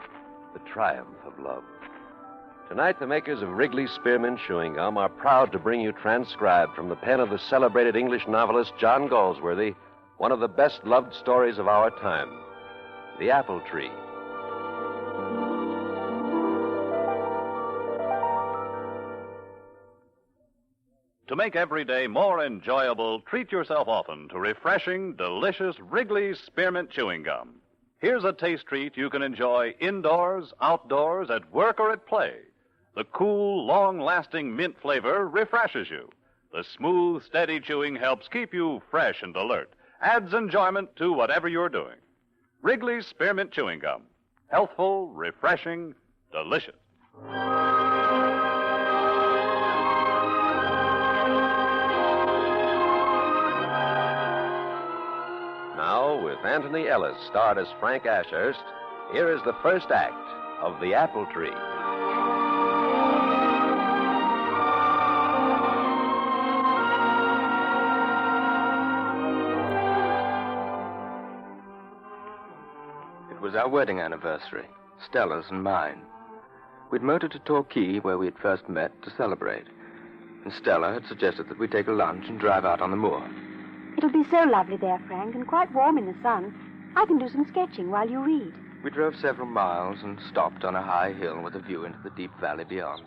the triumph of love. Tonight, the makers of Wrigley's Spearmint Chewing Gum are proud to bring you transcribed from the pen of the celebrated English novelist John Galsworthy, one of the best-loved stories of our time, The Apple Tree. To make every day more enjoyable, treat yourself often to refreshing, delicious Wrigley's Spearmint Chewing Gum. Here's a taste treat you can enjoy indoors, outdoors, at work, or at play. The cool, long-lasting mint flavor refreshes you. The smooth, steady chewing helps keep you fresh and alert, adds enjoyment to whatever you're doing. Wrigley's Spearmint Chewing Gum. Healthful, refreshing, delicious. Now, with Anthony Ellis starred as Frank Ashurst, here is the first act of The Apple Tree. It was our wedding anniversary, Stella's and mine. We'd motored to Torquay, where we had first met, to celebrate. And Stella had suggested that we take a lunch and drive out on the moor. It'll be so lovely there, Frank, and quite warm in the sun. I can do some sketching while you read. We drove several miles and stopped on a high hill with a view into the deep valley beyond.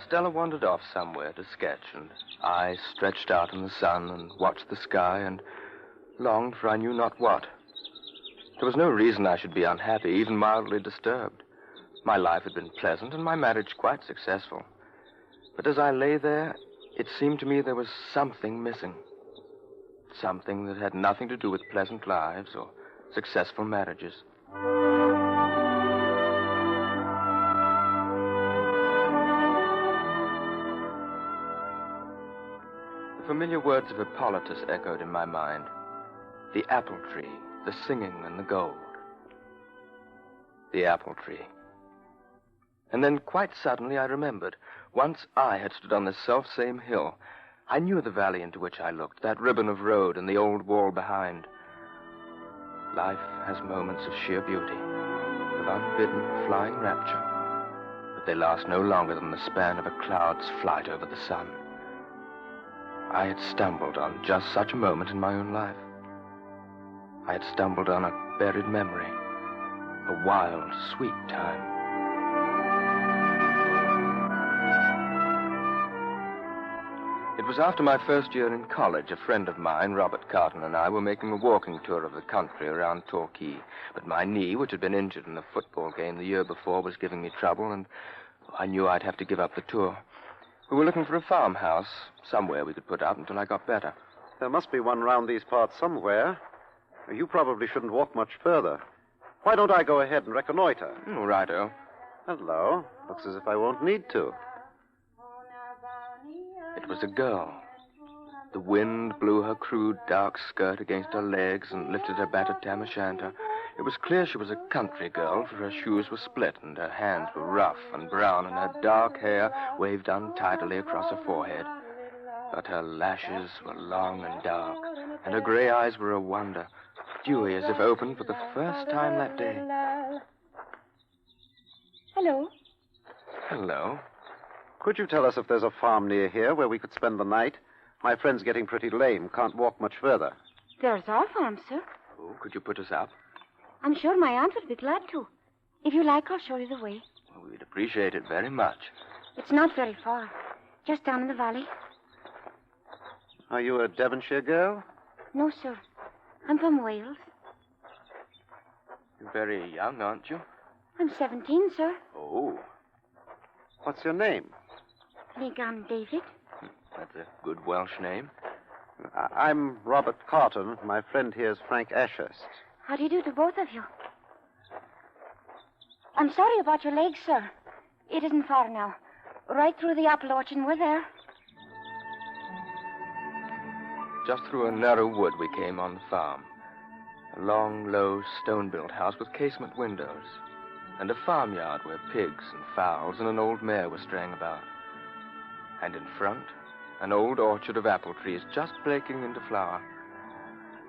Stella wandered off somewhere to sketch, and I stretched out in the sun and watched the sky and longed for I knew not what. There was no reason I should be unhappy, even mildly disturbed. My life had been pleasant and my marriage quite successful. But as I lay there, it seemed to me there was something missing. Something that had nothing to do with pleasant lives or successful marriages. The familiar words of Hippolytus echoed in my mind. The apple tree, the singing and the gold. The apple tree. And then quite suddenly I remembered. Once I had stood on this self-same hill. I knew the valley into which I looked, that ribbon of road and the old wall behind. Life has moments of sheer beauty, of unbidden flying rapture. But they last no longer than the span of a cloud's flight over the sun. I had stumbled on just such a moment in my own life. I had stumbled on a buried memory, a wild, sweet time. It was after my first year in college. A friend of mine, Robert Carton, and I were making a walking tour of the country around Torquay. But my knee, which had been injured in a football game the year before, was giving me trouble, and I knew I'd have to give up the tour. We were looking for a farmhouse, somewhere we could put up until I got better. There must be one round these parts somewhere. You probably shouldn't walk much further. Why don't I go ahead and reconnoiter? All righto. Hello. Looks as if I won't need to. It was a girl. The wind blew her crude dark skirt against her legs and lifted her battered tam o' shanter. It was clear she was a country girl, for her shoes were split and her hands were rough and brown and her dark hair waved untidily across her forehead. But her lashes were long and dark, and her gray eyes were a wonder, dewy as if opened for the first time that day. Hello. Hello. Could you tell us if there's a farm near here where we could spend the night? My friend's getting pretty lame, can't walk much further. There's our farm, sir. Oh, could you put us up? I'm sure my aunt would be glad to. If you like, I'll show you the way. Well, we'd appreciate it very much. It's not very far. Just down in the valley. Are you a Devonshire girl? No, sir. I'm from Wales. You're very young, aren't you? I'm 17, sir. Oh. What's your name? Megan David. That's a good Welsh name. I'm Robert Carton. My friend here is Frank Ashurst. How do you do to both of you? I'm sorry about your legs, sir. It isn't far now. Right through the apple orchard, and we're there. Just through a narrow wood we came on the farm. A long, low, stone-built house with casement windows. And a farmyard where pigs and fowls and an old mare were straying about. And in front, an old orchard of apple trees just breaking into flower.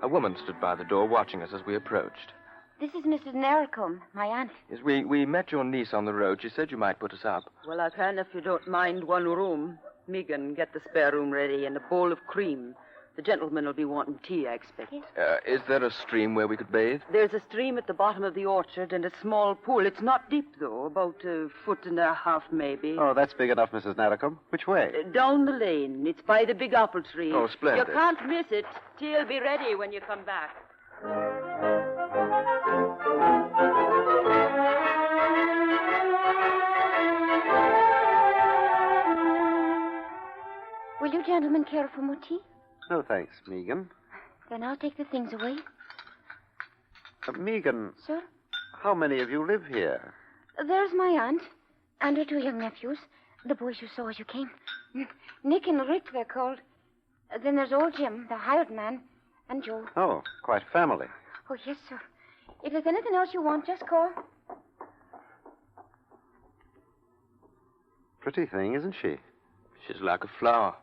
A woman stood by the door watching us as we approached. This is Mrs. Narracombe, my aunt. Yes, we met your niece on the road. She said you might put us up. Well, I can if you don't mind one room. Megan, get the spare room ready and a bowl of cream. The gentleman will be wanting tea, I expect. Is there a stream where we could bathe? There's a stream at the bottom of the orchard and a small pool. It's not deep, though, about a foot and a half, maybe. Oh, that's big enough, Mrs. Narracombe. Which way? Down the lane. It's by the big apple tree. Oh, splendid. You can't miss it. Tea will be ready when you come back. Will you gentlemen care for more tea? No, thanks, Megan. Then I'll take the things away. Megan. Sir? How many of you live here? There's my aunt and her 2 young nephews, the boys you saw as you came. Nick and Rick, they're called. Then there's old Jim, the hired man, and Joe. Oh, quite a family. Oh, yes, sir. If there's anything else you want, just call. Pretty thing, isn't she? She's like a flower.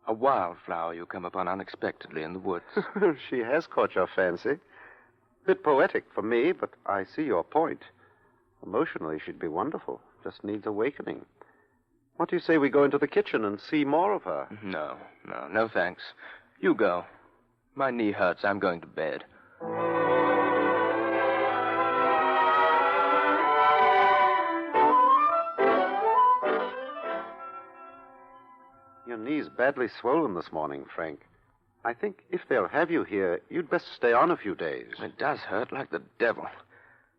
A wildflower you come upon unexpectedly in the woods. She has caught your fancy. Bit poetic for me, but I see your point. Emotionally, she'd be wonderful. Just needs awakening. What do you say we go into the kitchen and see more of her? No thanks. You go. My knee hurts. I'm going to bed. Your knee's badly swollen this morning, Frank. I think if they'll have you here, you'd best stay on a few days. It does hurt like the devil.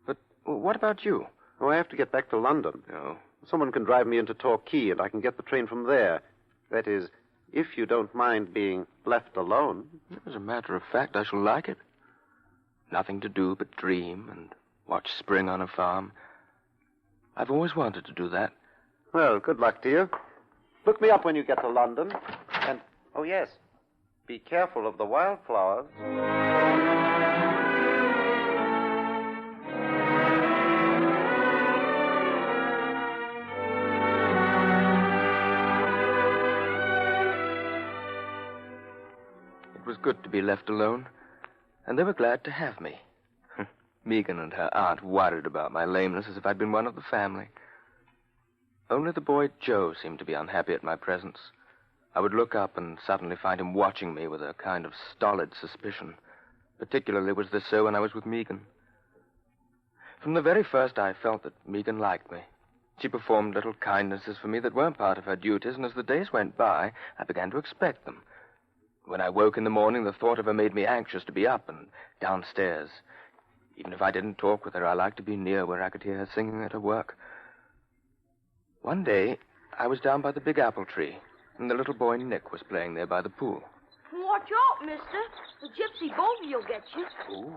But what about you? Oh, I have to get back to London. Oh. Someone can drive me into Torquay, and I can get the train from there. That is, if you don't mind being left alone. As a matter of fact, I shall like it. Nothing to do but dream and watch spring on a farm. I've always wanted to do that. Well, good luck to you. Look me up when you get to London. And, oh, yes, be careful of the wildflowers. It was good to be left alone, and they were glad to have me. Megan and her aunt worried about my lameness as if I'd been one of the family. Only the boy Joe seemed to be unhappy at my presence. I would look up and suddenly find him watching me with a kind of stolid suspicion. Particularly was this so when I was with Megan. From the very first, I felt that Megan liked me. She performed little kindnesses for me that weren't part of her duties, and as the days went by, I began to expect them. When I woke in the morning, the thought of her made me anxious to be up and downstairs. Even if I didn't talk with her, I liked to be near where I could hear her singing at her work. One day, I was down by the big apple tree, and the little boy Nick was playing there by the pool. Watch out, mister. The gypsy bogey will get you. Ooh.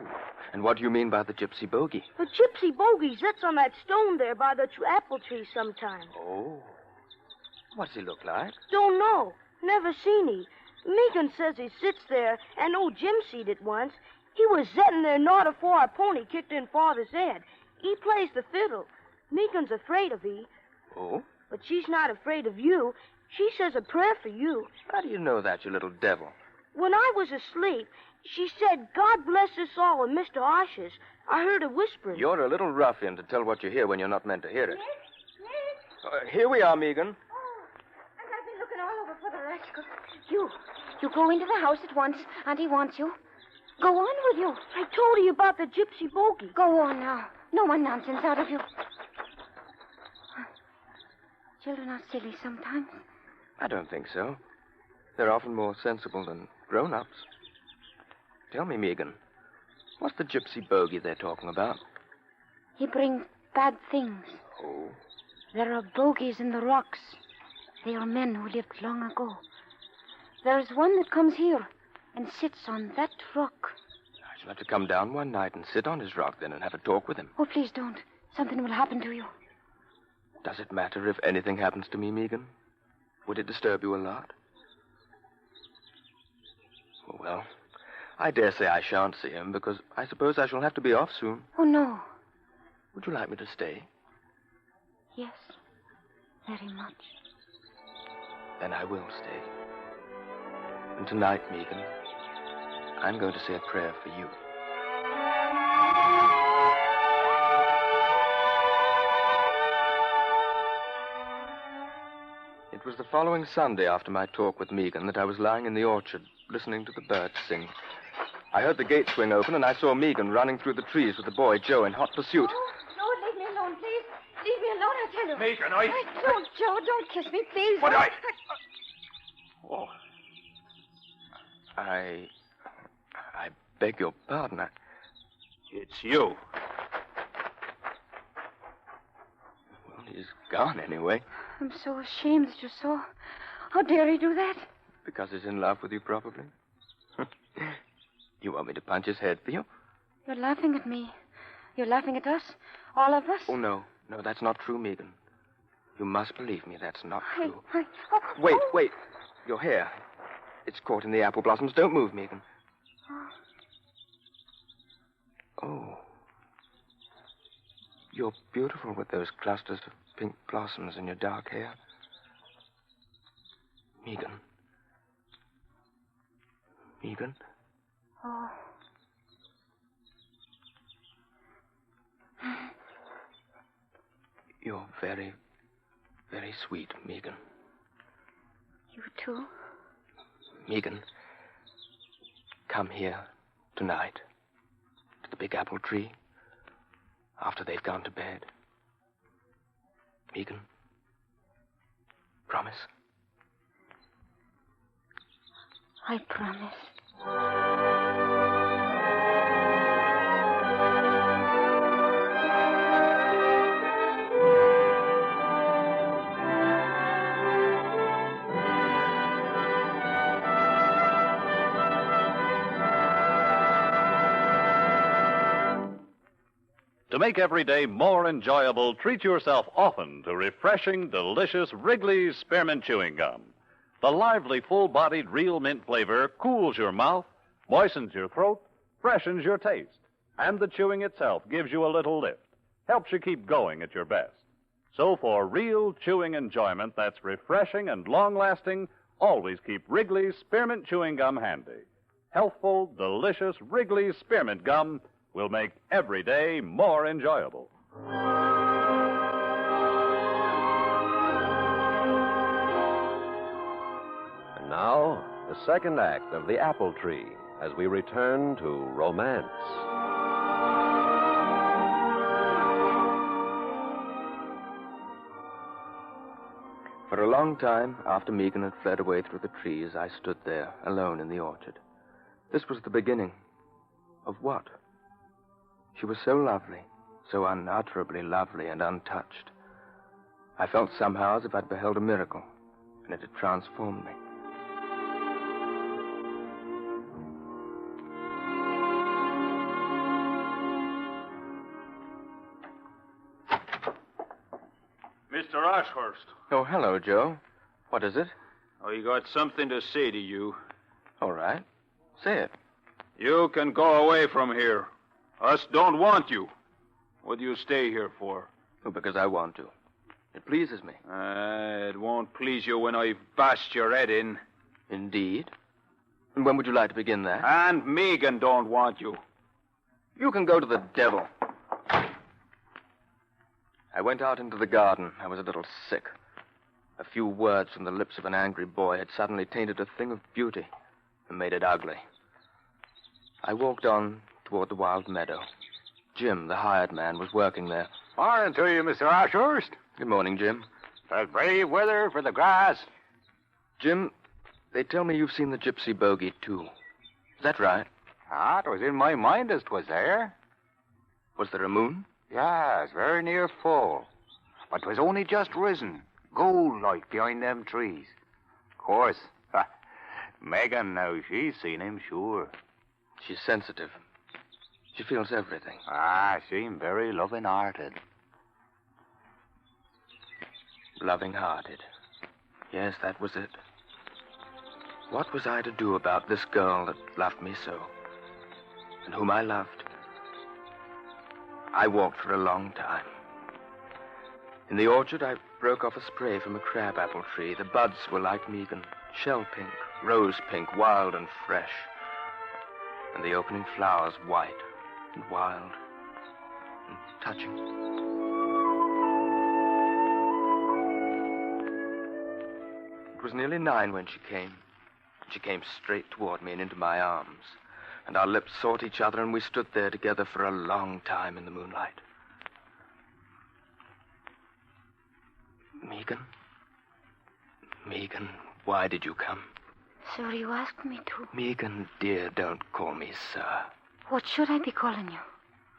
And what do you mean by the gypsy bogey? The gypsy bogey sits on that stone there by the apple tree sometimes. Oh. What does he look like? Don't know. Never seen he. Megan says he sits there, and old Jim seed it once. He was setting there not afore our pony kicked in Father's head. He plays the fiddle. Megan's afraid of he. Oh? But she's not afraid of you. She says a prayer for you. How do you know that, you little devil? When I was asleep, she said, God bless us all with Mr. Ashes. I heard her whispering. You're a little ruffian to tell what you hear when you're not meant to hear it. Here we are, Megan. And I've been looking all over for the rascal. You go into the house at once. Auntie wants you. Go on with you. I told you about the gypsy bogey. Go on now. No more nonsense out of you. Children are silly sometimes. I don't think so. They're often more sensible than grown-ups. Tell me, Megan, what's the gypsy bogey they're talking about? He brings bad things. Oh? There are bogies in the rocks. They are men who lived long ago. There is one that comes here and sits on that rock. I shall have to come down one night and sit on his rock then and have a talk with him. Oh, please don't. Something will happen to you. Does it matter if anything happens to me, Megan? Would it disturb you a lot? Oh, well, I dare say I shan't see him because I suppose I shall have to be off soon. Oh, no. Would you like me to stay? Yes, very much. Then I will stay. And tonight, Megan, I'm going to say a prayer for you. It was the following Sunday after my talk with Megan that I was lying in the orchard, listening to the birds sing. I heard the gate swing open, and I saw Megan running through the trees with the boy Joe in hot pursuit. No, leave me alone, please. Leave me alone, I tell you. Megan, Don't, Joe, don't kiss me, please. What don't. Oh. I beg your pardon. It's you. Well, he's gone anyway. I'm so ashamed that you saw. How dare he do that? Because he's in love with you, probably. You want me to punch his head for you? You're laughing at me. You're laughing at us? All of us? Oh, no. No, that's not true, Megan. You must believe me. That's not true. Oh. Wait. Your hair. It's caught in the apple blossoms. Don't move, Megan. Oh. You're beautiful with those clusters of pink blossoms in your dark hair. Megan. Megan? Oh. You're very, very sweet, Megan. You too? Megan, come here tonight to the big apple tree after they've gone to bed. Megan, promise? I promise. To make every day more enjoyable, treat yourself often to refreshing, delicious Wrigley's Spearmint Chewing Gum. The lively, full-bodied real mint flavor cools your mouth, moistens your throat, freshens your taste. And the chewing itself gives you a little lift, helps you keep going at your best. So for real chewing enjoyment that's refreshing and long-lasting, always keep Wrigley's Spearmint Chewing Gum handy. Healthful, delicious Wrigley's Spearmint Gum will make every day more enjoyable. And now, the second act of The Apple Tree as we return to romance. For a long time, after Megan had fled away through the trees, I stood there, alone in the orchard. This was the beginning of what? She was so lovely, so unutterably lovely and untouched. I felt somehow as if I'd beheld a miracle, and it had transformed me. Mr. Ashurst. Oh, hello, Joe. What is it? I got something to say to you. All right. Say it. You can go away from here. Us don't want you. What do you stay here for? Oh, because I want to. It pleases me. It won't please you when I've bashed your head in. Indeed? And when would you like to begin that? And Megan don't want you. You can go to the devil. I went out into the garden. I was a little sick. A few words from the lips of an angry boy had suddenly tainted a thing of beauty and made it ugly. I walked on toward the wild meadow. Jim, the hired man, was working there. Morning to you, Mr. Ashurst. Good morning, Jim. It's brave weather for the grass. Jim, they tell me you've seen the gypsy bogey, too. Is that right? Ah, it was in my mind as 'twas there. Was there a moon? Yes, very near full. But 'twas only just risen, gold-like behind them trees. Of course, Megan now, she's seen him, sure. She's sensitive. She feels everything. Ah, she's very loving-hearted. Loving-hearted. Yes, that was it. What was I to do about this girl that loved me so, and whom I loved? I walked for a long time. In the orchard, I broke off a spray from a crabapple tree. The buds were like Megan, shell pink, rose pink, wild and fresh. And the opening flowers white and wild and touching. It was nearly 9 when she came. She came straight toward me and into my arms. And our lips sought each other, and we stood there together for a long time in the moonlight. Megan, why did you come? Sir, you asked me to. Megan, dear, don't call me sir. What should I be calling you?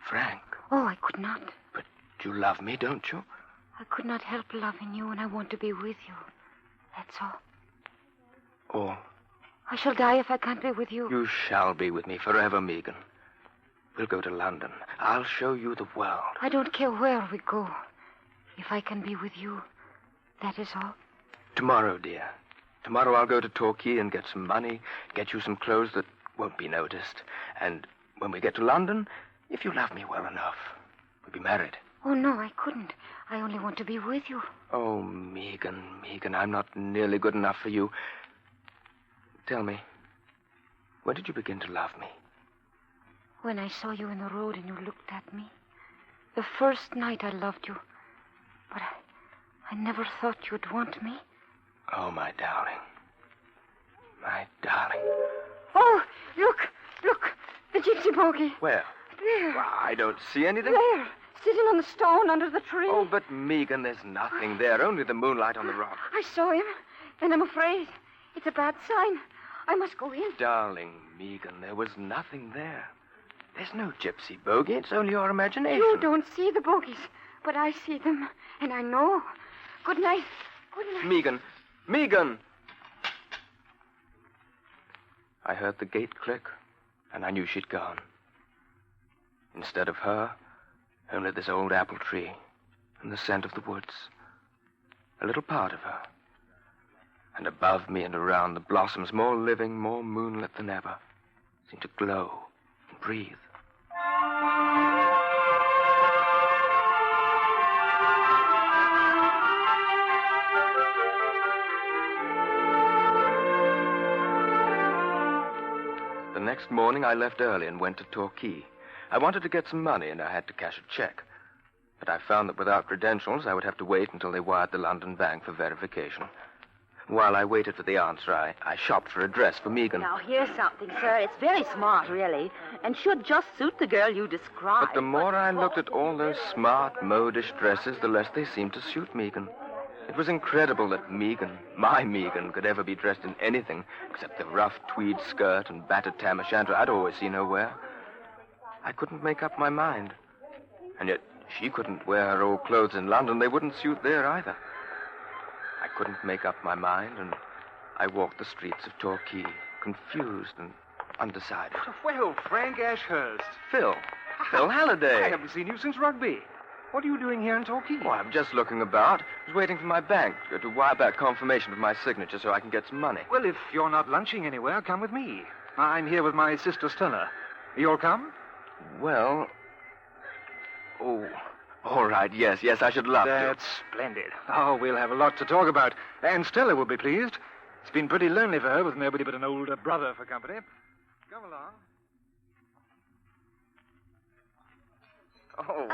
Frank. Oh, I could not. But you love me, don't you? I could not help loving you, and I want to be with you. That's all. Oh. I shall die if I can't be with you. You shall be with me forever, Megan. We'll go to London. I'll show you the world. I don't care where we go. If I can be with you, that is all. Tomorrow, dear. Tomorrow I'll go to Torquay and get some money, get you some clothes that won't be noticed. And when we get to London, if you love me well enough, we'll be married. Oh, no, I couldn't. I only want to be with you. Oh, Megan, I'm not nearly good enough for you. Tell me, when did you begin to love me? When I saw you in the road and you looked at me. The first night I loved you. But I never thought you'd want me. Oh, my darling. My darling. Oh, look. The gypsy bogey. Where? There. Well, I don't see anything. There, sitting on the stone under the tree. Oh, but Megan, there's nothing there. Only the moonlight on the rock. I saw him, and I'm afraid. It's a bad sign. I must go in. Darling Megan, there was nothing there. There's no gypsy bogey. It's only your imagination. You don't see the bogies, but I see them, and I know. Good night. Good night. Megan! I heard the gate click, and I knew she'd gone. Instead of her Only this old apple tree and the scent of the woods. A little part of her. And above me and around, the blossoms, more living, more moonlit than ever, seem to glow and breathe. The next morning, I left early and went to Torquay. I wanted to get some money, and I had to cash a check. But I found that without credentials, I would have to wait until they wired the London bank for verification. While I waited for the answer, I shopped for a dress for Megan. Now, here's something, sir. It's very smart, really, and should just suit the girl you described. But the more I looked at all those smart, modish dresses, the less they seemed to suit Megan. It was incredible that Megan, my Megan, could ever be dressed in anything except the rough tweed skirt and battered tam o' shanter I'd always seen her wear. I couldn't make up my mind. And yet she couldn't wear her old clothes in London. They wouldn't suit there either. I couldn't make up my mind, and I walked the streets of Torquay, confused and undecided. Well, Frank Ashurst. Phil Halliday. I haven't seen you since rugby. What are you doing here in Torquay? Oh, I'm just looking about. I was waiting for my bank to wire back confirmation of my signature so I can get some money. Well, if you're not lunching anywhere, come with me. I'm here with my sister Stella. You'll come? Well... Oh, all right, yes, I should love to. That's splendid. Oh, we'll have a lot to talk about. And Stella will be pleased. It's been pretty lonely for her with nobody but an older brother for company. Come along. Oh,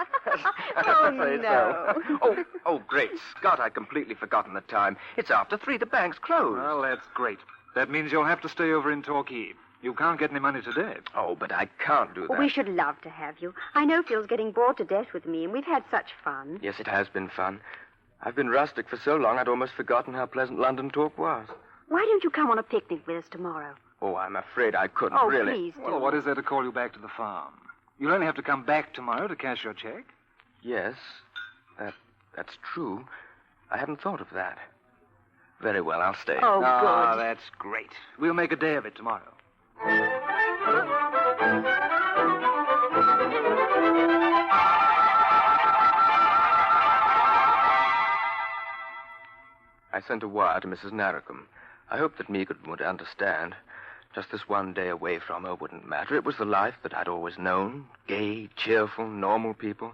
Oh, no. Oh, great Scott, I'd completely forgotten the time. It's after 3. The bank's closed. Well, that's great. That means you'll have to stay over in Torquay. You can't get any money today. Oh, but I can't do that. Well, we should love to have you. I know Phil's getting bored to death with me, and we've had such fun. Yes, it has been fun. I've been rustic for so long I'd almost forgotten how pleasant London talk was. Why don't you come on a picnic with us tomorrow? Oh, I'm afraid I couldn't, Oh, really. please do. Well, what is there to call you back to the farm? You'll only have to come back tomorrow to cash your check. Yes, that's true. I hadn't thought of that. Very well, I'll stay. Oh, Ah, good. that's great. We'll make a day of it tomorrow. I sent a wire to Mrs. Narracombe. I hoped that Megan would understand. Just this one day away from her wouldn't matter. It was the life that I'd always known. Gay, cheerful, normal people.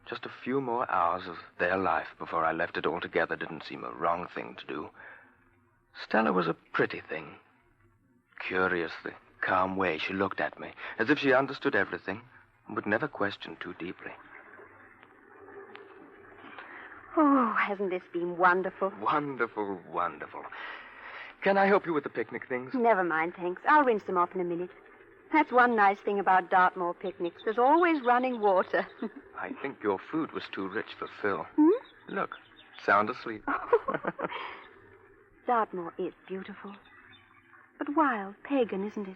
Just a few more hours of their life before I left it altogether didn't seem a wrong thing to do. Stella was a pretty thing. Curious, the calm way she looked at me, as if she understood everything and would never question too deeply. Oh, hasn't this been wonderful? Wonderful, wonderful. Can I help you with the picnic things? Never mind, thanks. I'll rinse them off in a minute. That's one nice thing about Dartmoor picnics. There's always running water. I think your food was too rich for Phil. Hmm? Look, sound asleep. Dartmoor is beautiful. But wild, pagan, isn't it?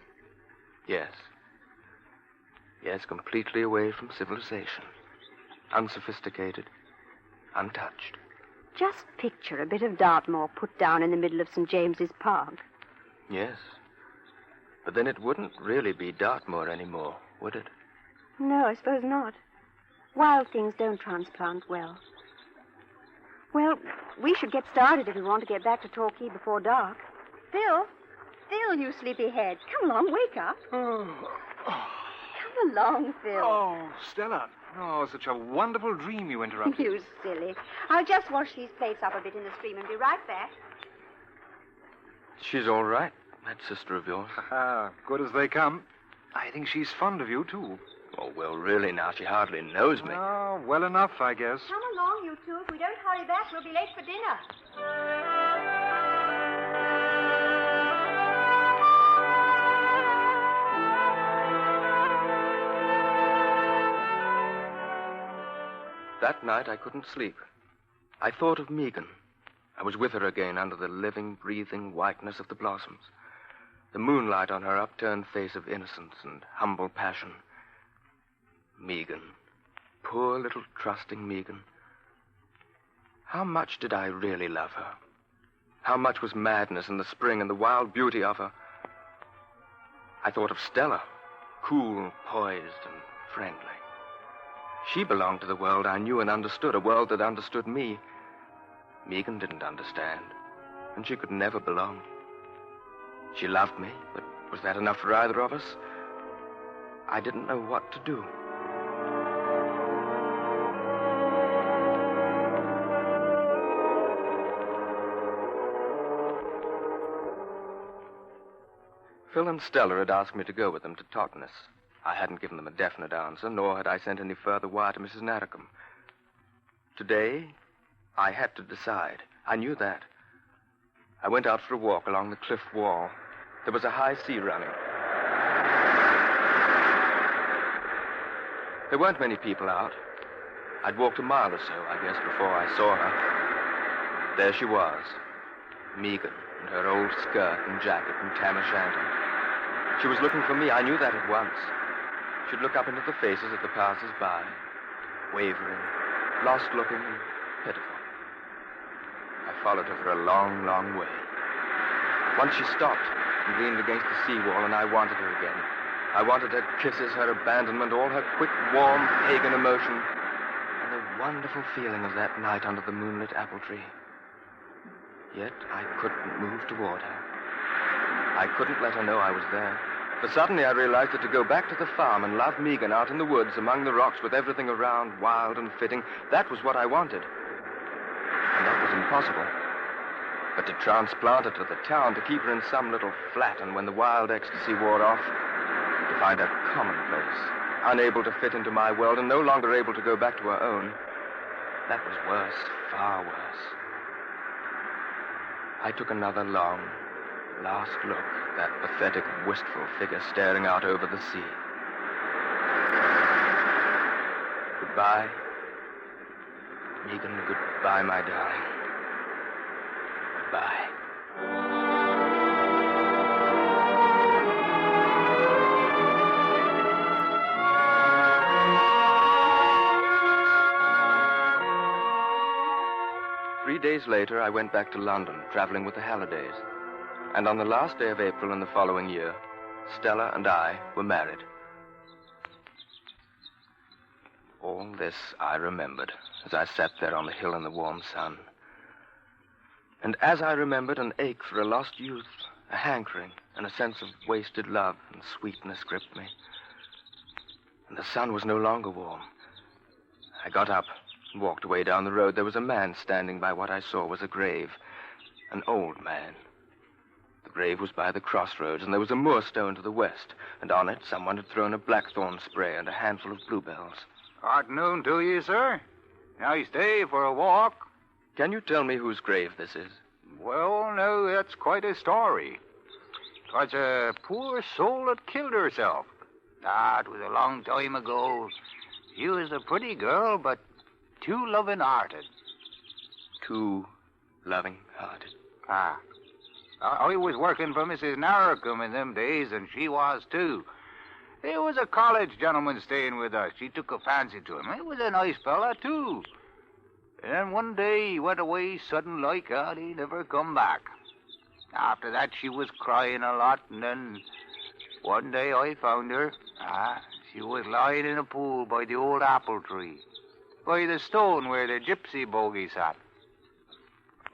Yes. Yes, completely away from civilization. Unsophisticated. Untouched. Just picture a bit of Dartmoor put down in the middle of St. James's Park. Yes. But then it wouldn't really be Dartmoor anymore, would it? No, I suppose not. Wild things don't transplant well. Well, we should get started if we want to get back to Torquay before dark. Phil, you sleepyhead. Come along, wake up. Come along, Phil. Oh, Stella. Oh, such a wonderful dream you interrupted. You silly. I'll just wash these plates up a bit in the stream and be right back. She's all right, that sister of yours. Ah, good as they come. I think she's fond of you, too. Oh, well, really, now, she hardly knows me. Oh, well enough, I guess. Come along, you two. If we don't hurry back, we'll be late for dinner. That night, I couldn't sleep. I thought of Megan. I was with her again under the living, breathing whiteness of the blossoms. The moonlight on her upturned face of innocence and humble passion. Megan. Poor little trusting Megan. How much did I really love her? How much was madness and the spring and the wild beauty of her? I thought of Stella, cool, poised, and friendly. She belonged to the world I knew and understood, a world that understood me. Megan didn't understand, and she could never belong. She loved me, but was that enough for either of us? I didn't know what to do. Phil and Stella had asked me to go with them to Totnes. I hadn't given them a definite answer, nor had I sent any further wire to Mrs. Narracombe. Today, I had to decide. I knew that. I went out for a walk along the cliff wall. There was a high sea running. There weren't many people out. I'd walked a mile or so, I guess, before I saw her. There she was, Megan, in her old skirt and jacket and tam o' shanter. She was looking for me. I knew that at once. She'd look up into the faces of the passers-by, wavering, lost-looking and pitiful. I followed her for a long, long way. Once she stopped and leaned against the seawall, and I wanted her again. I wanted her kisses, her abandonment, all her quick, warm, pagan emotion, and the wonderful feeling of that night under the moonlit apple tree. Yet I couldn't move toward her. I couldn't let her know I was there. For suddenly I realized that to go back to the farm and love Megan out in the woods among the rocks with everything around wild and fitting, that was what I wanted. And that was impossible. But to transplant her to the town, to keep her in some little flat, and when the wild ecstasy wore off, to find her commonplace, unable to fit into my world and no longer able to go back to her own, that was worse, far worse. I took another long, last look at that pathetic, wistful figure staring out over the sea. Goodbye, Megan. Goodbye, my darling. Goodbye. Three days later, I went back to London, traveling with the Hallidays. And on the last day of April in the following year, Stella and I were married. All this I remembered as I sat there on the hill in the warm sun. And as I remembered, an ache for a lost youth, a hankering, and a sense of wasted love and sweetness gripped me. And the sun was no longer warm. I got up and walked away down the road. There was a man standing by what I saw was a grave, an old man. The grave was by the crossroads, and there was a moorstone to the west, and on it someone had thrown a blackthorn spray and a handful of bluebells. Afternoon to you, sir. Nice day for a walk. Can you tell me whose grave this is? Well, now, that's quite a story. 'Twas a poor soul that killed herself. It was a long time ago. She was a pretty girl, but too loving-hearted. Too loving-hearted? I was working for Mrs. Narracombe in them days, and she was, too. There was a college gentleman staying with us. She took a fancy to him. He was a nice fella, too. And then one day he went away sudden like, and he never come back. After that, she was crying a lot, and then one day I found her. She was lying in a pool by the old apple tree, by the stone where the gypsy bogie sat.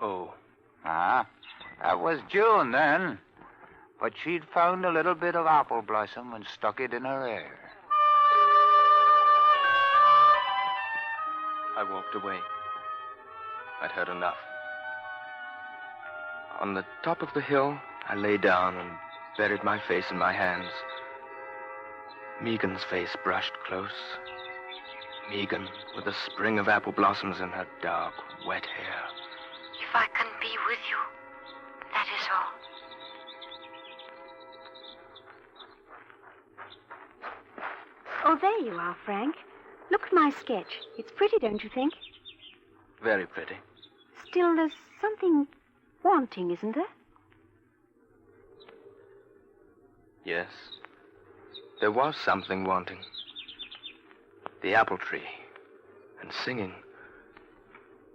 Oh. That was June then. But she'd found a little bit of apple blossom and stuck it in her hair. I walked away. I'd heard enough. On the top of the hill, I lay down and buried my face in my hands. Megan's face brushed close. Megan, with a spring of apple blossoms in her dark, wet hair. If I can be with you, that is all. Oh, there you are, Frank. Look at my sketch. It's pretty, don't you think? Very pretty. Still, there's something wanting, isn't there? Yes. There was something wanting. The apple tree. And singing.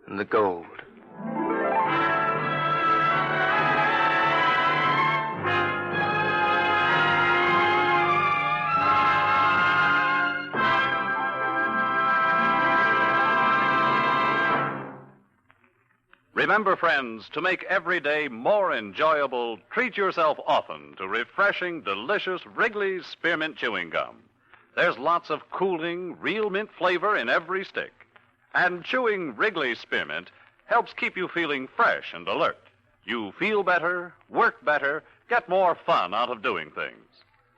And the gold. Remember, friends, to make every day more enjoyable, treat yourself often to refreshing, delicious Wrigley's Spearmint Chewing Gum. There's lots of cooling, real mint flavor in every stick. And chewing Wrigley's Spearmint helps keep you feeling fresh and alert. You feel better, work better, get more fun out of doing things.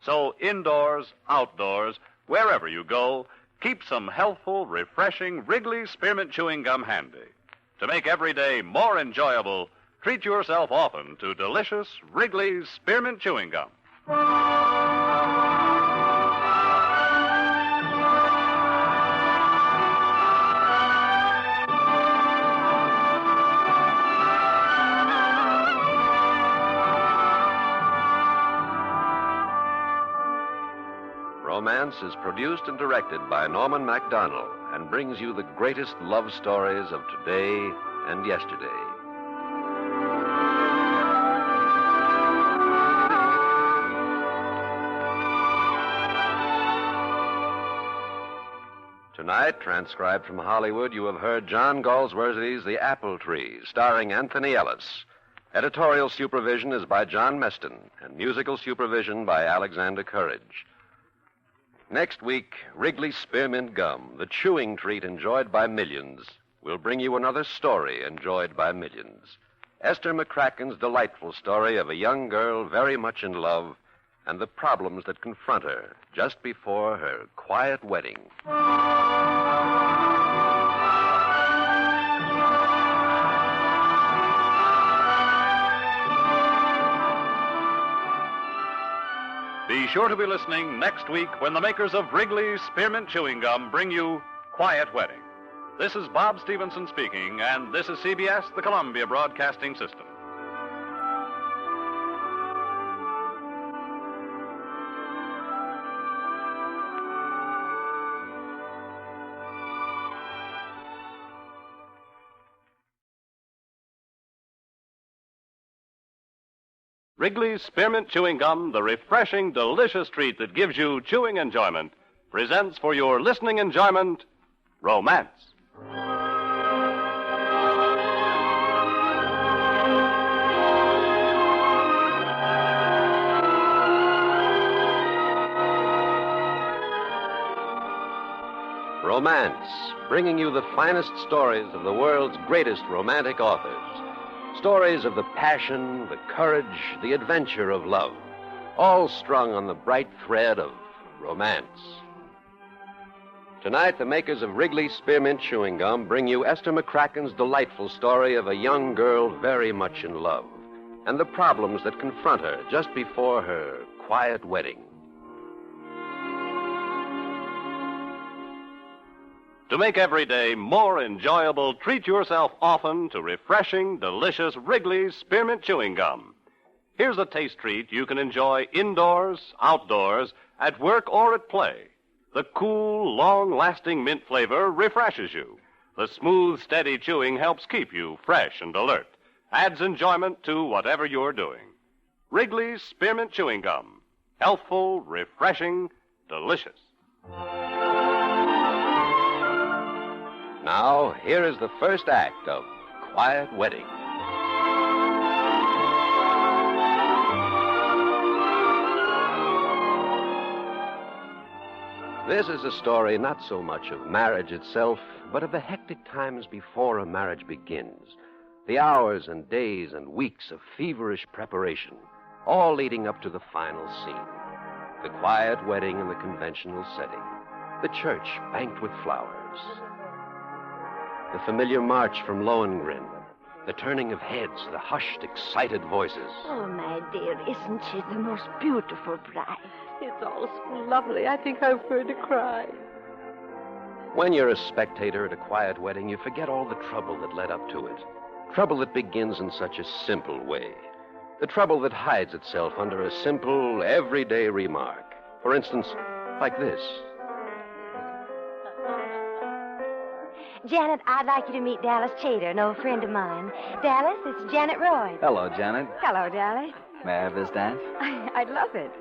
So indoors, outdoors, wherever you go, keep some healthful, refreshing Wrigley's Spearmint Chewing Gum handy. To make every day more enjoyable, treat yourself often to delicious Wrigley's Spearmint Chewing Gum. Romance is produced and directed by Norman MacDonald and brings you the greatest love stories of today and yesterday. Tonight, transcribed from Hollywood, you have heard John Galsworthy's The Apple Tree, starring Anthony Ellis. Editorial supervision is by John Meston, and musical supervision by Alexander Courage. Next week, Wrigley's Spearmint Gum, the chewing treat enjoyed by millions, will bring you another story enjoyed by millions. Esther McCracken's delightful story of a young girl very much in love and the problems that confront her just before her quiet wedding. Be sure to be listening next week when the makers of Wrigley's Spearmint Chewing Gum bring you Quiet Wedding. This is Bob Stevenson speaking, and this is CBS, the Columbia Broadcasting System. Wrigley's Spearmint Chewing Gum, the refreshing, delicious treat that gives you chewing enjoyment, presents for your listening enjoyment, Romance. Romance, bringing you the finest stories of the world's greatest romantic authors. Stories of the passion, the courage, the adventure of love, all strung on the bright thread of romance. Tonight, the makers of Wrigley's Spearmint Chewing Gum bring you Esther McCracken's delightful story of a young girl very much in love and the problems that confront her just before her quiet wedding. To make every day more enjoyable, treat yourself often to refreshing, delicious Wrigley's Spearmint Chewing Gum. Here's a taste treat you can enjoy indoors, outdoors, at work or at play. The cool, long-lasting mint flavor refreshes you. The smooth, steady chewing helps keep you fresh and alert. Adds enjoyment to whatever you're doing. Wrigley's Spearmint Chewing Gum. Healthful, refreshing, delicious. Now, here is the first act of Quiet Wedding. This is a story not so much of marriage itself, but of the hectic times before a marriage begins. The hours and days and weeks of feverish preparation, all leading up to the final scene. The quiet wedding in the conventional setting. The church banked with flowers. The familiar march from Lohengrin. The turning of heads, the hushed, excited voices. Oh, my dear, isn't she the most beautiful bride? It's all so lovely. I think I'm going to cry. When you're a spectator at a quiet wedding, you forget all the trouble that led up to it. Trouble that begins in such a simple way. The trouble that hides itself under a simple, everyday remark. For instance, like this. Janet, I'd like you to meet Dallas Chater, an old friend of mine. Dallas, it's Janet Roy. Hello, Janet. Hello, Dallas. May I have this dance? I'd love it.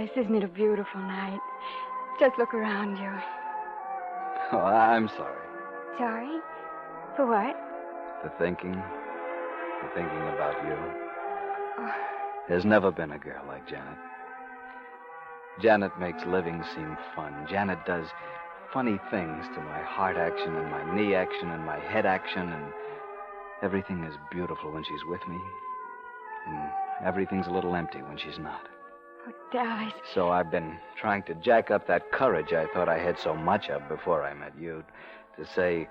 Dallas, isn't it a beautiful night? Just look around you. Oh, I'm sorry. Sorry? For what? For thinking about you. Oh. There's never been a girl like Janet. Janet makes living seem fun. Janet does funny things to my heart action and my knee action and my head action, and everything is beautiful when she's with me. And everything's a little empty when she's not. Oh, Dallas. So I've been trying to jack up that courage I thought I had so much of before I met you, to say,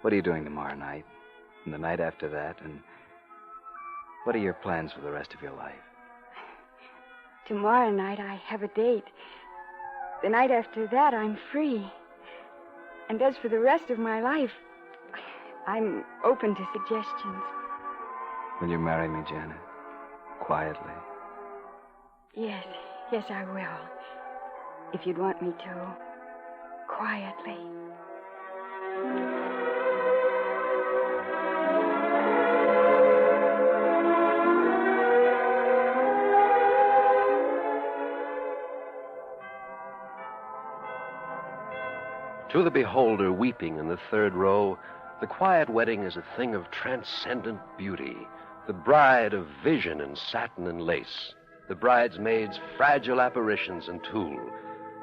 what are you doing tomorrow night? And the night after that? And what are your plans for the rest of your life? Tomorrow night I have a date. The night after that I'm free. And as for the rest of my life, I'm open to suggestions. Will you marry me, Janet? Quietly? Yes, I will. If you'd want me to. Quietly. To the beholder weeping in the third row, the quiet wedding is a thing of transcendent beauty, the bride of vision in satin and lace, the bridesmaids fragile apparitions in tulle,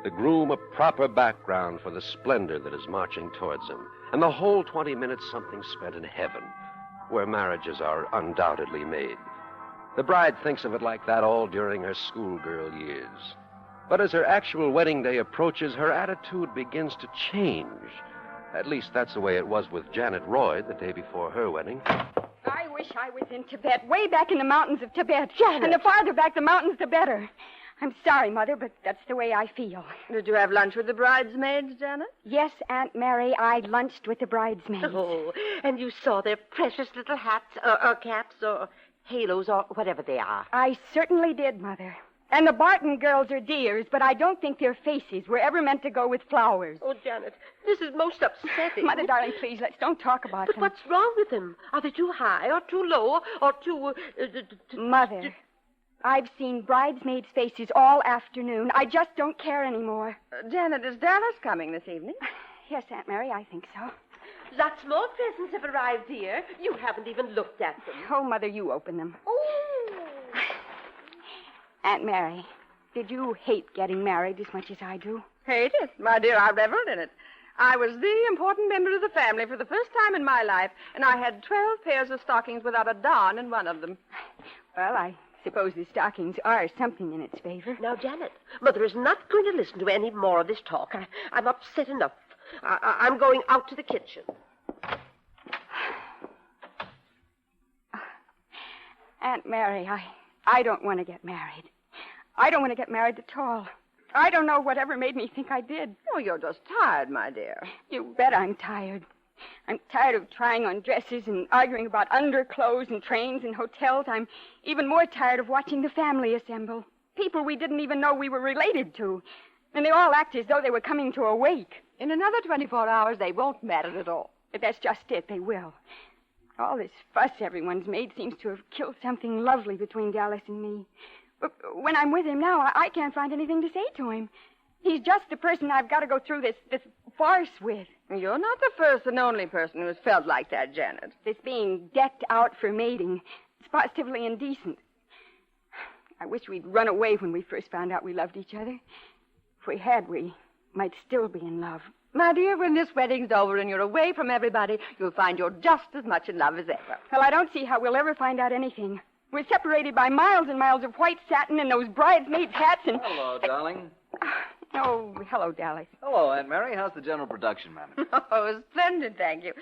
the groom a proper background for the splendor that is marching towards him, and the whole 20 minutes something spent in heaven, where marriages are undoubtedly made. The bride thinks of it like that all during her schoolgirl years. But as her actual wedding day approaches, her attitude begins to change. At least that's the way it was with Janet Roy the day before her wedding. I wish I was in Tibet, way back in the mountains of Tibet. Janet! And the farther back the mountains, the better. I'm sorry, Mother, but that's the way I feel. Did you have lunch with the bridesmaids, Janet? Yes, Aunt Mary, I lunched with the bridesmaids. Oh, and you saw their precious little hats, or caps, or halos, or whatever they are. I certainly did, Mother. And the Barton girls are dears, but I don't think their faces were ever meant to go with flowers. Oh, Janet, this is most upsetting. Mother, darling, please, don't talk about But them. what's wrong with them? Are they too high, or too low, or too... Mother, I've seen bridesmaids' faces all afternoon. I just don't care anymore. Janet, is Dallas coming this evening? Yes, Aunt Mary, I think so. Lots more presents have arrived, dear. You haven't even looked at them. Oh, Mother, you open them. Oh. Aunt Mary, did you hate getting married as much as I do? Hate it? My dear, I reveled in it. I was the important member of the family for the first time in my life, and I had 12 pairs of stockings without a darn in one of them. Well, I suppose the stockings are something in its favor. Now, Janet, Mother is not going to listen to any more of this talk. I'm upset enough. I'm going out to the kitchen. Aunt Mary, I don't want to get married. I don't want to get married at all. I don't know whatever made me think I did. Oh, you're just tired, my dear. You bet I'm tired. I'm tired of trying on dresses and arguing about underclothes and trains and hotels. I'm even more tired of watching the family assemble. People we didn't even know we were related to. And they all act as though they were coming to a wake. In another 24 hours, they won't matter at all. But that's just it. They will. All this fuss everyone's made seems to have killed something lovely between Dallas and me. But when I'm with him now, I can't find anything to say to him. He's just the person I've got to go through this farce with. You're not the first and only person who has felt like that, Janet. This being decked out for mating. It's positively indecent. I wish we'd run away when we first found out we loved each other. If we had, we might still be in love. My dear, when this wedding's over and you're away from everybody, you'll find you're just as much in love as ever. Well, I don't see how we'll ever find out anything. We're separated by miles and miles of white satin and those bridesmaids' hats and... Hello, darling. Oh, hello, Dallas. Hello, Aunt Mary. How's the general production manager? Oh, splendid, thank you.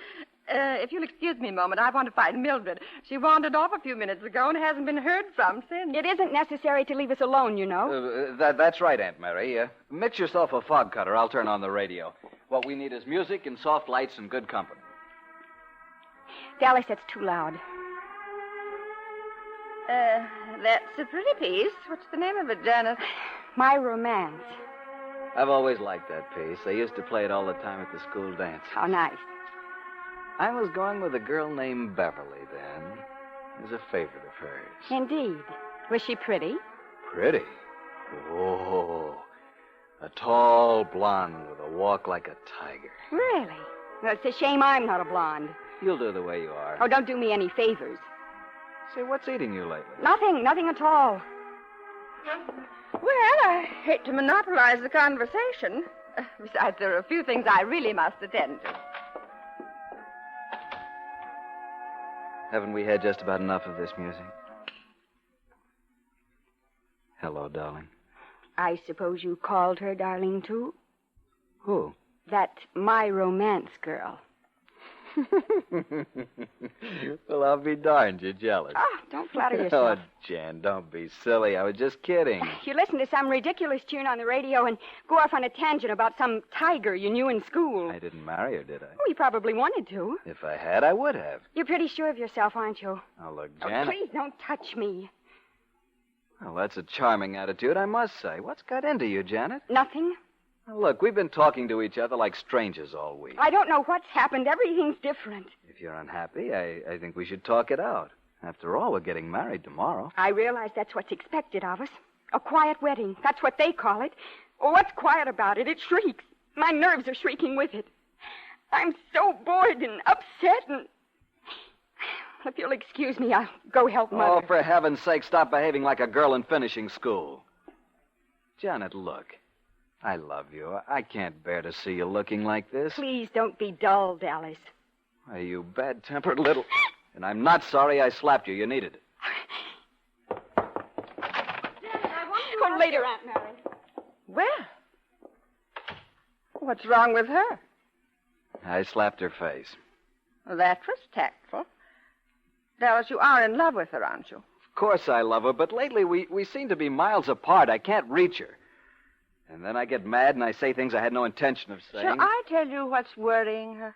If you'll excuse me a moment, I want to find Mildred. She wandered off a few minutes ago and hasn't been heard from since. It isn't necessary to leave us alone, you know. That's right, Aunt Mary. Mix yourself a fog cutter. I'll turn on the radio. What we need is music and soft lights and good company. Dallas, that's too loud. That's a pretty piece. What's the name of it, Janet? My Romance. I've always liked that piece. They used to play it all the time at the school dance. How nice. I was going with a girl named Beverly then. It was a favorite of hers. Indeed. Was she pretty? Pretty? Oh, a tall blonde with a walk like a tiger. Really? Well, it's a shame I'm not a blonde. You'll do the way you are. Oh, don't do me any favors. Say, what's eating you lately? Nothing at all. Well, I hate to monopolize the conversation. Besides, there are a few things I really must attend to. Haven't we had just about enough of this music? Hello, darling. I suppose you called her darling, too? Who? That My Romance girl. Well, I'll be darned. You're jealous. Oh, don't flatter yourself. Oh, Jan, don't be silly. I was just kidding. You listen to some ridiculous tune on the radio and go off on a tangent about some tiger you knew in school. I didn't marry her, did I? Oh, you probably wanted to. If I had, I would have. You're pretty sure of yourself, aren't you? Oh, look, Oh, Jan. please don't touch me. Well, that's a charming attitude, I must say. What's got into you, Janet? Nothing. Now, look, we've been talking to each other like strangers all week. I don't know what's happened. Everything's different. If you're unhappy, I think we should talk it out. After all, we're getting married tomorrow. I realize that's what's expected of us. A quiet wedding. That's what they call it. Well, what's quiet about it? It shrieks. My nerves are shrieking with it. I'm so bored and upset and... If you'll excuse me, I'll go help Mother. Oh, for heaven's sake, stop behaving like a girl in finishing school. Janet, look. I love you. I can't bear to see you looking like this. Please don't be dull, Dallas. Why, you bad-tempered little... And I'm not sorry I slapped you. You needed it. Come later, Aunt Mary. Well, what's wrong with her? I slapped her face. Well, that was tactful. Dallas, you are in love with her, aren't you? Of course I love her, but lately we seem to be miles apart. I can't reach her. And then I get mad and I say things I had no intention of saying. Shall I tell you what's worrying her?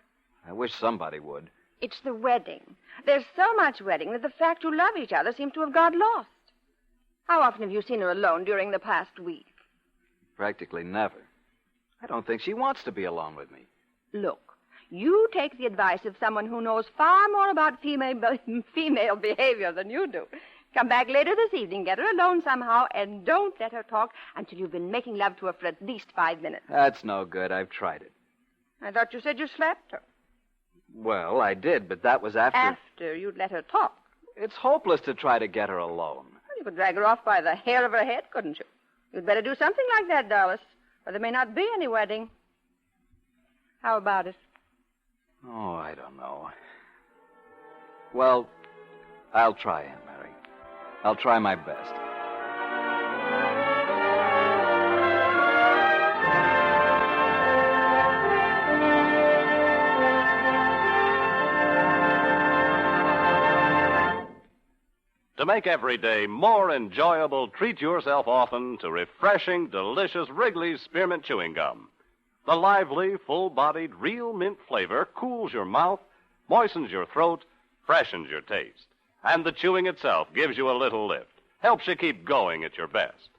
I wish somebody would. It's the wedding. There's so much wedding that the fact you love each other seems to have got lost. How often have you seen her alone during the past week? Practically never. I don't think she wants to be alone with me. Look, you take the advice of someone who knows far more about female behavior than you do. Come back later this evening, get her alone somehow, and don't let her talk until you've been making love to her for at least 5 minutes. That's no good. I've tried it. I thought you said you slapped her. Well, I did, but that was after... After you'd let her talk. It's hopeless to try to get her alone. Well, you could drag her off by the hair of her head, couldn't you? You'd better do something like that, Dallas, or there may not be any wedding. How about it? Oh, I don't know. Well, I'll try, Aunt Mary. I'll try my best. To make every day more enjoyable, treat yourself often to refreshing, delicious Wrigley's Spearmint Chewing Gum. The lively, full-bodied, real mint flavor cools your mouth, moistens your throat, freshens your taste. And the chewing itself gives you a little lift, helps you keep going at your best.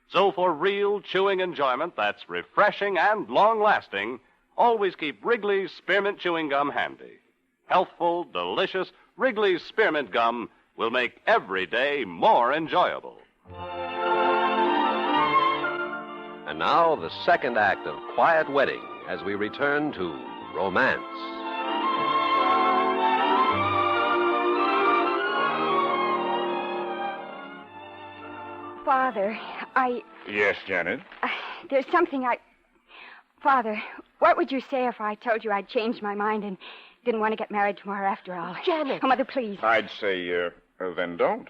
So for real chewing enjoyment that's refreshing and long-lasting, always keep Wrigley's Spearmint Chewing Gum handy. Healthful, delicious Wrigley's Spearmint Gum will make every day more enjoyable. And now, the second act of Quiet Wedding as we return to Romance. Father, Yes, Janet? There's something Father, what would you say if I told you I'd changed my mind and didn't want to get married tomorrow after all? Janet. Oh, Mother, please. I'd say, then don't.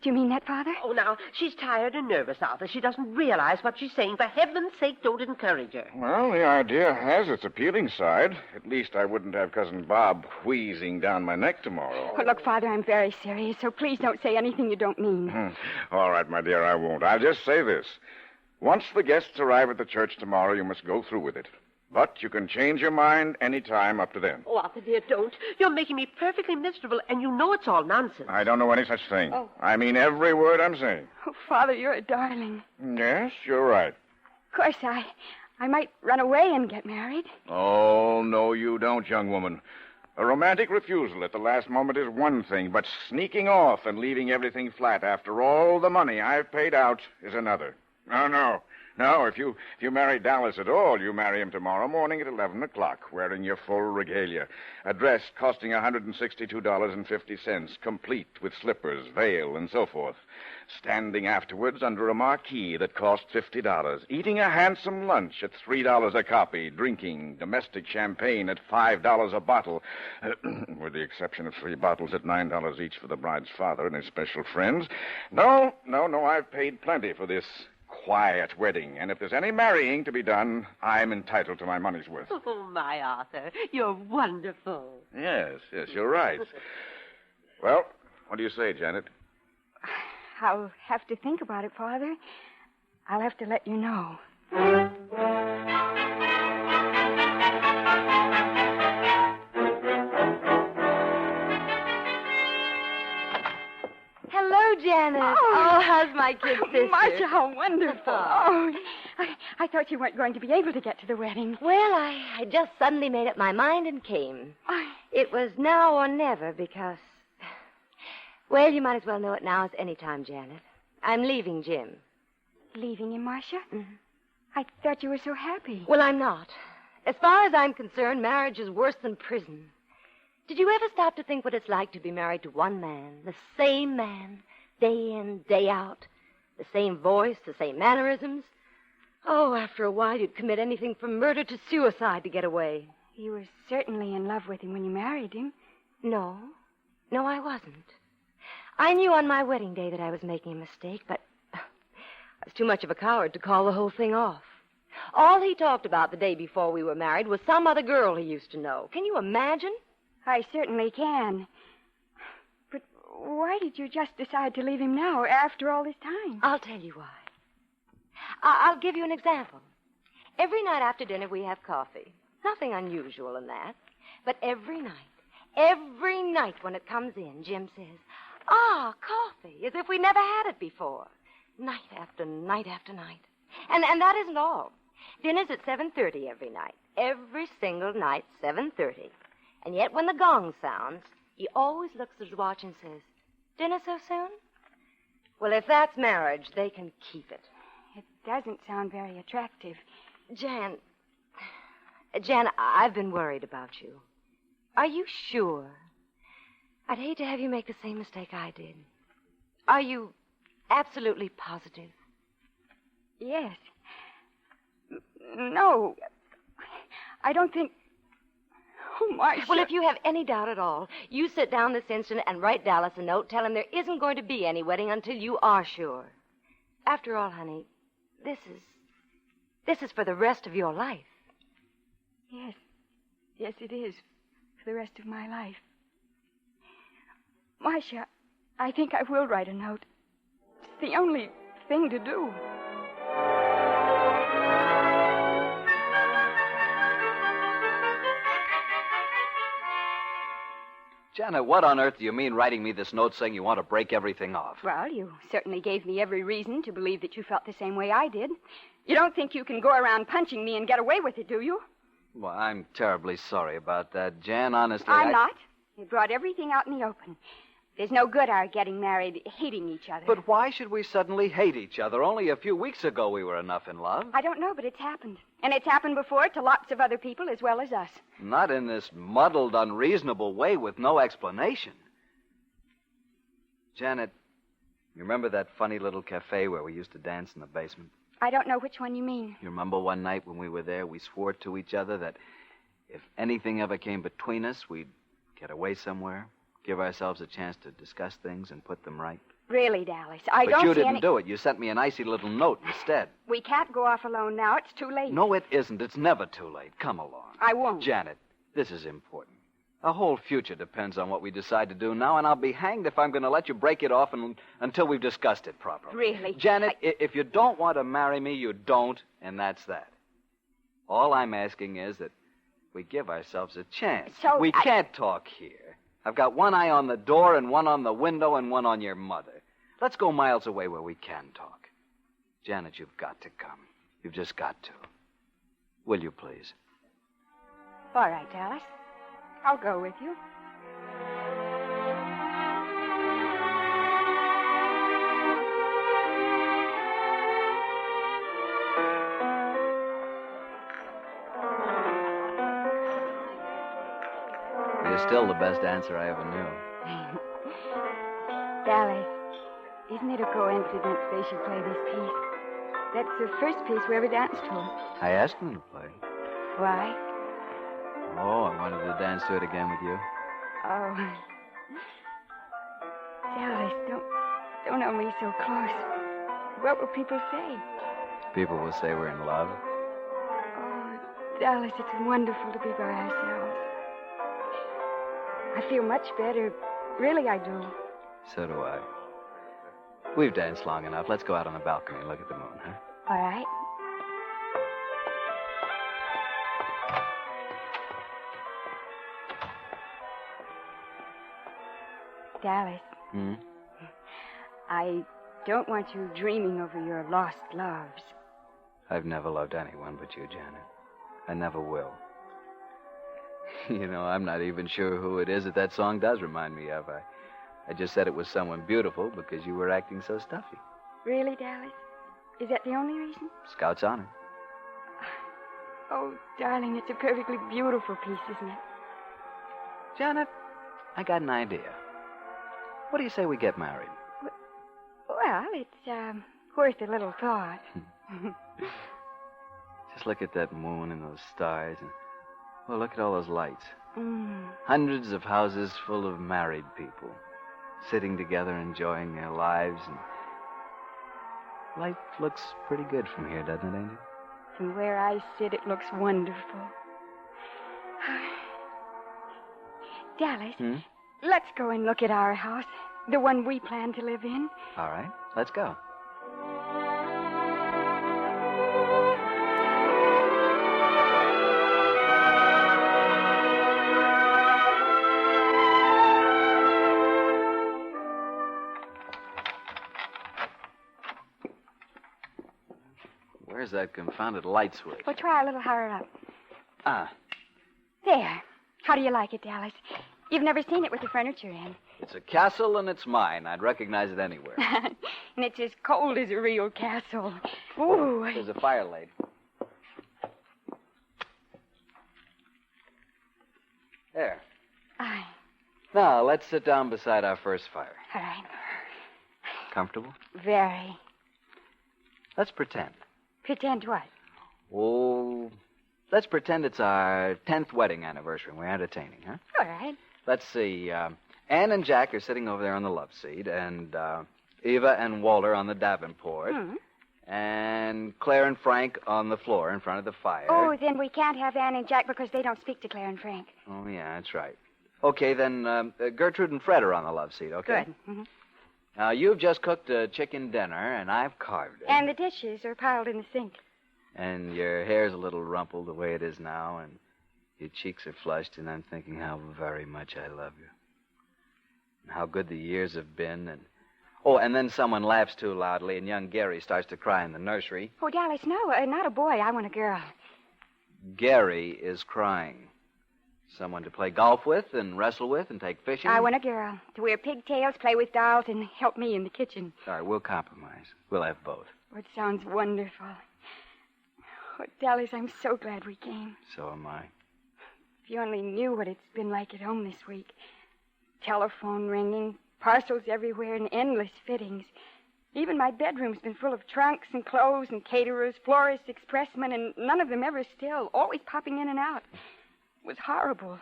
Do you mean that, Father? Oh, now, she's tired and nervous, Arthur. She doesn't realize what she's saying. For heaven's sake, don't encourage her. Well, the idea has its appealing side. At least I wouldn't have Cousin Bob wheezing down my neck tomorrow. Oh, look, Father, I'm very serious, so please don't say anything you don't mean. All right, my dear, I won't. I'll just say this. Once the guests arrive at the church tomorrow, you must go through with it. But you can change your mind any time up to then. Oh, Arthur, dear, don't. You're making me perfectly miserable, and you know it's all nonsense. I don't know any such thing. Oh. I mean every word I'm saying. Oh, Father, you're a darling. Yes, you're right. Of course, I might run away and get married. Oh, no, you don't, young woman. A romantic refusal at the last moment is one thing, but sneaking off and leaving everything flat after all the money I've paid out is another. No. No, if you marry Dallas at all, you marry him tomorrow morning at 11 o'clock, wearing your full regalia. A dress costing $162.50, complete with slippers, veil, and so forth. Standing afterwards under a marquee that cost $50. Eating a handsome lunch at $3 a copy. Drinking domestic champagne at $5 a bottle. With the exception of 3 bottles at $9 each for the bride's father and his special friends. No, I've paid plenty for this quiet wedding, and if there's any marrying to be done, I'm entitled to my money's worth. Oh, my Arthur, you're wonderful. Yes, you're right. Well, what do you say, Janet? I'll have to think about it, Father. I'll have to let you know. Hello, Janet. Oh, how's my kid sister? Marcia, how wonderful. Oh, I thought you weren't going to be able to get to the wedding. Well, I just suddenly made up my mind and came. It was now or never because... Well, you might as well know it now as any time, Janet. I'm leaving Jim. Leaving him, Marcia? Mm-hmm. I thought you were so happy. Well, I'm not. As far as I'm concerned, marriage is worse than prison. Did you ever stop to think what it's like to be married to one man, the same man, day in, day out, the same voice, the same mannerisms? Oh, after a while, you'd commit anything from murder to suicide to get away. You were certainly in love with him when you married him. No, I wasn't. I knew on my wedding day that I was making a mistake, but I was too much of a coward to call the whole thing off. All he talked about the day before we were married was some other girl he used to know. Can you imagine? I certainly can. But why did you just decide to leave him now after all this time? I'll tell you why. I'll give you an example. Every night after dinner, we have coffee. Nothing unusual in that. But every night when it comes in, Jim says, coffee, as if we never had it before. Night after night after night. And that isn't all. Dinner's at 7:30 every night. Every single night, 7:30. And yet when the gong sounds, he always looks at his watch and says, dinner so soon? Well, if that's marriage, they can keep it. It doesn't sound very attractive. Jan, I've been worried about you. Are you sure? I'd hate to have you make the same mistake I did. Are you absolutely positive? Yes. No. I don't think... Oh, Marcia. Well, if you have any doubt at all, you sit down this instant and write Dallas a note. Tell him there isn't going to be any wedding until you are sure. After all, honey, this is for the rest of your life. Yes. Yes, it is. For the rest of my life. Marcia, I think I will write a note. It's the only thing to do. Janet, what on earth do you mean writing me this note saying you want to break everything off? Well, you certainly gave me every reason to believe that you felt the same way I did. You don't think you can go around punching me and get away with it, do you? Well, I'm terribly sorry about that, Jan. Honestly, I'm not. You brought everything out in the open. There's no good our getting married hating each other. But why should we suddenly hate each other? Only a few weeks ago we were enough in love. I don't know, but it's happened. And it's happened before to lots of other people as well as us. Not in this muddled, unreasonable way with no explanation. Janet, you remember that funny little cafe where we used to dance in the basement? I don't know which one you mean. You remember one night when we were there, we swore to each other that if anything ever came between us, we'd get away somewhere, give ourselves a chance to discuss things and put them right. Really, Dallas, I don't see But you didn't do it. You sent me a nicey little note instead. We can't go off alone now. It's too late. No, it isn't. It's never too late. Come along. I won't. Janet, this is important. Our whole future depends on what we decide to do now, and I'll be hanged if I'm going to let you break it off until we've discussed it properly. Really? Janet, if you don't want to marry me, you don't, and that's that. All I'm asking is that we give ourselves a chance. So we can't talk here. I've got one eye on the door and one on the window and one on your mother. Let's go miles away where we can talk. Janet, you've got to come. You've just got to. Will you, please? All right, Dallas. I'll go with you. You're still the best dancer I ever knew. Dallas, isn't it a coincidence they should play this piece? That's the first piece we ever danced to. I asked him to play. Why? Oh, I wanted to dance to it again with you. Oh. Dallas, don't hold me so close. What will people say? People will say we're in love. Oh, Dallas, it's wonderful to be by ourselves. I feel much better. Really, I do. So do I. We've danced long enough. Let's go out on the balcony and look at the moon, huh? All right. Dallas. I don't want you dreaming over your lost loves. I've never loved anyone but you, Janet. I never will. You know, I'm not even sure who it is that song does remind me of. I just said it was someone beautiful because you were acting so stuffy. Really, Dallas? Is that the only reason? Scout's honor. Oh, darling, it's a perfectly beautiful piece, isn't it? Janet, I got an idea. What do you say we get married? Well, it's worth a little thought. Just look at that moon and those stars. And, well, look at all those lights. Mm. Hundreds of houses full of married people, sitting together enjoying their lives. And life looks pretty good from here, doesn't it, Angel? From where I sit, it looks wonderful. Dallas, let's go and look at our house, the one we plan to live in. All right, let's go. Where's that confounded light switch? Well, try a little higher up. Ah. There. How do you like it, Dallas? You've never seen it with the furniture in. It's a castle and it's mine. I'd recognize it anywhere. And it's as cold as a real castle. Ooh. There's a fire laid. There. Aye. Now, let's sit down beside our first fire. All right. Comfortable? Very. Let's pretend. Pretend what? Oh, let's pretend it's our 10th wedding anniversary and we're entertaining, huh? All right. Let's see. Anne and Jack are sitting over there on the love seat, and Eva and Walter on the Davenport, and Claire and Frank on the floor in front of the fire. Oh, then we can't have Anne and Jack because they don't speak to Claire and Frank. Oh, yeah, that's right. Okay, then Gertrude and Fred are on the love seat, okay? Good. Mm-hmm. Now, you've just cooked a chicken dinner, and I've carved it. And the dishes are piled in the sink. And your hair's a little rumpled the way it is now, and your cheeks are flushed, and I'm thinking how very much I love you. And how good the years have been, and... Oh, and then someone laughs too loudly, and young Gary starts to cry in the nursery. Oh, Dallas, no, not a boy. I want a girl. Gary is crying. Someone to play golf with and wrestle with and take fishing. I want a girl to wear pigtails, play with dolls, and help me in the kitchen. All right, we'll compromise. We'll have both. Oh, it sounds wonderful. Oh, Dallas, I'm so glad we came. So am I. If you only knew what it's been like at home this week. Telephone ringing, parcels everywhere, and endless fittings. Even my bedroom's been full of trunks and clothes and caterers, florists, expressmen, and none of them ever still, always popping in and out. It was horrible.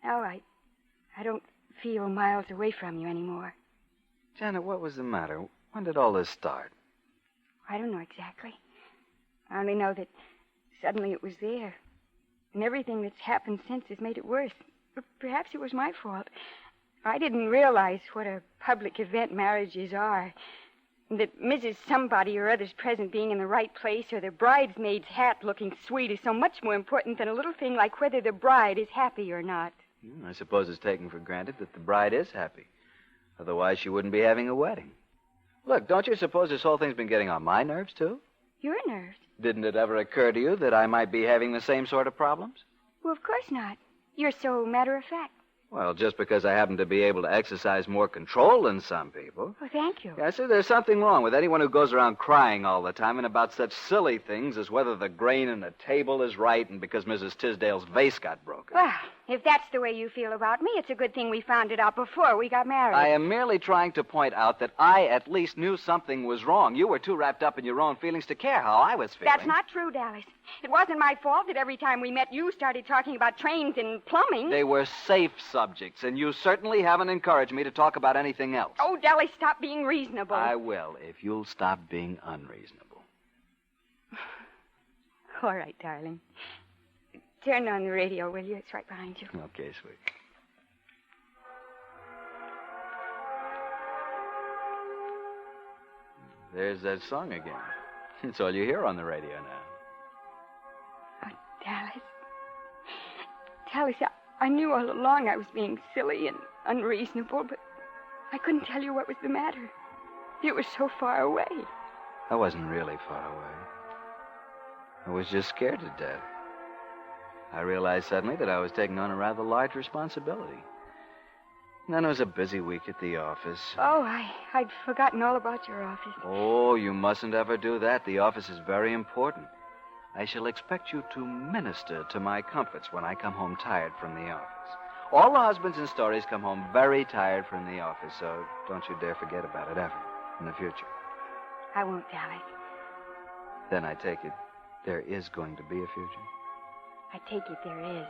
Now I don't feel miles away from you anymore. Janet, what was the matter? When did all this start? I don't know exactly. I only know that suddenly it was there. And everything that's happened since has made it worse. But perhaps it was my fault. I didn't realize what a public event marriages are. And that Mrs. Somebody or other's present being in the right place or the bridesmaid's hat looking sweet is so much more important than a little thing like whether the bride is happy or not. I suppose it's taken for granted that the bride is happy. Otherwise, she wouldn't be having a wedding. Look, don't you suppose this whole thing's been getting on my nerves, too? Your nerves? Didn't it ever occur to you that I might be having the same sort of problems? Well, of course not. You're so matter-of-fact. Well, just because I happen to be able to exercise more control than some people. Well, thank you. Yeah, see, there's something wrong with anyone who goes around crying all the time and about such silly things as whether the grain in a table is right and because Mrs. Tisdale's vase got broken. Well, If that's the way you feel about me, it's a good thing we found it out before we got married. I am merely trying to point out that I at least knew something was wrong. You were too wrapped up in your own feelings to care how I was feeling. That's not true, Dallas. It wasn't my fault that every time we met, you started talking about trains and plumbing. They were safe subjects, and you certainly haven't encouraged me to talk about anything else. Oh, Dallas, stop being reasonable. I will, if you'll stop being unreasonable. All right, darling. Turn on the radio, will you? It's right behind you. Okay, sweet. There's that song again. It's all you hear on the radio now. Oh, Dallas. Dallas, I knew all along I was being silly and unreasonable, but I couldn't tell you what was the matter. You were so far away. I wasn't really far away. I was just scared to death. I realized suddenly that I was taking on a rather large responsibility. And then it was a busy week at the office. Oh, I'd forgotten all about your office. Oh, you mustn't ever do that. The office is very important. I shall expect you to minister to my comforts when I come home tired from the office. All the husbands in stories come home very tired from the office, so don't you dare forget about it ever in the future. I won't, Dallas. Then I take it there is going to be a future? I take it there is.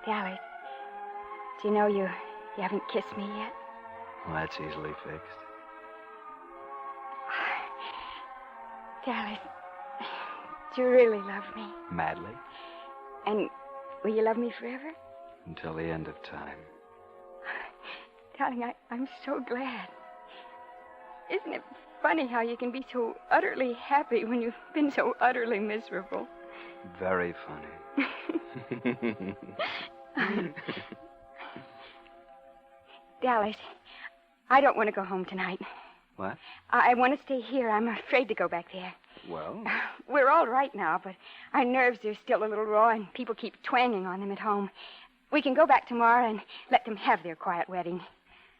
Dallas, do you know you haven't kissed me yet? Well, that's easily fixed. Dallas, do you really love me? Madly? And will you love me forever? Until the end of time. Darling, I'm so glad. Isn't it funny how you can be so utterly happy when you've been so utterly miserable? Very funny. Dallas, I don't want to go home tonight. What? I want to stay here. I'm afraid to go back there. Well? We're all right now, but our nerves are still a little raw, and people keep twanging on them at home. We can go back tomorrow and let them have their quiet wedding.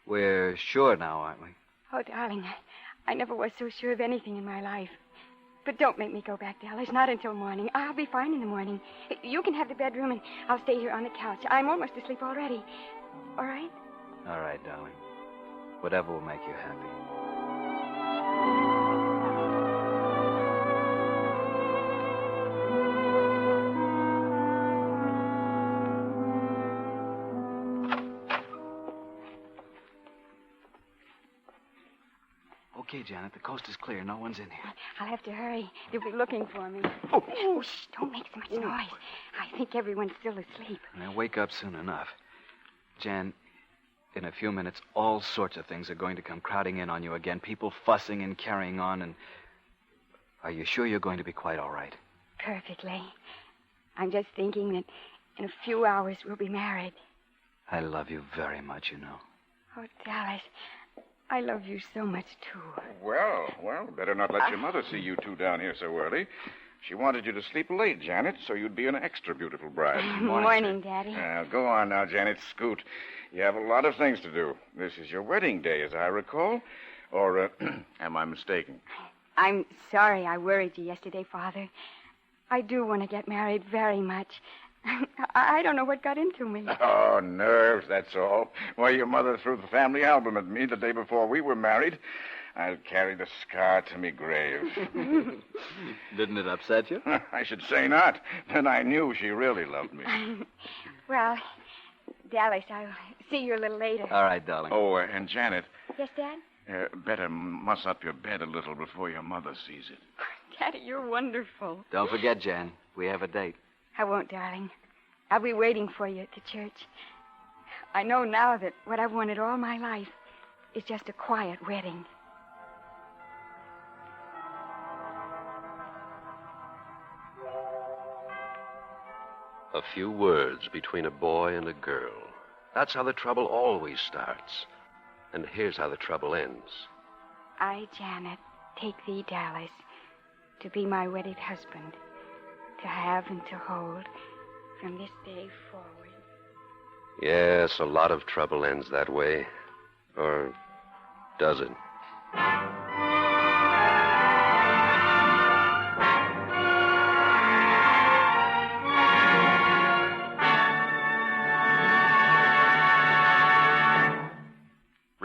We're sure now, aren't we? Oh, darling, I never was so sure of anything in my life. But don't make me go back, Dallas. Not until morning. I'll be fine in the morning. You can have the bedroom, and I'll stay here on the couch. I'm almost asleep already. All right? All right, darling. Whatever will make you happy. Okay, Janet, the coast is clear. No one's in here. I'll have to hurry. They'll be looking for me. Oh, shh, don't make so much noise. I think everyone's still asleep. They'll wake up soon enough. Jan, in a few minutes, all sorts of things are going to come crowding in on you again. People fussing and carrying on, and... Are you sure you're going to be quite all right? Perfectly. I'm just thinking that in a few hours we'll be married. I love you very much, you know. Oh, Dallas, I love you so much, too. Well, better not let your mother see you two down here so early. She wanted you to sleep late, Janet, so you'd be an extra beautiful bride. Morning, Daddy. Go on now, Janet. Scoot. You have a lot of things to do. This is your wedding day, as I recall. Or am I mistaken? I'm sorry I worried you yesterday, Father. I do want to get married very much. I don't know what got into me. Oh, nerves, that's all. Why, your mother threw the family album at me the day before we were married. I'll carry the scar to me grave. Didn't it upset you? I should say not. Then I knew she really loved me. Well, Dallas, I'll see you a little later. All right, darling. Oh, and Janet. Yes, Dad? Better muss up your bed a little before your mother sees it. Daddy, you're wonderful. Don't forget, Jan. We have a date. I won't, darling. I'll be waiting for you at the church. I know now that what I've wanted all my life is just a quiet wedding. A few words between a boy and a girl. That's how the trouble always starts. And here's how the trouble ends. I, Janet, take thee, Dallas, to be my wedded husband, to have and to hold from this day forward. Yes, a lot of trouble ends that way. Or does it?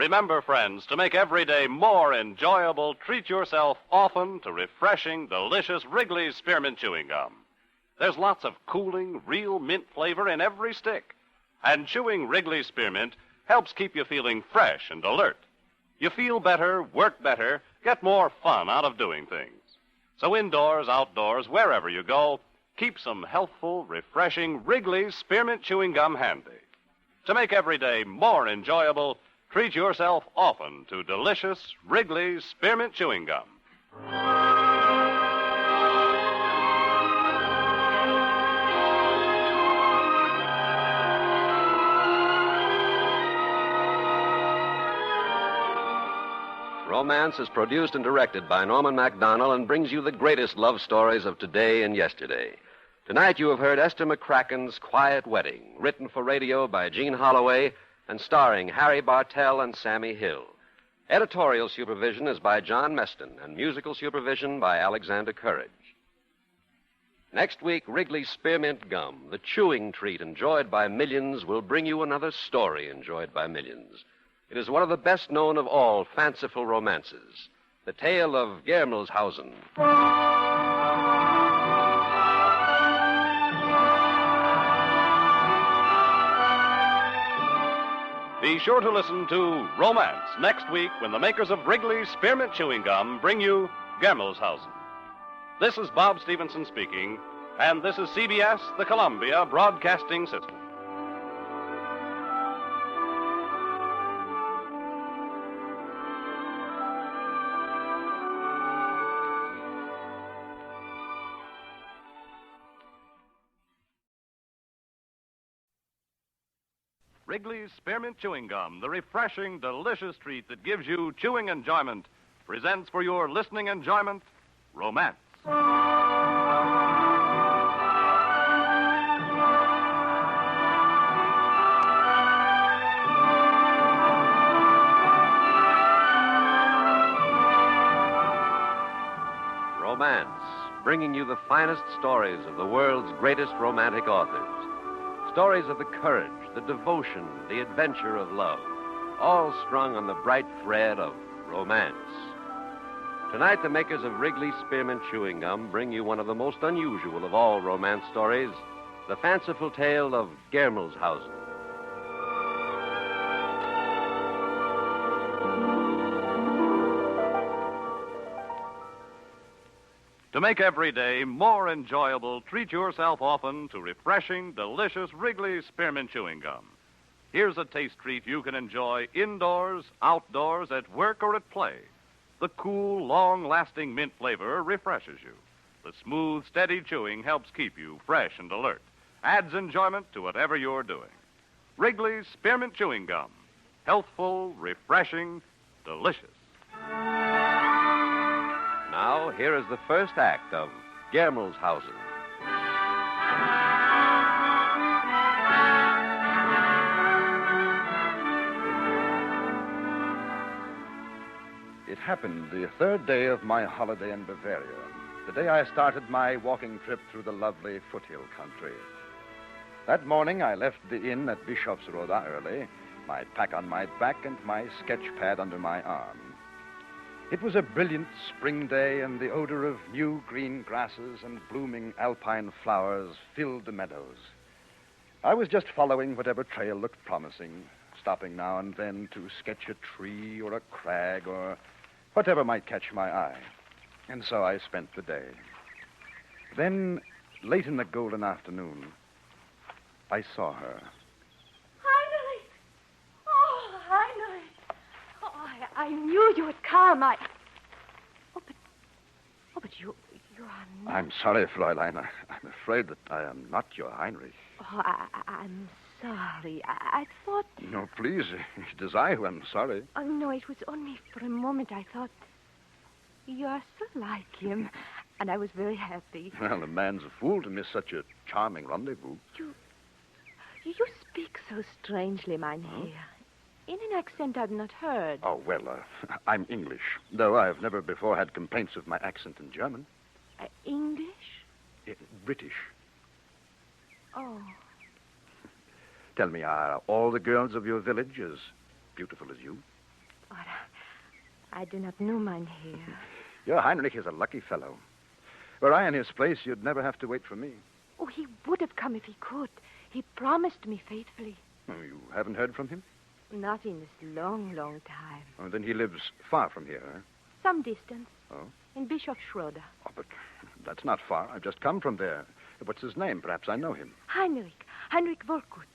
Remember, friends, to make every day more enjoyable, treat yourself often to refreshing, delicious Wrigley's Spearmint Chewing Gum. There's lots of cooling, real mint flavor in every stick. And chewing Wrigley's Spearmint helps keep you feeling fresh and alert. You feel better, work better, get more fun out of doing things. So indoors, outdoors, wherever you go, keep some healthful, refreshing Wrigley's Spearmint Chewing Gum handy. To make every day more enjoyable, treat yourself often to delicious Wrigley's Spearmint Chewing Gum. Romance is produced and directed by Norman MacDonald and brings you the greatest love stories of today and yesterday. Tonight you have heard Esther McCracken's Quiet Wedding, written for radio by Gene Holloway and starring Harry Bartell and Sammy Hill. Editorial supervision is by John Meston and musical supervision by Alexander Courage. Next week, Wrigley's Spearmint Gum, the chewing treat enjoyed by millions, will bring you another story enjoyed by millions. It is one of the best known of all fanciful romances, the tale of Germelshausen. Be sure to listen to Romance next week when the makers of Wrigley's Spearmint Chewing Gum bring you Germelshausen. This is Bob Stevenson speaking, and this is CBS, the Columbia Broadcasting System. Wrigley's Spearmint Chewing Gum, the refreshing, delicious treat that gives you chewing enjoyment, presents for your listening enjoyment, Romance. Romance, bringing you the finest stories of the world's greatest romantic authors. Stories of the courage, the devotion, the adventure of love, all strung on the bright thread of romance. Tonight, the makers of Wrigley's Spearmint Chewing Gum bring you one of the most unusual of all romance stories, the fanciful tale of Germelshausen. To make every day more enjoyable, treat yourself often to refreshing, delicious Wrigley's Spearmint Chewing Gum. Here's a taste treat you can enjoy indoors, outdoors, at work, or at play. The cool, long-lasting mint flavor refreshes you. The smooth, steady chewing helps keep you fresh and alert. Adds enjoyment to whatever you're doing. Wrigley's Spearmint Chewing Gum. Healthful, refreshing, delicious. Now, here is the first act of Germelshausen. It happened the third day of my holiday in Bavaria, the day I started my walking trip through the lovely foothill country. That morning, I left the inn at Bischofsrode early, my pack on my back and my sketch pad under my arm. It was a brilliant spring day, and the odor of new green grasses and blooming alpine flowers filled the meadows. I was just following whatever trail looked promising, stopping now and then to sketch a tree or a crag or whatever might catch my eye. And so I spent the day. Then, late in the golden afternoon, I saw her. Heinrich! Oh, Heinrich! Oh, I knew you would come. But you are not... I'm sorry, Fräulein. I'm afraid that I am not your Heinrich. Oh, I'm sorry. I thought... No, please. It is I who am sorry. Oh, no, it was only for a moment. I thought... You are so like him, and I was very happy. Well, a man's a fool to miss such a charming rendezvous. You speak so strangely, Mynheer. In an accent I've not heard. Oh, well, I'm English, though I've never before had complaints of my accent in German. English? British. Oh. Tell me, are all the girls of your village as beautiful as you? I do not know, Mynheer. Your Heinrich is a lucky fellow. Were I in his place, you'd never have to wait for me. Oh, he would have come if he could. He promised me faithfully. Oh, you haven't heard from him? Not in this long, long time. Oh, then he lives far from here, huh? Some distance. Oh? In Bischofsroda. Oh, but that's not far. I've just come from there. What's his name? Perhaps I know him. Heinrich Volkut.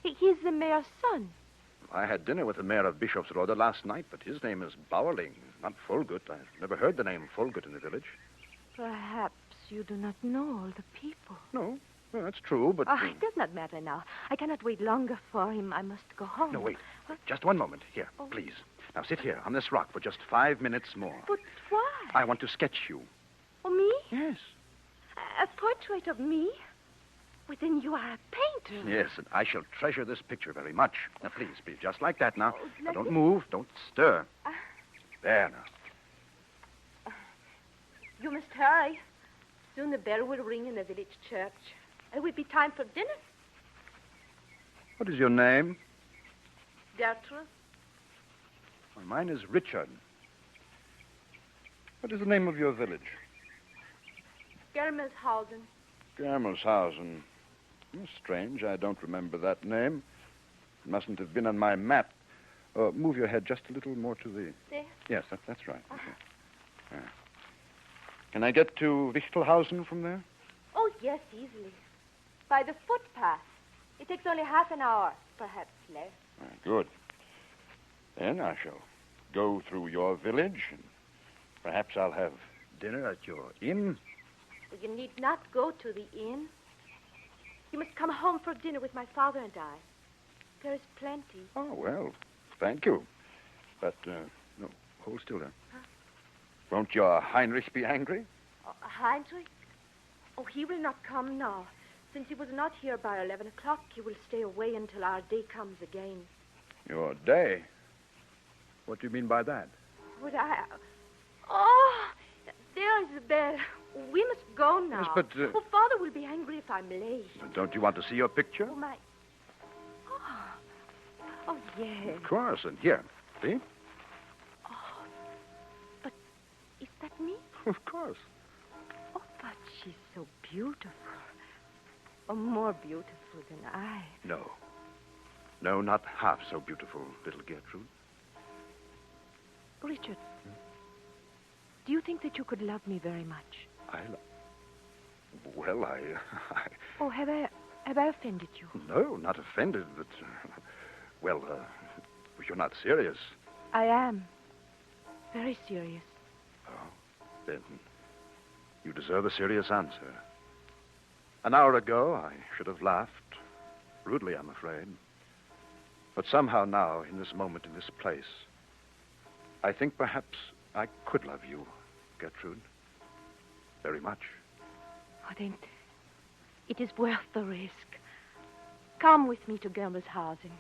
He's the mayor's son. I had dinner with the mayor of Bischofsroda last night, but his name is Bauerling, not Volgut. I've never heard the name Volgut in the village. Perhaps you do not know all the people. No, well, that's true, but... It does not matter now. I cannot wait longer for him. I must go home. No, wait. Just one moment. Here, please. Now sit here on this rock for just 5 minutes more. But why? I want to sketch you. Oh, me? Yes. A portrait of me? Well, then you are a painter. Yes, and I shall treasure this picture very much. Now, please, just like that now. Now, don't it? move. Don't stir. There now. You must hurry. Soon the bell will ring in the village church. It will be time for dinner. What is your name? Gertrude. Well, mine is Richard. What is the name of your village? Germelshausen. Germelshausen. Strange, I don't remember that name. It mustn't have been on my map. Move your head just a little more to the... There? Yes, that's right. Okay. Yeah. Can I get to Wichtelhausen from there? Oh, yes, easily. By the footpath. It takes only half an hour, perhaps less. Good. Then I shall go through your village, and perhaps I'll have dinner at your inn. You need not go to the inn. You must come home for dinner with my father and I. There is plenty. Oh, well, thank you. But, no, hold still there. Huh? Won't your Heinrich be angry? Heinrich? Oh, he will not come now. Since he was not here by 11 o'clock, he will stay away until our day comes again. Your day? What do you mean by that? Would I... Oh, there is the bell. We must go now. Yes, but... Oh, Father will be angry if I'm late. Don't you want to see your picture? Oh, my... Oh, yes. Of course, and here. See? Oh, but is that me? Of course. Oh, but she's so beautiful. Oh, more beautiful than I. No. No, not half so beautiful, little Gertrude. Richard, do you think that you could love me very much? Well, Oh, have I offended you? No, not offended, but... well, you're not serious. I am. Very serious. Oh, then you deserve a serious answer. An hour ago, I should have laughed. Rudely, I'm afraid. But somehow now, in this moment, in this place, I think perhaps I could love you, Gertrude. Very much. Oh, then, it is worth the risk. Come with me to Germelshausen.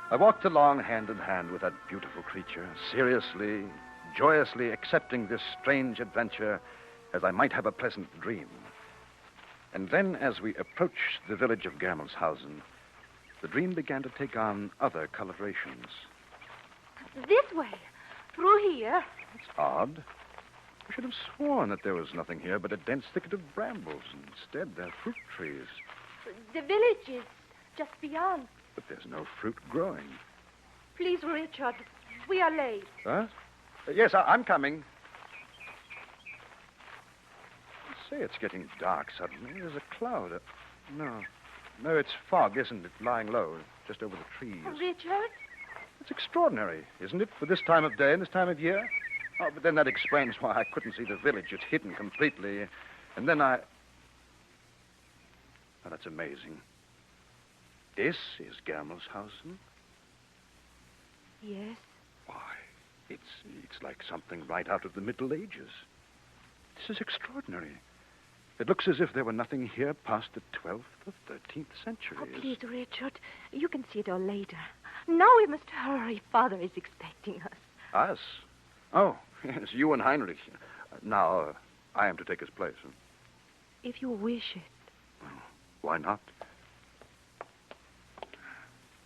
I walked along hand in hand with that beautiful creature, seriously, joyously accepting this strange adventure as I might have a pleasant dream. And then, as we approached the village of Germelshausen, the dream began to take on other colorations. This way. Through here. It's odd. I should have sworn that there was nothing here but a dense thicket of brambles. Instead, there are fruit trees. The village is just beyond. But there's no fruit growing. Please, Richard. We are late. Huh? Yes, I'm coming. Say, it's getting dark suddenly. There's a cloud. No, it's fog, isn't it? Lying low, just over the trees. Richard? It's extraordinary, isn't it, for this time of day and this time of year? Oh, but then that explains why I couldn't see the village. It's hidden completely. And then I... Oh, that's amazing. This is Germelshausen? Yes. Why, it's like something right out of the Middle Ages. This is extraordinary. It looks as if there were nothing here past the 12th or 13th centuries. Oh, please, Richard. You can see it all later. Now we must hurry. Father is expecting us. Us? Oh, yes, you and Heinrich. Now, I am to take his place. Huh? If you wish it. Why not?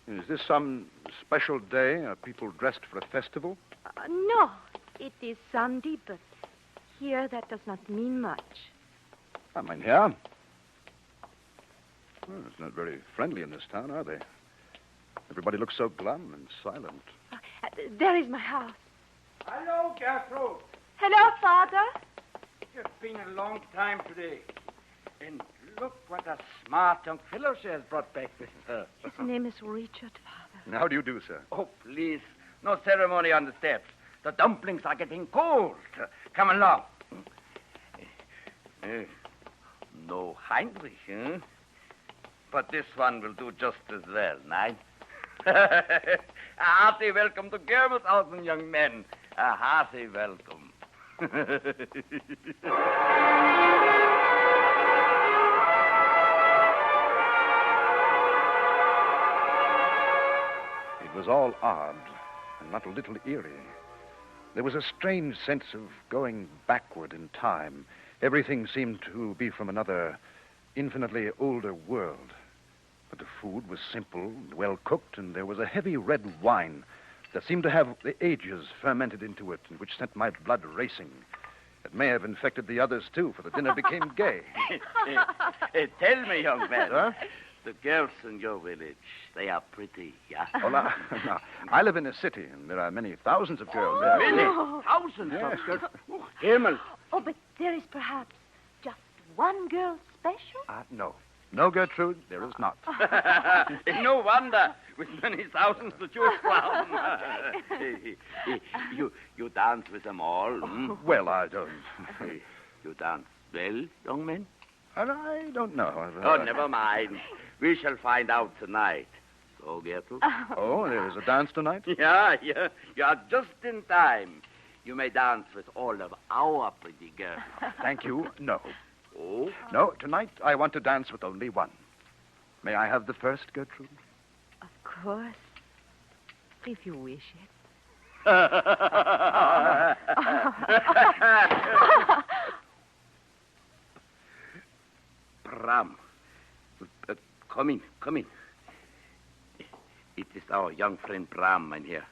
Is this some special day? Are people dressed for a festival? No, it is Sunday, but here that does not mean much. Mein Herr. Well, it's not very friendly in this town, are they? Everybody looks so glum and silent. There is my house. Hello, Gertrude. Hello, Father. It's been a long time today. And look what a smart young fellow she has brought back with her. His name is Richard, Father. How do you do, sir? Oh, please. No ceremony on the steps. The dumplings are getting cold. Come along. No Heinrich, huh? But this one will do just as well, nice. A hearty welcome to Germershausen, young men. A hearty welcome. It was all odd and not a little eerie. There was a strange sense of going backward in time. Everything seemed to be from another, infinitely older world. But the food was simple and well cooked, and there was a heavy red wine that seemed to have the ages fermented into it, and which sent my blood racing. It may have infected the others, too, for the dinner became gay. Tell me, young man. Sir? The girls in your village, they are pretty, yeah? Oh, now, I live in a city, and there are many thousands of girls there. Many? Oh. Thousands Yes. of girls? Oh, Himmel. Oh, but there is perhaps just one girl special? No. No, Gertrude, there is not. No wonder, with many thousands to choose from. you dance with them all, hmm? Well, I don't. You dance well, young man? I don't know. Oh, never mind. We shall find out tonight. So, Gertrude? Oh, there is a dance tonight? Yeah. You are just in time. You may dance with all of our pretty girls. Thank you. No. Oh? No, tonight I want to dance with only one. May I have the first, Gertrude? Of course. If you wish it. Bram. Come in. It is our young friend Bram, mein Herr.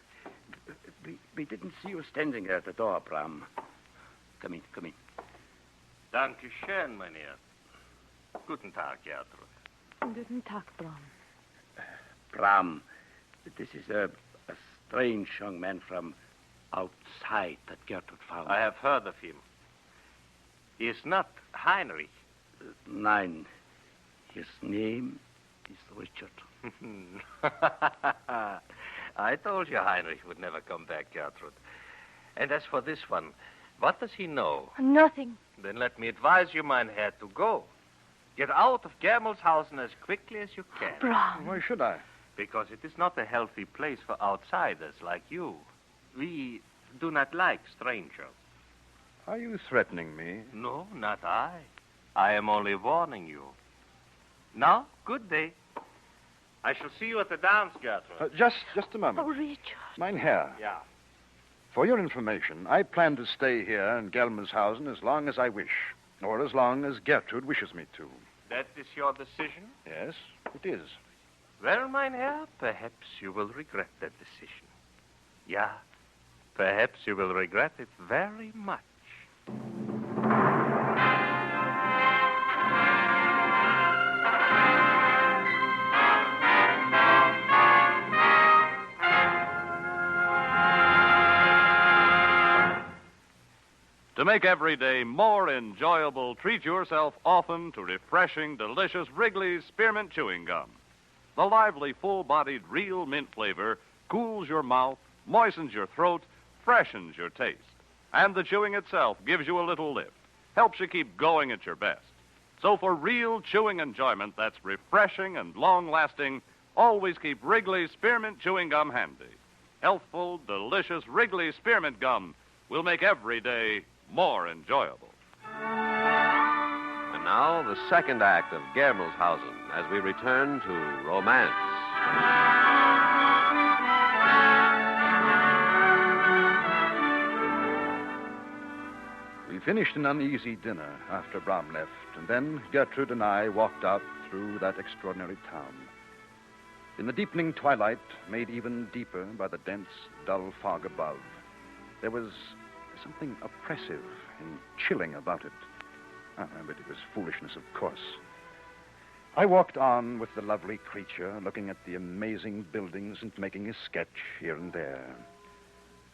We didn't see you standing there at the door, Bram. Come in. Danke schön, mein Herr. Guten Tag, Gertrud. Guten Tag, Bram. Bram, this is a strange young man from outside that Gertrude found. I have heard of him. He is not Heinrich. Nein. His name is Richard. I told you Heinrich would never come back, Gertrude. And as for this one, what does he know? Nothing. Then let me advise you, mein Herr, to go. Get out of Germelshausen as quickly as you can. Bram. Why should I? Because it is not a healthy place for outsiders like you. We do not like strangers. Are you threatening me? No, not I. I am only warning you. Now, good day. I shall see you at the dance, Gertrude. Just a moment. Oh, Richard. Mein Herr. Yeah. For your information, I plan to stay here in Gelmershausen as long as I wish, or as long as Gertrude wishes me to. That is your decision? Yes, it is. Well, mein Herr, perhaps you will regret that decision. Yeah, perhaps you will regret it very much. To make every day more enjoyable, treat yourself often to refreshing, delicious Wrigley's Spearmint Chewing Gum. The lively, full-bodied, real mint flavor cools your mouth, moistens your throat, freshens your taste. And the chewing itself gives you a little lift, helps you keep going at your best. So for real chewing enjoyment that's refreshing and long-lasting, always keep Wrigley's Spearmint Chewing Gum handy. Healthful, delicious Wrigley's Spearmint Gum will make every day more enjoyable. And now, the second act of Germelshausen as we return to romance. We finished an uneasy dinner after Brom left, and then Gertrude and I walked out through that extraordinary town. In the deepening twilight, made even deeper by the dense, dull fog above, there was something oppressive and chilling about it. But it was foolishness, of course. I walked on with the lovely creature, looking at the amazing buildings and making a sketch here and there.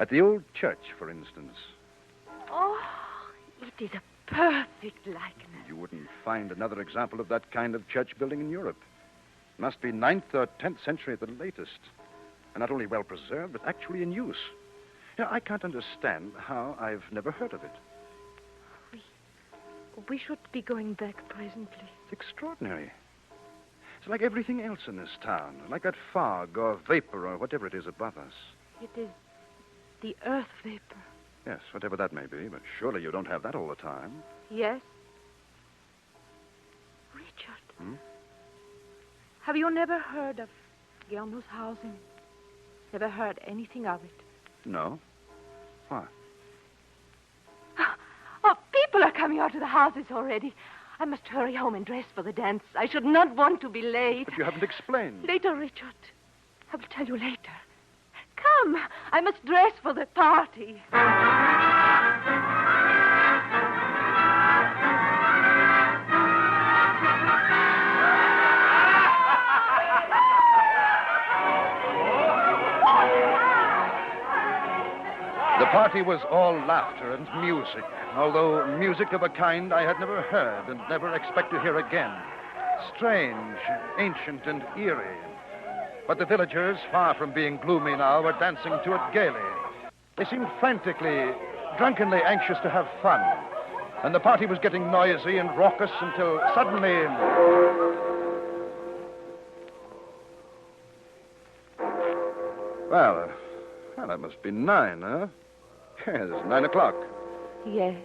At the old church, for instance. Oh, it is a perfect likeness. You wouldn't find another example of that kind of church building in Europe. It must be 9th or 10th century at the latest. And not only well preserved, but actually in use. I can't understand how I've never heard of it. We should be going back presently. It's extraordinary. It's like everything else in this town, like that fog or vapor or whatever it is above us. It is the earth vapor. Yes, whatever that may be, but surely you don't have that all the time. Yes. Richard. Hmm? Have you never heard of Gelmhushausen? Never heard anything of it? No. Why? Oh, people are coming out of the houses already. I must hurry home and dress for the dance. I should not want to be late. But you haven't explained. Later, Richard. I will tell you later. Come, I must dress for the party. The party was all laughter and music, although music of a kind I had never heard and never expect to hear again. Strange, ancient, and eerie. But the villagers, far from being gloomy now, were dancing to it gaily. They seemed frantically, drunkenly anxious to have fun. And the party was getting noisy and raucous until suddenly... Well, that must be 9, huh? Yes, 9 o'clock. Yes.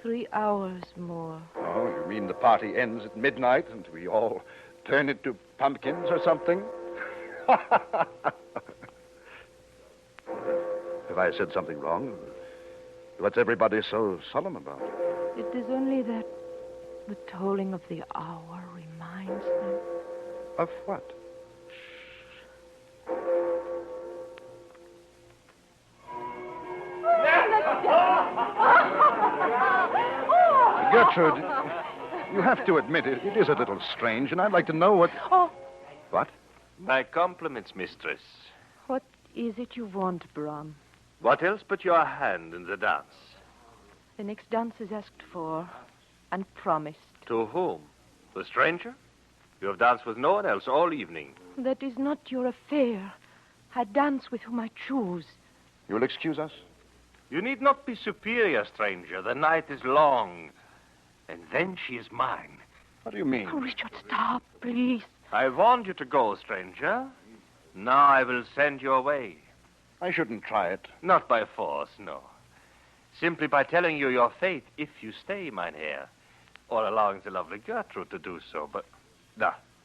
3 hours more. Oh, you mean the party ends at midnight and we all turn into pumpkins or something? Have I said something wrong? What's everybody so solemn about? It is only that the tolling of the hour reminds them. Of what? Gertrude, you have to admit it is a little strange, and I'd like to know what... Oh. What? My compliments, mistress. What is it you want, Brom? What else but your hand in the dance? The next dance is asked for and promised. To whom? The stranger? You have danced with no one else all evening. That is not your affair. I dance with whom I choose. You'll excuse us? You need not be superior, stranger. The night is long. And then she is mine. What do you mean? Oh, Richard, stop, please. I warned you to go, stranger. Now I will send you away. I shouldn't try it. Not by force, no. Simply by telling you your fate if you stay, mynheer. Or allowing the lovely Gertrude to do so. But,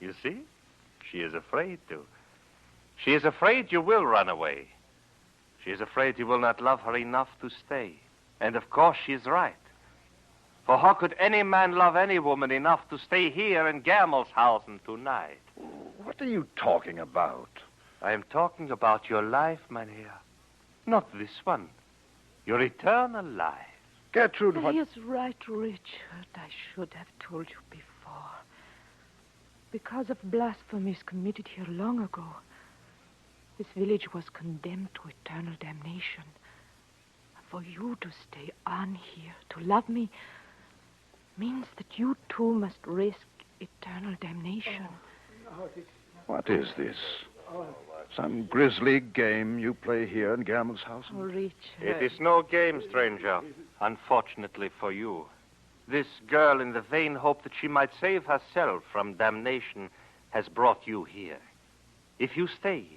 you see? She is afraid to. She is afraid you will run away. She is afraid you will not love her enough to stay. And of course she is right. For how could any man love any woman enough to stay here in Gelmhushausen tonight? What are you talking about? I am talking about your life, mynheer. Not this one. Your eternal life. Gertrude, what... He is right, Richard. I should have told you before. Because of blasphemies committed here long ago, this village was condemned to eternal damnation. For you to stay on here, to love me, means that you too must risk eternal damnation. What is this? Some grisly game you play here in Gelmhushausen? Oh, Richard. It is no game, stranger. Unfortunately for you. This girl, in the vain hope that she might save herself from damnation, has brought you here. If you stay,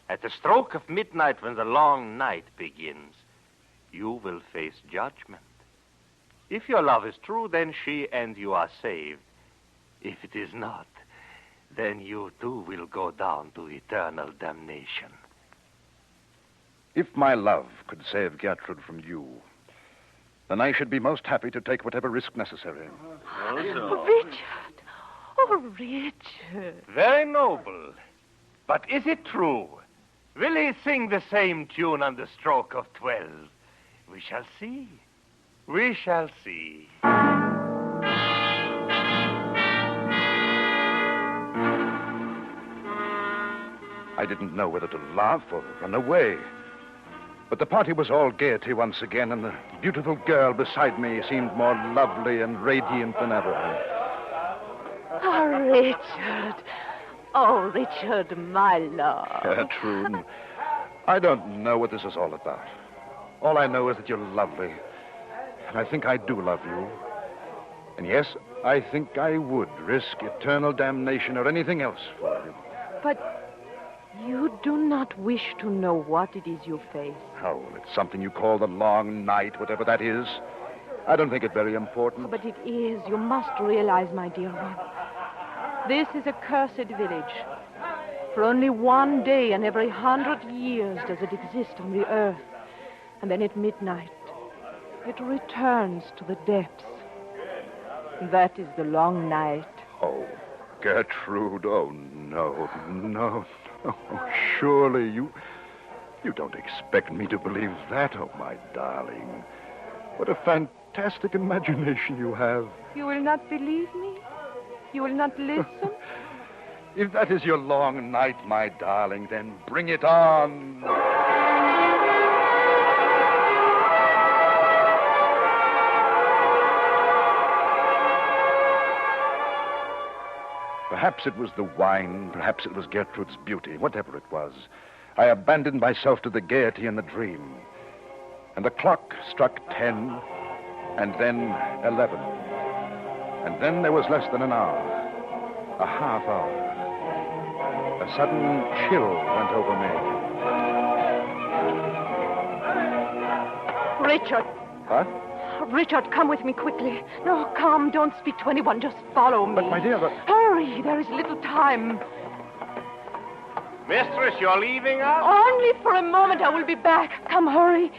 at the stroke of midnight when the long night begins, you will face judgment. If your love is true, then she and you are saved. If it is not, then you too will go down to eternal damnation. If my love could save Gertrude from you, then I should be most happy to take whatever risk necessary. Richard. Oh, Richard. Very noble. But is it true? Will he sing the same tune on the stroke of 12? We shall see. We shall see. I didn't know whether to laugh or run away. But the party was all gaiety once again, and the beautiful girl beside me seemed more lovely and radiant than ever. Oh, Richard. Oh, Richard, my love. Gertrude, I don't know what this is all about. All I know is that you're lovely. And I think I do love you. And yes, I think I would risk eternal damnation or anything else for you. But you do not wish to know what it is you face. Oh, it's something you call the long night, whatever that is. I don't think it very important. Oh, but it is. You must realize, my dear one. This is a cursed village. For only one day in every 100 years does it exist on the earth. And then at midnight, it returns to the depths. That is the long night. Oh, Gertrude, oh, no. Oh, surely you don't expect me to believe that, oh, my darling. What a fantastic imagination you have. You will not believe me? You will not listen? If that is your long night, my darling, then bring it on. Perhaps it was the wine, perhaps it was Gertrude's beauty, whatever it was. I abandoned myself to the gaiety and the dream. And the clock struck 10, and then 11. And then there was less than an hour, a half hour. A sudden chill went over me. Richard. What? Richard, come with me quickly. No, come, don't speak to anyone. Just follow me. But, my dear, Hurry, there is little time. Mistress, you're leaving us? Only for a moment. I will be back. Come, hurry.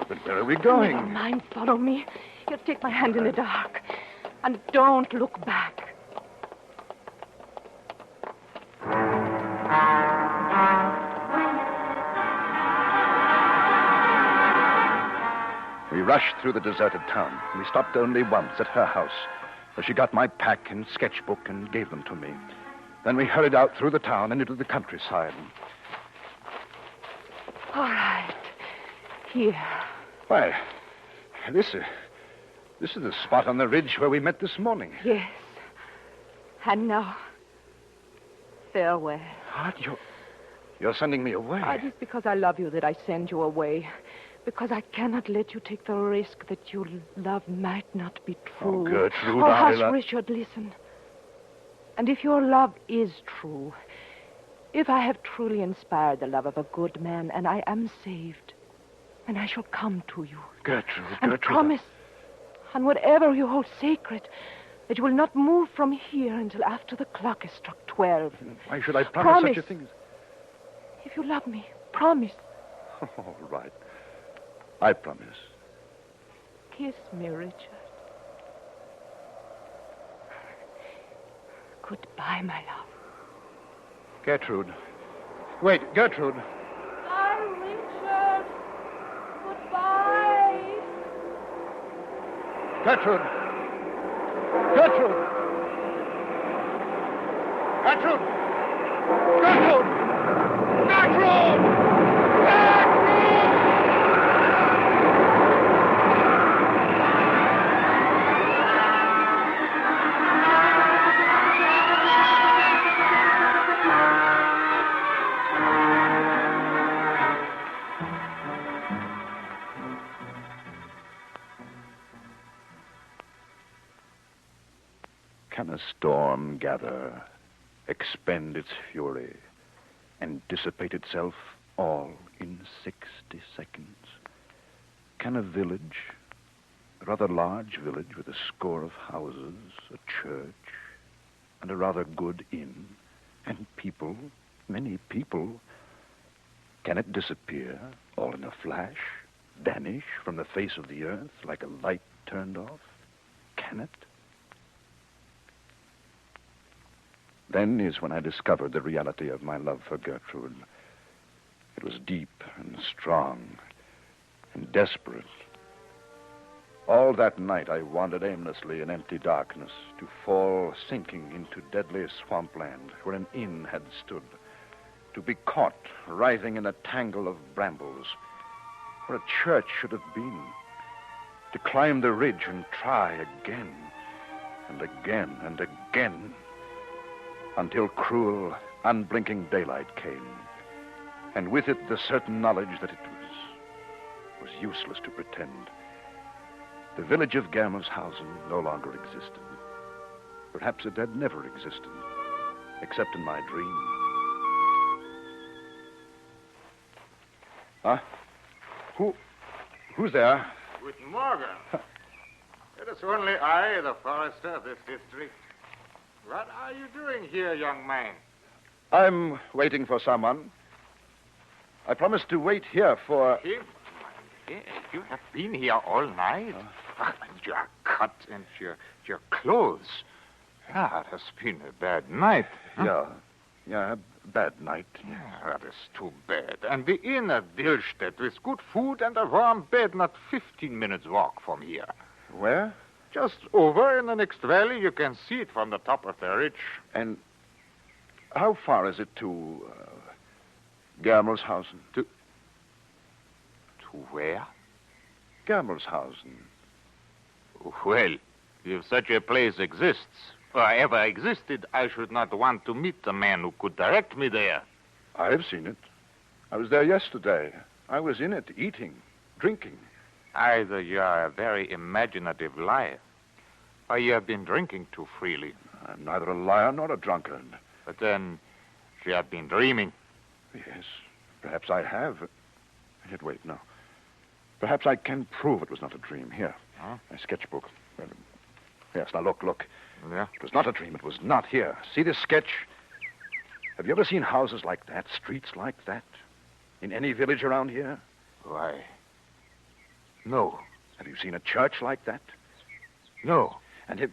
But where are we going? Never mind, follow me. You'll take my hand in the dark. And don't look back. We rushed through the deserted town. We stopped only once at her house, where she got my pack and sketchbook and gave them to me. Then we hurried out through the town and into the countryside. All right. Here. Why, this is the spot on the ridge where we met this morning. Yes. And now, farewell. What? You're sending me away? It is because I love you that I send you away. Because I cannot let you take the risk that your love might not be true. Oh, Gertrude, oh, hush, Richard, listen. And if your love is true, if I have truly inspired the love of a good man, and I am saved, then I shall come to you. Gertrude. And promise, on whatever you hold sacred, that you will not move from here until after the clock has struck 12. Why should I promise such a thing? If you love me, promise. All right. I promise. Kiss me, Richard. Goodbye, my love. Gertrude. Wait, Gertrude. Bye, Richard. Goodbye. Gertrude. Gertrude. Gertrude. Gertrude. Gertrude. Can a storm gather, expend its fury, and dissipate itself all in 60 seconds? Can a village, a rather large village with a score of houses, a church, and a rather good inn, and people, many people, Can it disappear all in a flash? Vanish from the face of the earth like a light turned off? Can it? Then is when I discovered the reality of my love for Gertrude. It was deep and strong and desperate. All that night I wandered aimlessly in empty darkness to fall sinking into deadly swampland where an inn had stood, to be caught writhing in a tangle of brambles where a church should have been, to climb the ridge and try again and again and again until cruel, unblinking daylight came, and with it the certain knowledge that it was useless to pretend. The village of Germershausen no longer existed. Perhaps it had never existed, except in my dream. Huh? Who's there? Guten Morgen. It is only I, the forester of this district. What are you doing here, young man? I'm waiting for someone. I promised to wait here for... Him? You have been here all night? And your cut and your clothes. Yeah, it has been a bad night. Huh? Yeah, a bad night. Yeah, that is too bad. And the inn at Billstedt with good food and a warm bed not 15 minutes walk from here. Where? Just over in the next valley. You can see it from the top of the ridge. And how far is it to Germelshausen? To where? Germelshausen. Well, if such a place exists, or ever existed, I should not want to meet the man who could direct me there. I've seen it. I was there yesterday. I was in it, eating, drinking. Either you are a very imaginative liar, or you have been drinking too freely. I'm neither a liar nor a drunkard. But then, you have been dreaming. Yes, perhaps I have. Yet wait, no. Perhaps I can prove it was not a dream. Here, my sketchbook. Yes, now look. Yeah? It was not a dream. It was not here. See this sketch? Have you ever seen houses like that, streets like that, in any village around here? Why, no. Have you seen a church like that? No. And have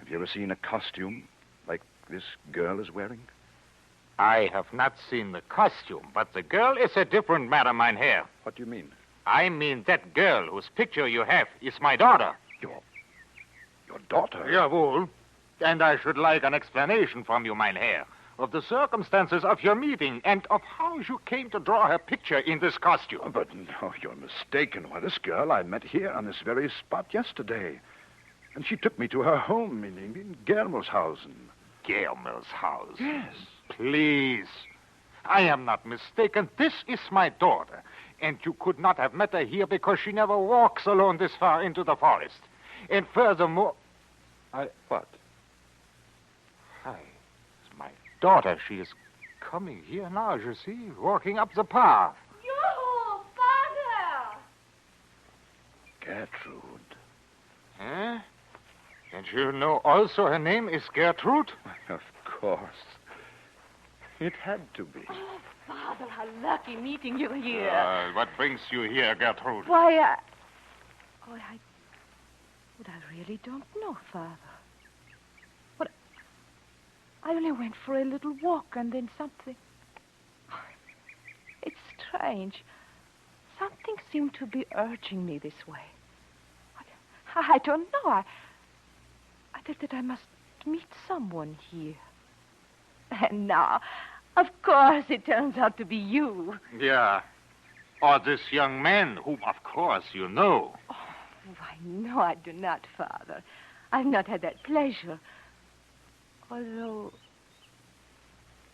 you ever seen a costume like this girl is wearing? I have not seen the costume, but the girl is a different matter, mein Herr. What do you mean? I mean that girl whose picture you have is my daughter. Your daughter? Jawohl. And I should like an explanation from you, mein Herr, of the circumstances of your meeting and of how you came to draw her picture in this costume. But no, you're mistaken. Why, this girl I met here on this very spot yesterday. And she took me to her home in Germelshausen. Germelshausen? Yes. Please. I am not mistaken. This is my daughter. And you could not have met her here because she never walks alone this far into the forest. And furthermore... What? It's my daughter. She is coming here now, you see, walking up the path. Yoo-hoo, Father! Gertrude. Huh? And you know also her name is Gertrude? Of course. It had to be. Oh, Father, how lucky meeting you here. What brings you here, Gertrude? Why, I really don't know, Father. But I only went for a little walk and then something... It's strange. Something seemed to be urging me this way. I don't know. I thought that I must meet someone here. And now, of course, it turns out to be you. Yeah. Or this young man, whom, of course, you know. Oh, why, no, I do not, Father. I've not had that pleasure. Although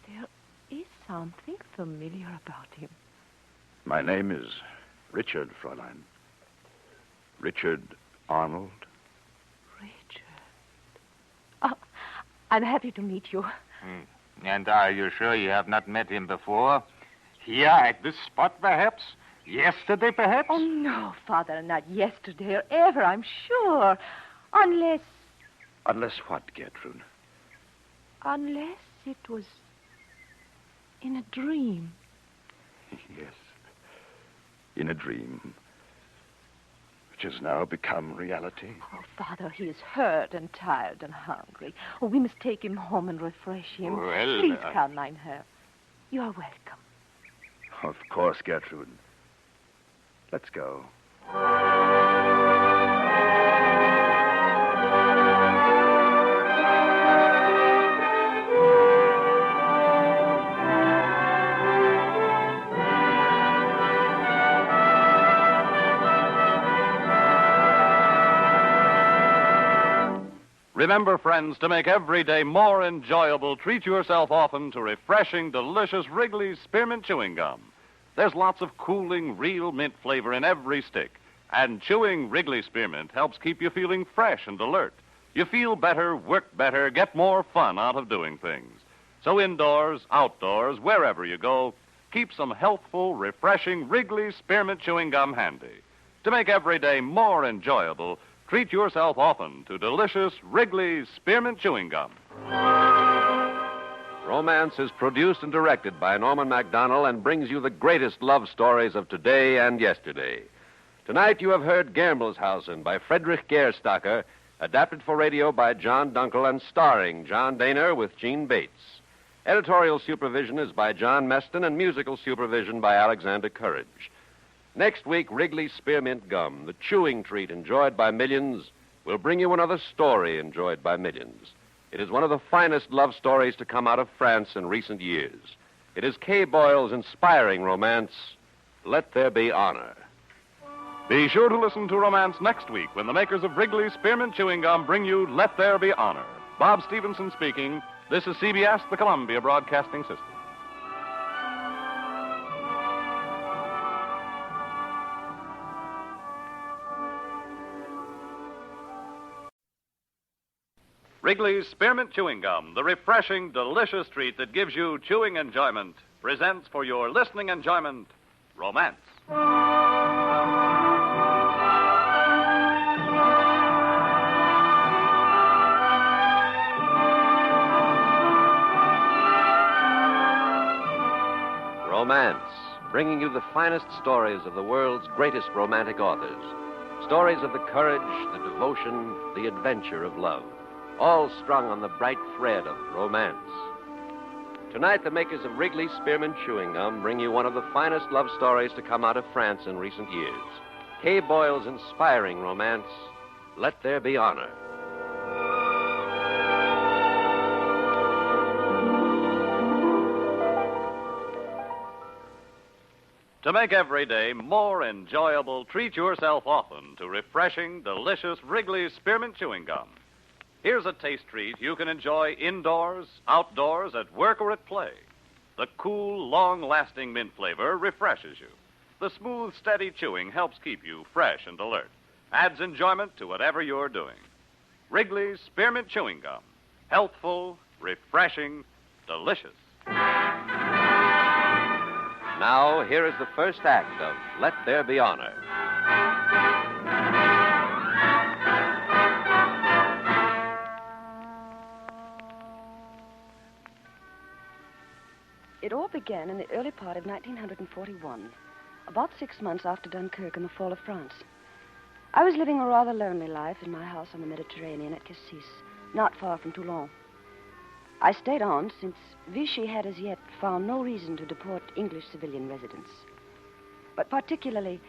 there is something familiar about him. My name is Richard, Fräulein. Richard Arnold. Richard. Oh, I'm happy to meet you. And are you sure you have not met him before? Here, at this spot, perhaps? Yesterday, perhaps? Oh, no, Father, not yesterday or ever, I'm sure. Unless... Unless what, Gertrude? Unless it was in a dream. Yes. In a dream, which has now become reality. Oh, Father, he is hurt and tired and hungry. Oh, we must take him home and refresh him. Well, Please come, mein Herr. You are welcome. Of course, Gertrude. Let's go. Remember, friends, to make every day more enjoyable, treat yourself often to refreshing, delicious Wrigley's Spearmint Chewing Gum. There's lots of cooling, real mint flavor in every stick. And chewing Wrigley Spearmint helps keep you feeling fresh and alert. You feel better, work better, get more fun out of doing things. So indoors, outdoors, wherever you go, keep some healthful, refreshing Wrigley Spearmint Chewing Gum handy. To make every day more enjoyable, treat yourself often to delicious Wrigley's Spearmint Chewing Gum. Romance is produced and directed by Norman MacDonald and brings you the greatest love stories of today and yesterday. Tonight you have heard Germelshausen by Friedrich Gerstacker, adapted for radio by John Dunkel and starring John Daner with Gene Bates. Editorial supervision is by John Meston and musical supervision by Alexander Courage. Next week, Wrigley's Spearmint Gum, the chewing treat enjoyed by millions, will bring you another story enjoyed by millions. It is one of the finest love stories to come out of France in recent years. It is Kay Boyle's inspiring romance, Let There Be Honor. Be sure to listen to Romance next week when the makers of Wrigley's Spearmint Chewing Gum bring you Let There Be Honor. Bob Stevenson speaking. This is CBS, the Columbia Broadcasting System. Wrigley's Spearmint Chewing Gum, the refreshing, delicious treat that gives you chewing enjoyment, presents for your listening enjoyment, Romance. Romance, bringing you the finest stories of the world's greatest romantic authors. Stories of the courage, the devotion, the adventure of love. All strung on the bright thread of romance. Tonight, the makers of Wrigley's Spearmint Chewing Gum bring you one of the finest love stories to come out of France in recent years. Kay Boyle's inspiring romance, Let There Be Honor. To make every day more enjoyable, treat yourself often to refreshing, delicious Wrigley's Spearmint Chewing Gum. Here's a taste treat you can enjoy indoors, outdoors, at work, or at play. The cool, long-lasting mint flavor refreshes you. The smooth, steady chewing helps keep you fresh and alert. Adds enjoyment to whatever you're doing. Wrigley's Spearmint Chewing Gum. Healthful, refreshing, delicious. Now, here is the first act of Let There Be Honor. It all began in the early part of 1941, about 6 months after Dunkirk and the fall of France. I was living a rather lonely life in my house on the Mediterranean at Cassis, not far from Toulon. I stayed on since Vichy had as yet found no reason to deport English civilian residents, but particularly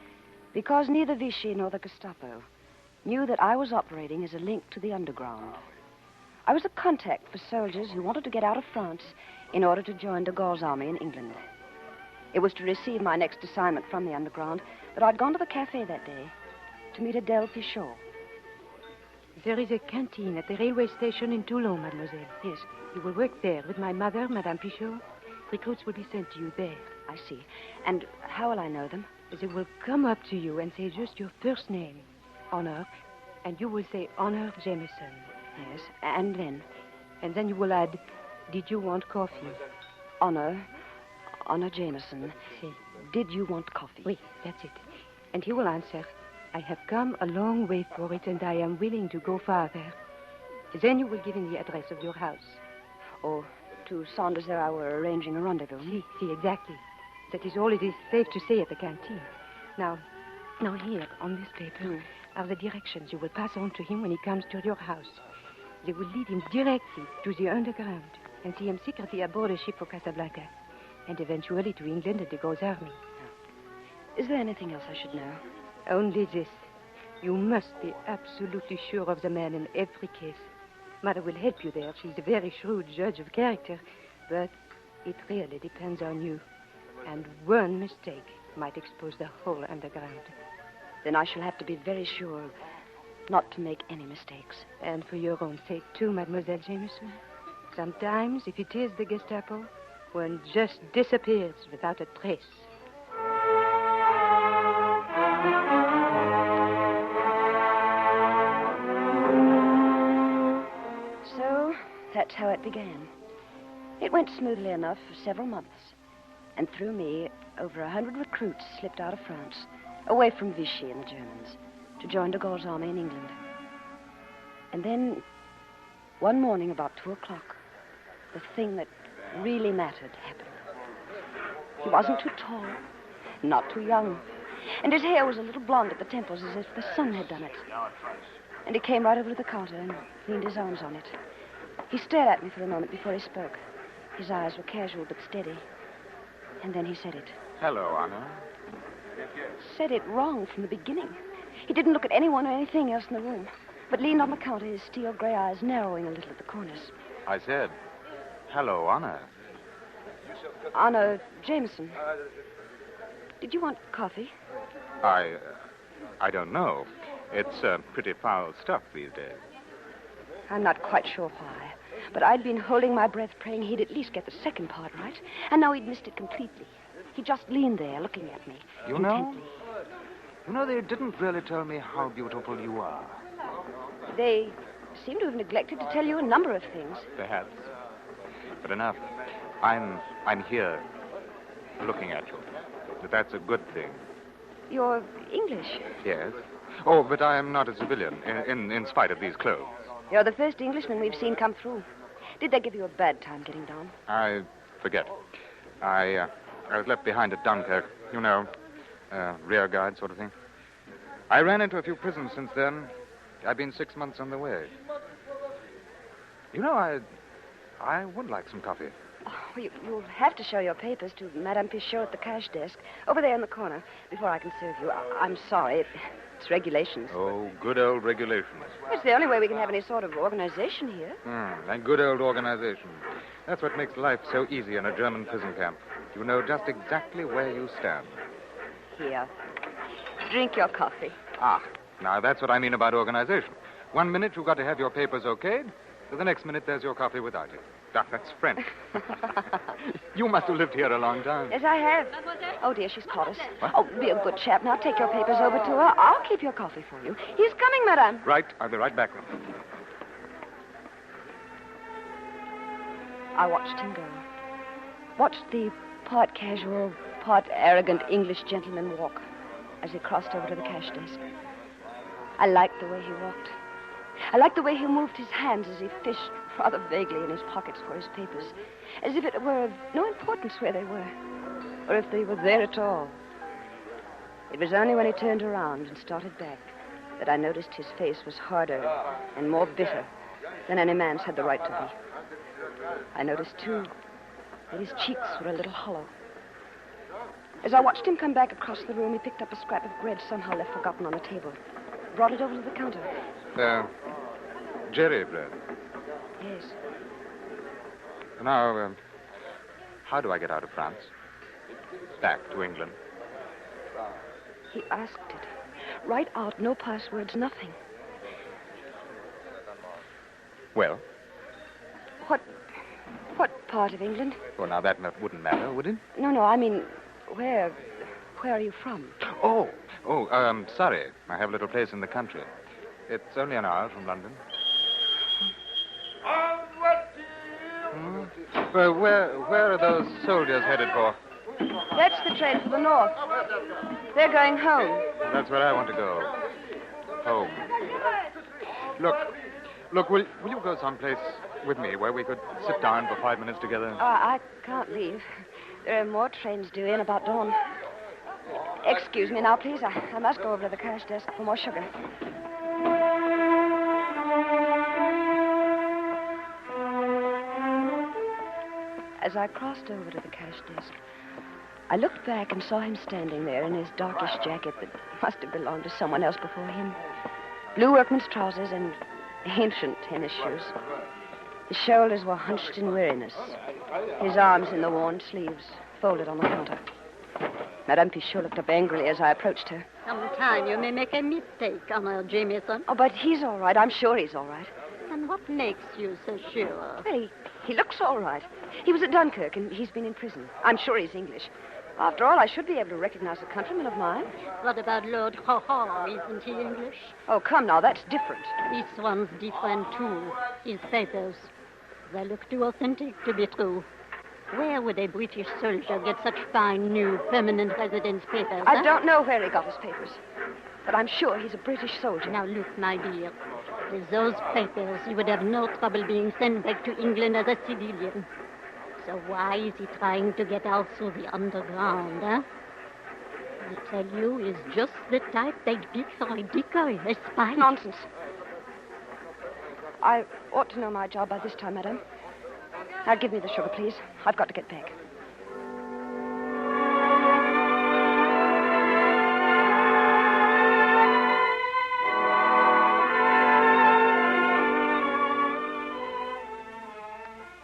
because neither Vichy nor the Gestapo knew that I was operating as a link to the underground. I was a contact for soldiers who wanted to get out of France in order to join de Gaulle's army in England. It was to receive my next assignment from the underground that I'd gone to the cafe that day to meet Adele Pichot. There is a canteen at the railway station in Toulon, mademoiselle. Yes. You will work there with my mother, Madame Pichot. Recruits will be sent to you there. I see. And how will I know them? They will come up to you and say just your first name, Honor, and you will say Honor Jameson. Yes, and then? And then you will add, did you want coffee? Honor Jameson. Si. Did you want coffee? Oui, that's it. And he will answer, I have come a long way for it and I am willing to go farther. Then you will give him the address of your house. Or to Saunders there I were arranging a rendezvous. Si, exactly. That is all it is safe to say at the canteen. Now here, on this paper, are the directions you will pass on to him when he comes to your house. They will lead him directly to the underground and see him secretly aboard a ship for Casablanca, and eventually to England and de Gaulle's army. Is there anything else I should know? Only this. You must be absolutely sure of the man in every case. Mother will help you there. She's a very shrewd judge of character, but it really depends on you. And one mistake might expose the whole underground. Then I shall have to be very sure not to make any mistakes. And for your own sake, too, Mademoiselle Jameson. Sometimes, if it is the Gestapo, one just disappears without a trace. So, that's how it began. It went smoothly enough for several months. And through me, over 100 recruits slipped out of France, away from Vichy and the Germans, to join de Gaulle's army in England. And then, one morning about 2 o'clock, the thing that really mattered happened. He wasn't too tall, not too young, and his hair was a little blonde at the temples as if the sun had done it. And he came right over to the counter and leaned his arms on it. He stared at me for a moment before he spoke. His eyes were casual but steady. And then he said it. Hello, Anna. Said it wrong from the beginning. He didn't look at anyone or anything else in the room, but leaned on the counter, his steel gray eyes narrowing a little at the corners. I said, hello, Anna. Anna Jameson. Did you want coffee? I don't know. It's pretty foul stuff these days. I'm not quite sure why, but I'd been holding my breath praying he'd at least get the second part right, and now he'd missed it completely. He just leaned there looking at me intently. You know, they didn't really tell me how beautiful you are. They seem to have neglected to tell you a number of things. Perhaps. But enough. I'm here looking at you. But that's a good thing. You're English. Yes. Oh, but I am not a civilian, in spite of these clothes. You're the first Englishman we've seen come through. Did they give you a bad time getting down? I forget. I was left behind at Dunkirk. You know, rear guard sort of thing. I ran into a few prisons since then. I've been 6 months on the way. You know, I would like some coffee. Oh, you'll have to show your papers to Madame Pichot at the cash desk, over there in the corner, before I can serve you. I'm sorry. It's regulations. Oh, good old regulations. It's the only way we can have any sort of organization here. And good old organization. That's what makes life so easy in a German prison camp. You know just exactly where you stand. Here. Drink your coffee. Now that's what I mean about organization. 1 minute you've got to have your papers okayed. The next minute there's your coffee without it. That's French. You must have lived here a long time. Yes, I have. Oh, dear, she's caught us. What? Oh, be a good chap. Now take your papers over to her. I'll keep your coffee for you. He's coming, madame. Right. I'll be right back. I watched him go. Watched the part casual, part arrogant English gentleman walk as he crossed over to the cash desk. I liked the way he walked. I liked the way he moved his hands as he fished rather vaguely in his pockets for his papers, as if it were of no importance where they were, or if they were there at all. It was only when he turned around and started back that I noticed his face was harder and more bitter than any man's had the right to be. I noticed, too, that his cheeks were a little hollow. As I watched him come back across the room, he picked up a scrap of bread somehow left forgotten on a table, brought it over to the counter. Jerry bread. Yes. Now, how do I get out of France? Back to England? He asked it. Right out, no passwords, nothing. Well? What part of England? Well, now that wouldn't matter, would it? No, I mean, where are you from? Sorry. I have a little place in the country. It's only an hour from London. Well, where are those soldiers headed for? That's the train for the north. They're going home. That's where I want to go. Home. Look, will you go someplace with me where we could sit down for 5 minutes together? I can't leave. There are more trains due in about dawn. Excuse me now, please. I must go over to the cash desk for more sugar. As I crossed over to the cash desk, I looked back and saw him standing there in his darkish jacket that must have belonged to someone else before him. Blue workman's trousers and ancient tennis shoes. His shoulders were hunched in weariness, his arms in the worn sleeves, folded on the counter. Madame Pichot looked up angrily as I approached her. Sometime you may make a mistake, Colonel Jameson. Oh, but he's all right. I'm sure he's all right. And what makes you so sure? Well, he looks all right. He was at Dunkirk, and he's been in prison. I'm sure he's English. After all, I should be able to recognize a countryman of mine. What about Lord Haw-Haw? Isn't he English? Oh, come now, that's different. This one's different, too. His papers. They look too authentic to be true. Where would a British soldier get such fine, new, permanent residence papers? I don't know where he got his papers, but I'm sure he's a British soldier. Now, look, my dear. With those papers, you would have no trouble being sent back to England as a civilian. So why is he trying to get out through the underground, huh? I tell you, he's just the type they'd pick for a decoy, a spy. Nonsense. I ought to know my job by this time, madam. Now, give me the sugar, please. I've got to get back.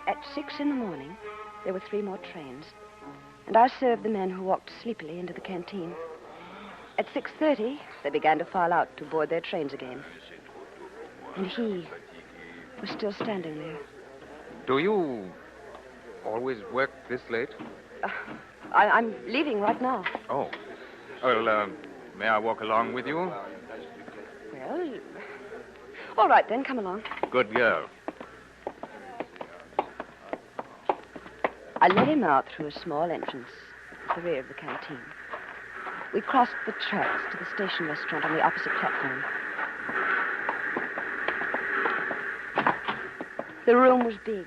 At 6 in the morning, there were 3 more trains, and I served the men who walked sleepily into the canteen. At 6:30, they began to file out to board their trains again. And he was still standing there. Do you always work this late? I'm leaving right now. Oh. Well, may I walk along with you? Well, all right then, come along. Good girl. I led him out through a small entrance at the rear of the canteen. We crossed the tracks to the station restaurant on the opposite platform. The room was big,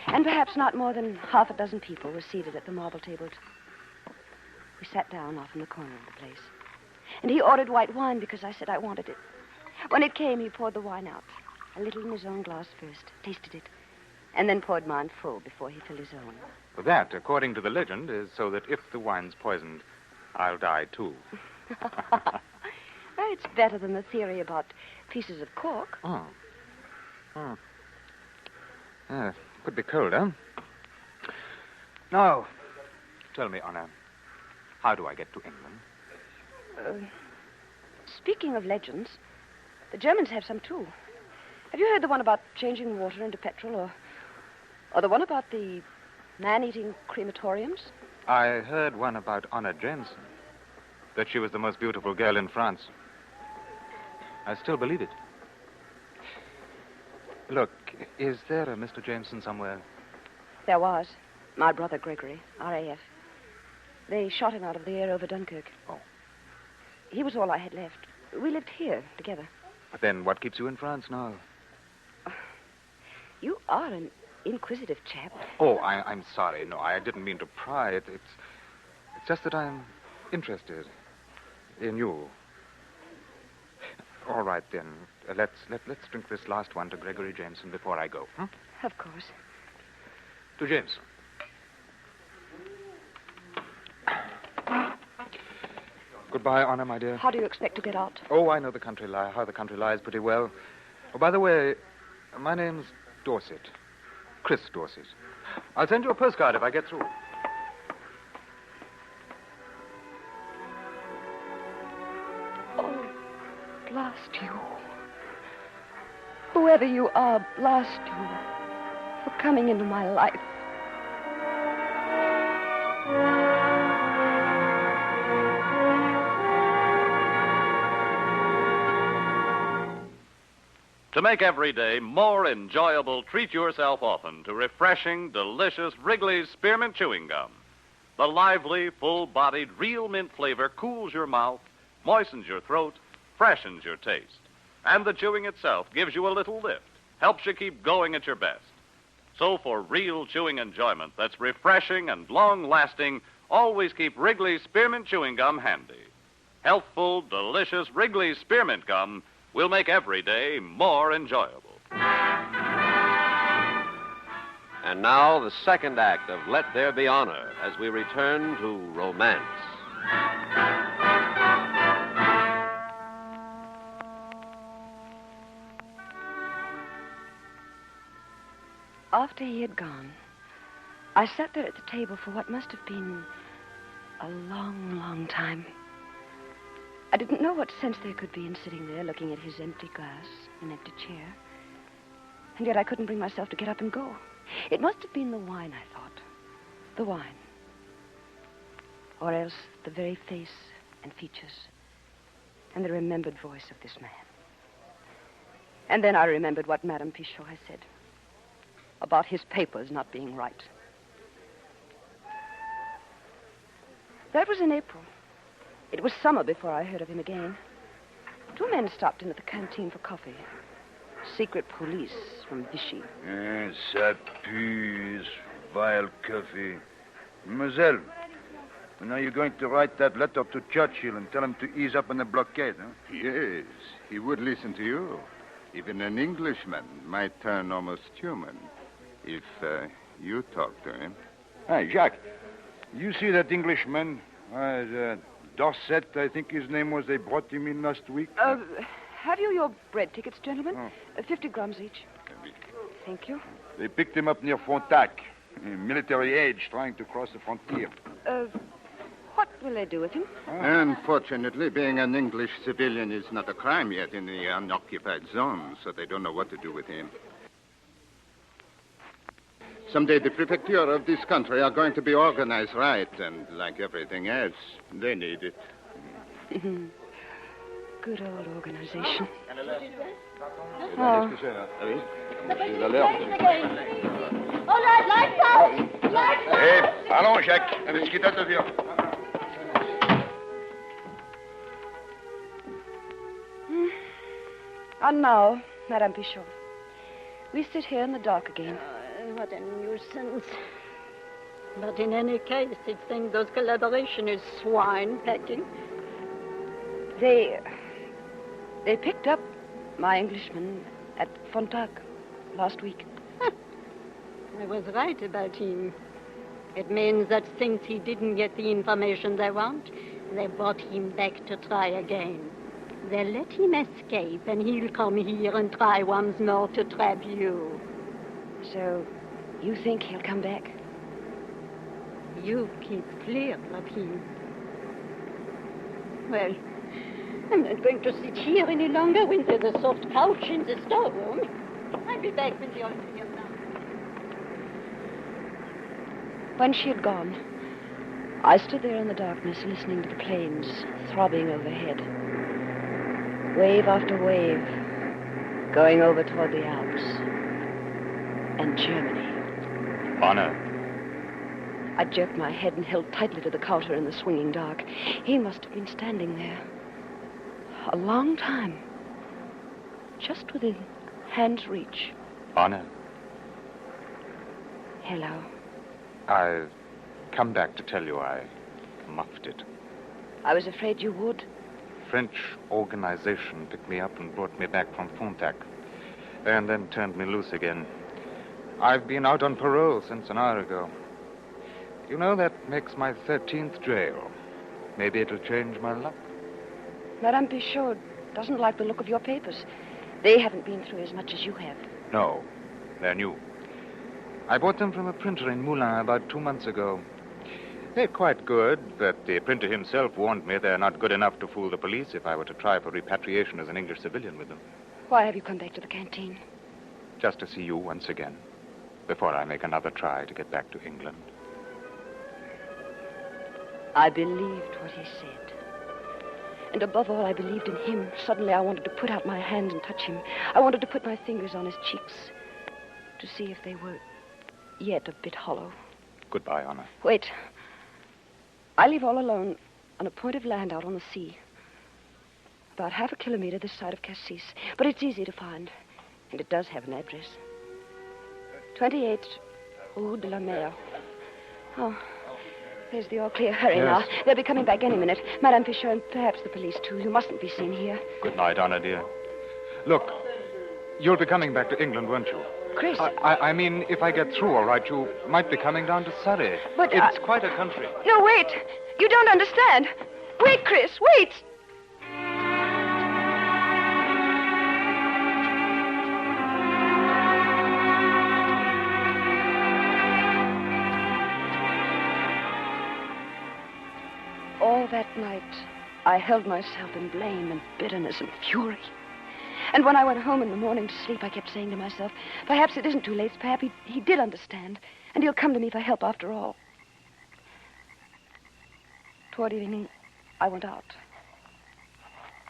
and perhaps not more than half a dozen people were seated at the marble tables. We sat down off in the corner of the place, and he ordered white wine because I said I wanted it. When it came, he poured the wine out, a little in his own glass first, tasted it, and then poured mine full before he filled his own. Well, that, according to the legend, is so that if the wine's poisoned, I'll die too. Well, it's better than the theory about pieces of cork. Oh. Could be cold, huh? Now, tell me, Anna, how do I get to England? Speaking of legends, the Germans have some too. Have you heard the one about changing water into petrol, or the one about the man-eating crematoriums? I heard one about Anna Jameson, that she was the most beautiful girl in France. I still believe it. Look, is there a Mr. Jameson somewhere? There was. My brother Gregory, RAF. They shot him out of the air over Dunkirk. Oh. He was all I had left. We lived here together. But then what keeps you in France now? You are an inquisitive chap. Oh, I'm sorry. No, I didn't mean to pry. It's just that I'm interested in you. All right, then. Let's drink this last one to Gregory Jameson before I go. Huh? Of course. To Jameson. Goodbye, Anna, my dear. How do you expect to get out? Oh, I know how the country lies pretty well. Oh, by the way, my name's Dorset. Chris Dorset. I'll send you a postcard if I get through. Oh, blast you. Whoever you are, blast you for coming into my life. To make every day more enjoyable, treat yourself often to refreshing, delicious Wrigley's Spearmint Chewing Gum. The lively, full-bodied, real mint flavor cools your mouth, moistens your throat, freshens your taste. And the chewing itself gives you a little lift, helps you keep going at your best. So for real chewing enjoyment that's refreshing and long-lasting, always keep Wrigley's Spearmint Chewing Gum handy. Healthful, delicious Wrigley's Spearmint Gum will make every day more enjoyable. And now, the second act of Let There Be Honor as we return to romance. After he had gone, I sat there at the table for what must have been a long, long time. I didn't know what sense there could be in sitting there looking at his empty glass, an empty chair. And yet I couldn't bring myself to get up and go. It must have been the wine, I thought. The wine. Or else the very face and features and the remembered voice of this man. And then I remembered what Madame Pichot had said about his papers not being right. That was in April. It was summer before I heard of him again. Two men stopped in at the canteen for coffee. Secret police from Vichy. Ça pue, this vile coffee. Mademoiselle, when are you going to write that letter to Churchill and tell him to ease up on the blockade, huh? Yes, he would listen to you. Even an Englishman might turn almost human if you talk to him. Hey, Jacques, you see that Englishman? Dorset, I think his name was. They brought him in last week. Have you your bread tickets, gentlemen? 50 grams each. Thank you. They picked him up near Frontac. Military age, trying to cross the frontier. What will they do with him? Unfortunately, being an English civilian is not a crime yet in the unoccupied zone, so they don't know what to do with him. Someday the prefecture of this country are going to be organized right, and like everything else, they need it. Good old organization. Oh. All right, lights out! Lights out! Hey, allons, Jacques. Let's get out of here. And now, Madame Pichot, we sit here in the dark again. What a nuisance. But in any case, it seems those collaborationist swine pecking. They picked up my Englishman at Frontac last week. I was right about him. It means that since he didn't get the information they want, they brought him back to try again. They'll let him escape, and he'll come here and try once more to trap you. So, you think he'll come back? You keep clear of him. Well, I'm not going to sit here any longer when there's a soft couch in the storeroom. I'll be back when you're here now. When she had gone, I stood there in the darkness listening to the planes throbbing overhead. Wave after wave, going over toward the Alps and Germany. Honor. I jerked my head and held tightly to the counter in the swinging dark. He must have been standing there a long time, just within hand's reach. Honor. Hello. I've come back to tell you I muffed it. I was afraid you would. French organization picked me up and brought me back from Frontac, and then turned me loose again. I've been out on parole since an hour ago. You know, that makes my 13th jail. Maybe it'll change my luck. Madame Pichot doesn't like the look of your papers. They haven't been through as much as you have. No, they're new. I bought them from a printer in Moulins about 2 months ago. They're quite good, but the printer himself warned me they're not good enough to fool the police if I were to try for repatriation as an English civilian with them. Why have you come back to the canteen? Just to see you once again, before I make another try to get back to England. I believed what he said. And above all, I believed in him. Suddenly, I wanted to put out my hand and touch him. I wanted to put my fingers on his cheeks to see if they were yet a bit hollow. Goodbye, Honor. Wait. I live all alone on a point of land out on the sea. About half a kilometer this side of Cassis. But it's easy to find. And it does have an address. 28 Rue de la Mer. Oh, there's the all clear. Hurry Yes. now. They'll be coming back any minute. Madame Fisher and perhaps the police, too. You mustn't be seen here. Good night, Anna, dear. Look, you'll be coming back to England, won't you? Chris. I mean, if I get through all right, you might be coming down to Surrey. But, it's quite a country. No, wait. You don't understand. Wait, Chris, wait. All that night, I held myself in blame and bitterness and fury. And when I went home in the morning to sleep, I kept saying to myself, perhaps it isn't too late. Perhaps he did understand, and he'll come to me for help after all. Toward evening, I went out.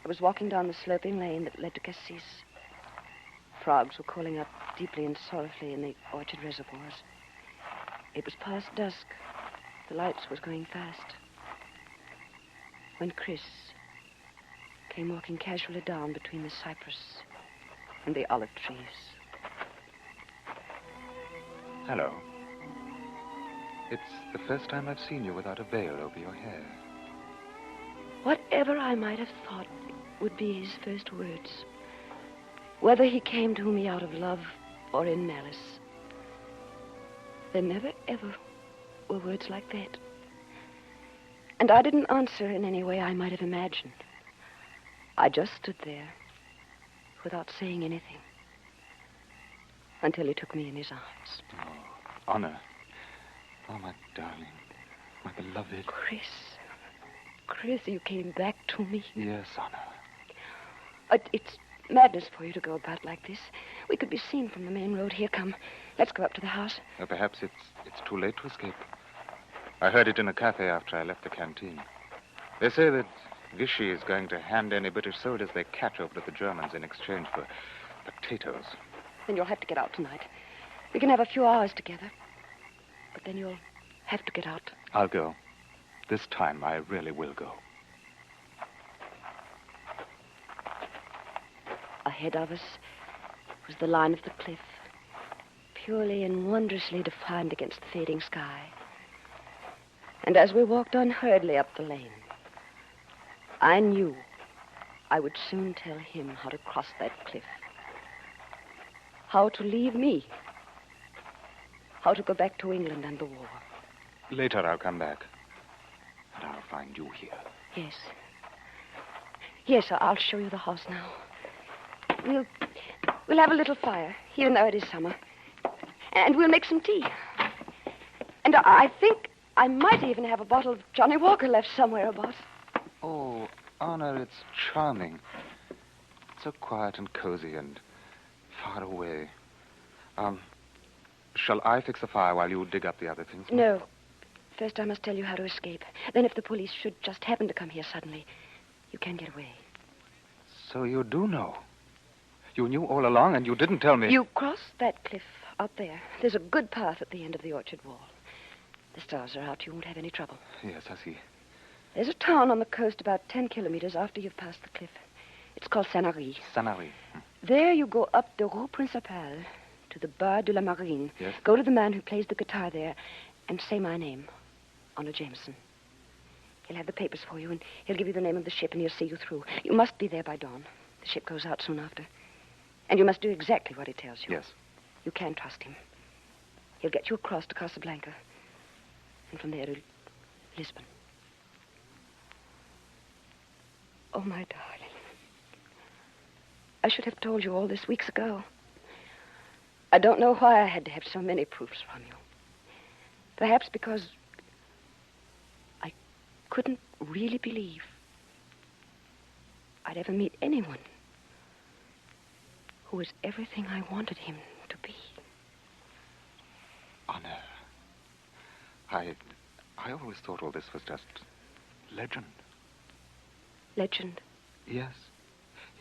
I was walking down the sloping lane that led to Cassis. Frogs were calling up deeply and sorrowfully in the orchard reservoirs. It was past dusk. The lights was going fast. When Chris came walking casually down between the cypress and the olive trees. Hello. It's the first time I've seen you without a veil over your hair. Whatever I might have thought would be his first words, whether he came to me out of love or in malice, there never, ever were words like that. And I didn't answer in any way I might have imagined. I just stood there without saying anything until he took me in his arms. Oh, Anna. Oh, my darling. My beloved. Chris, you came back to me. Yes, Anna. It's madness for you to go about like this. We could be seen from the main road. Here, come. Let's go up to the house. Perhaps it's too late to escape. I heard it in a cafe after I left the canteen. They say that Vichy is going to hand any British soldiers they catch over to the Germans in exchange for potatoes. Then you'll have to get out tonight. We can have a few hours together. But then you'll have to get out. I'll go. This time, I really will go. Ahead of us was the line of the cliff, purely and wondrously defined against the fading sky. And as we walked on hurriedly up the lane, I knew I would soon tell him how to cross that cliff, how to leave me, how to go back to England and the war. Later, I'll come back. And I'll find you here. Yes. Yes, I'll show you the house now. We'll have a little fire, even though it is summer. And we'll make some tea. And I think I might even have a bottle of Johnny Walker left somewhere about. Oh, Anna, it's charming. So quiet and cozy and far away. Shall I fix the fire while you dig up the other things? No. First, I must tell you how to escape. Then, if the police should just happen to come here suddenly, you can get away. So you do know. You knew all along, and you didn't tell me. You cross that cliff out there. There's a good path at the end of the orchard wall. The stars are out. You won't have any trouble. Yes, I see. There's a town on the coast about 10 kilometers after you've passed the cliff. It's called Sanary. Sanary. There you go up the Rue Principale to the Bar de la Marine. Yes? Go to the man who plays the guitar there and say my name, Honor Jameson. He'll have the papers for you, and he'll give you the name of the ship, and he'll see you through. You must be there by dawn. The ship goes out soon after. And you must do exactly what he tells you. Yes. You can trust him. He'll get you across to Casablanca. And from there to Lisbon. Oh, my darling. I should have told you all this weeks ago. I don't know why I had to have so many proofs from you. Perhaps because I couldn't really believe I'd ever meet anyone who was everything I wanted him to be. Anna, I always thought all this was just legend. Legend? Yes.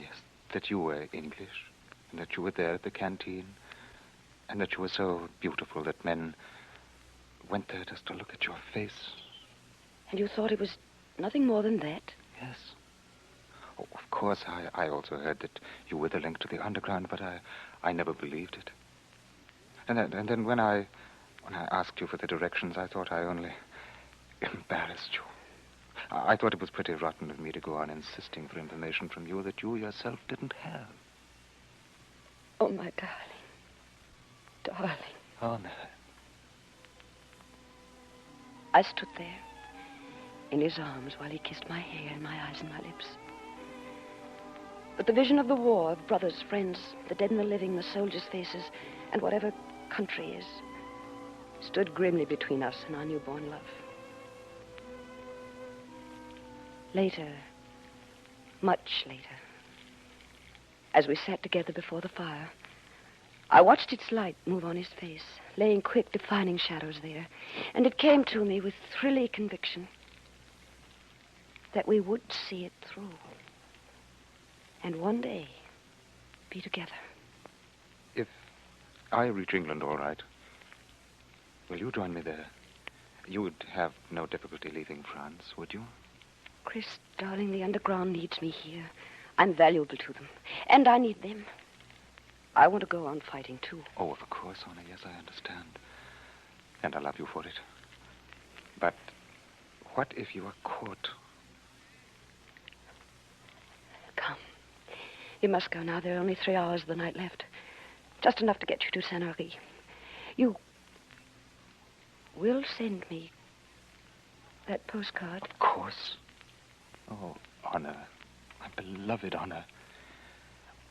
Yes, that you were English, and that you were there at the canteen, and that you were so beautiful that men went there just to look at your face. And you thought it was nothing more than that? Yes. Oh, of course, I also heard that you were the link to the underground, but I never believed it. And then when I asked you for the directions, I thought I only embarrassed you. I thought it was pretty rotten of me to go on insisting for information from you that you yourself didn't have. Oh, my darling. Darling. Honor. I stood there in his arms while he kissed my hair and my eyes and my lips. But the vision of the war, of brothers, friends, the dead and the living, the soldiers' faces, and whatever country is, stood grimly between us and our newborn love. Later, much later, as we sat together before the fire, I watched its light move on his face, laying quick, defining shadows there, and it came to me with thrilling conviction that we would see it through, and one day be together. If I reach England all right, will you join me there? You would have no difficulty leaving France, would you? Chris, darling, the underground needs me here. I'm valuable to them, and I need them. I want to go on fighting, too. Oh, of course, Honor. Yes, I understand. And I love you for it. But what if you are caught? Come. You must go now. There are only 3 hours of the night left. Just enough to get you to Saint-Henri. You will send me that postcard? Of course. Oh, Honor. My beloved Honor.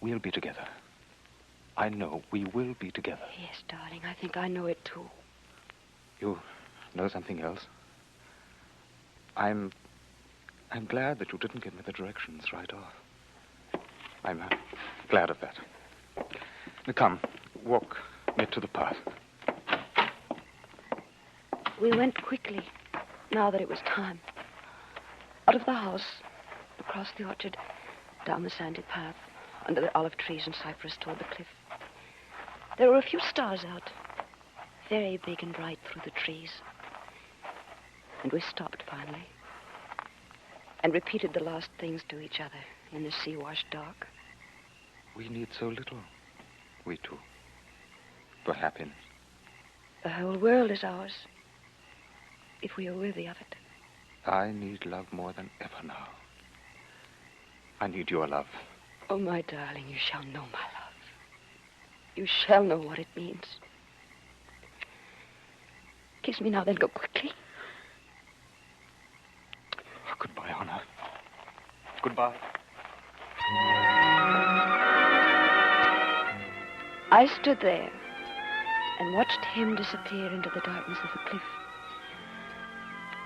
We'll be together. I know we will be together. Yes, darling. I think I know it, too. You know something else? I'm glad that you didn't give me the directions right off. I'm glad of that. Now, come, walk me to the path. We went quickly, now that it was time. Out of the house, across the orchard, down the sandy path, under the olive trees and cypress toward the cliff. There were a few stars out, very big and bright through the trees. And we stopped finally and repeated the last things to each other in the sea-washed dark. We need so little, we two, for happiness. The whole world is ours, if we are worthy of it. I need love more than ever now. I need your love. Oh, my darling, you shall know my love. You shall know what it means. Kiss me now, then go quickly. Oh, goodbye, Honor. Goodbye. I stood there and watched him disappear into the darkness of the cliff,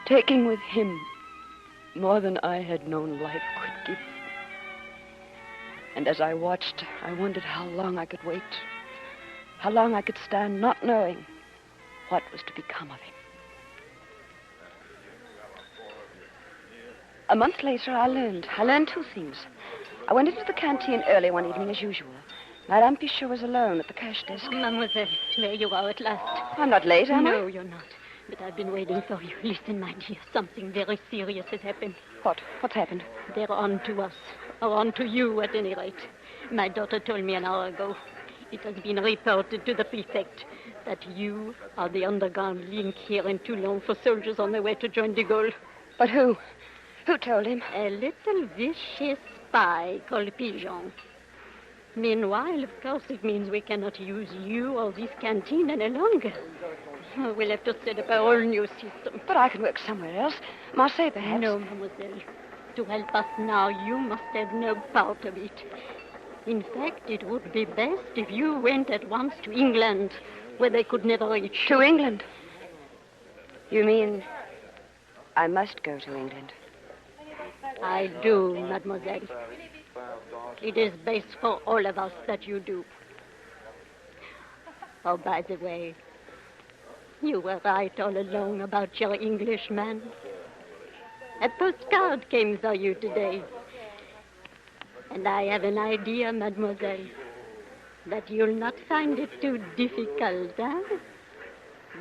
taking with him more than I had known life could give. And as I watched, I wondered how long I could wait, how long I could stand not knowing what was to become of him. A month later, I learned 2 things. I went into the canteen early one evening as usual. Madame Pichot was alone at the cash desk. Mademoiselle, there you are at last. I'm not late, am I? No, you're not. But I've been waiting for you. Listen, my dear, something very serious has happened. What? What's happened? They're on to us. Or on to you, at any rate. My daughter told me an hour ago. It has been reported to the prefect that you are the underground link here in Toulon for soldiers on their way to join de Gaulle. But who? Who told him? A little vicious spy called Pigeon. Meanwhile, of course, it means we cannot use you or this canteen any longer. We'll have to set up a whole new system. But I can work somewhere else. Marseille, perhaps. No, mademoiselle. To help us now, you must have no part of it. In fact, it would be best if you went at once to England, where they could never reach. To England? You mean I must go to England? I do, mademoiselle. It is best for all of us that you do. Oh, by the way, you were right all along about your Englishman. A postcard came for you today. And I have an idea, mademoiselle, that you'll not find it too difficult, huh?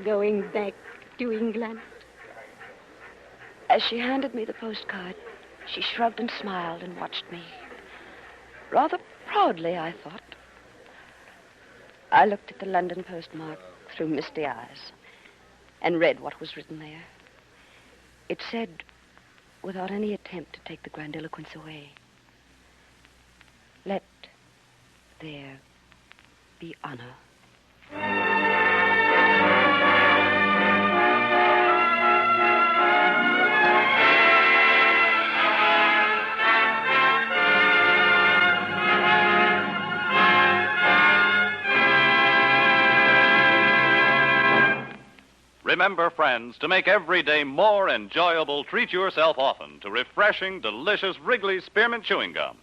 Going back to England. As she handed me the postcard, She shrugged and smiled and watched me. Rather proudly, I thought. I looked at the London postmark through misty eyes and read what was written there. It said, without any attempt to take the grandiloquence away, let there be honor. Remember, friends, to make every day more enjoyable, treat yourself often to refreshing, delicious Wrigley's Spearmint Chewing Gum.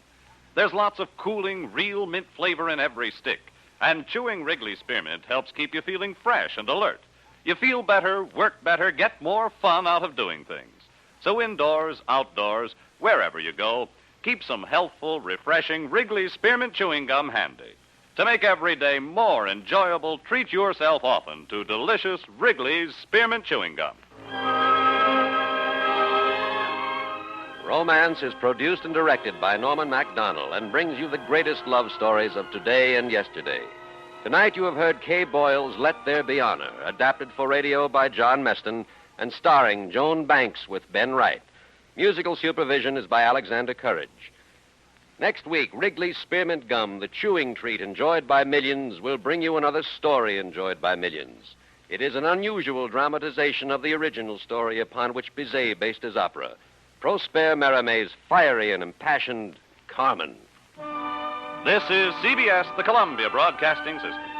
There's lots of cooling, real mint flavor in every stick, and chewing Wrigley's Spearmint helps keep you feeling fresh and alert. You feel better, work better, get more fun out of doing things. So indoors, outdoors, wherever you go, keep some healthful, refreshing Wrigley's Spearmint Chewing Gum handy. To make every day more enjoyable, treat yourself often to delicious Wrigley's Spearmint Chewing Gum. Romance is produced and directed by Norman MacDonald and brings you the greatest love stories of today and yesterday. Tonight you have heard Kay Boyle's Let There Be Honor, adapted for radio by John Meston and starring Joan Banks with Ben Wright. Musical supervision is by Alexander Courage. Next week, Wrigley's Spearmint Gum, the chewing treat enjoyed by millions, will bring you another story enjoyed by millions. It is an unusual dramatization of the original story upon which Bizet based his opera, Prosper Mérimée' fiery and impassioned Carmen. This is CBS, the Columbia Broadcasting System.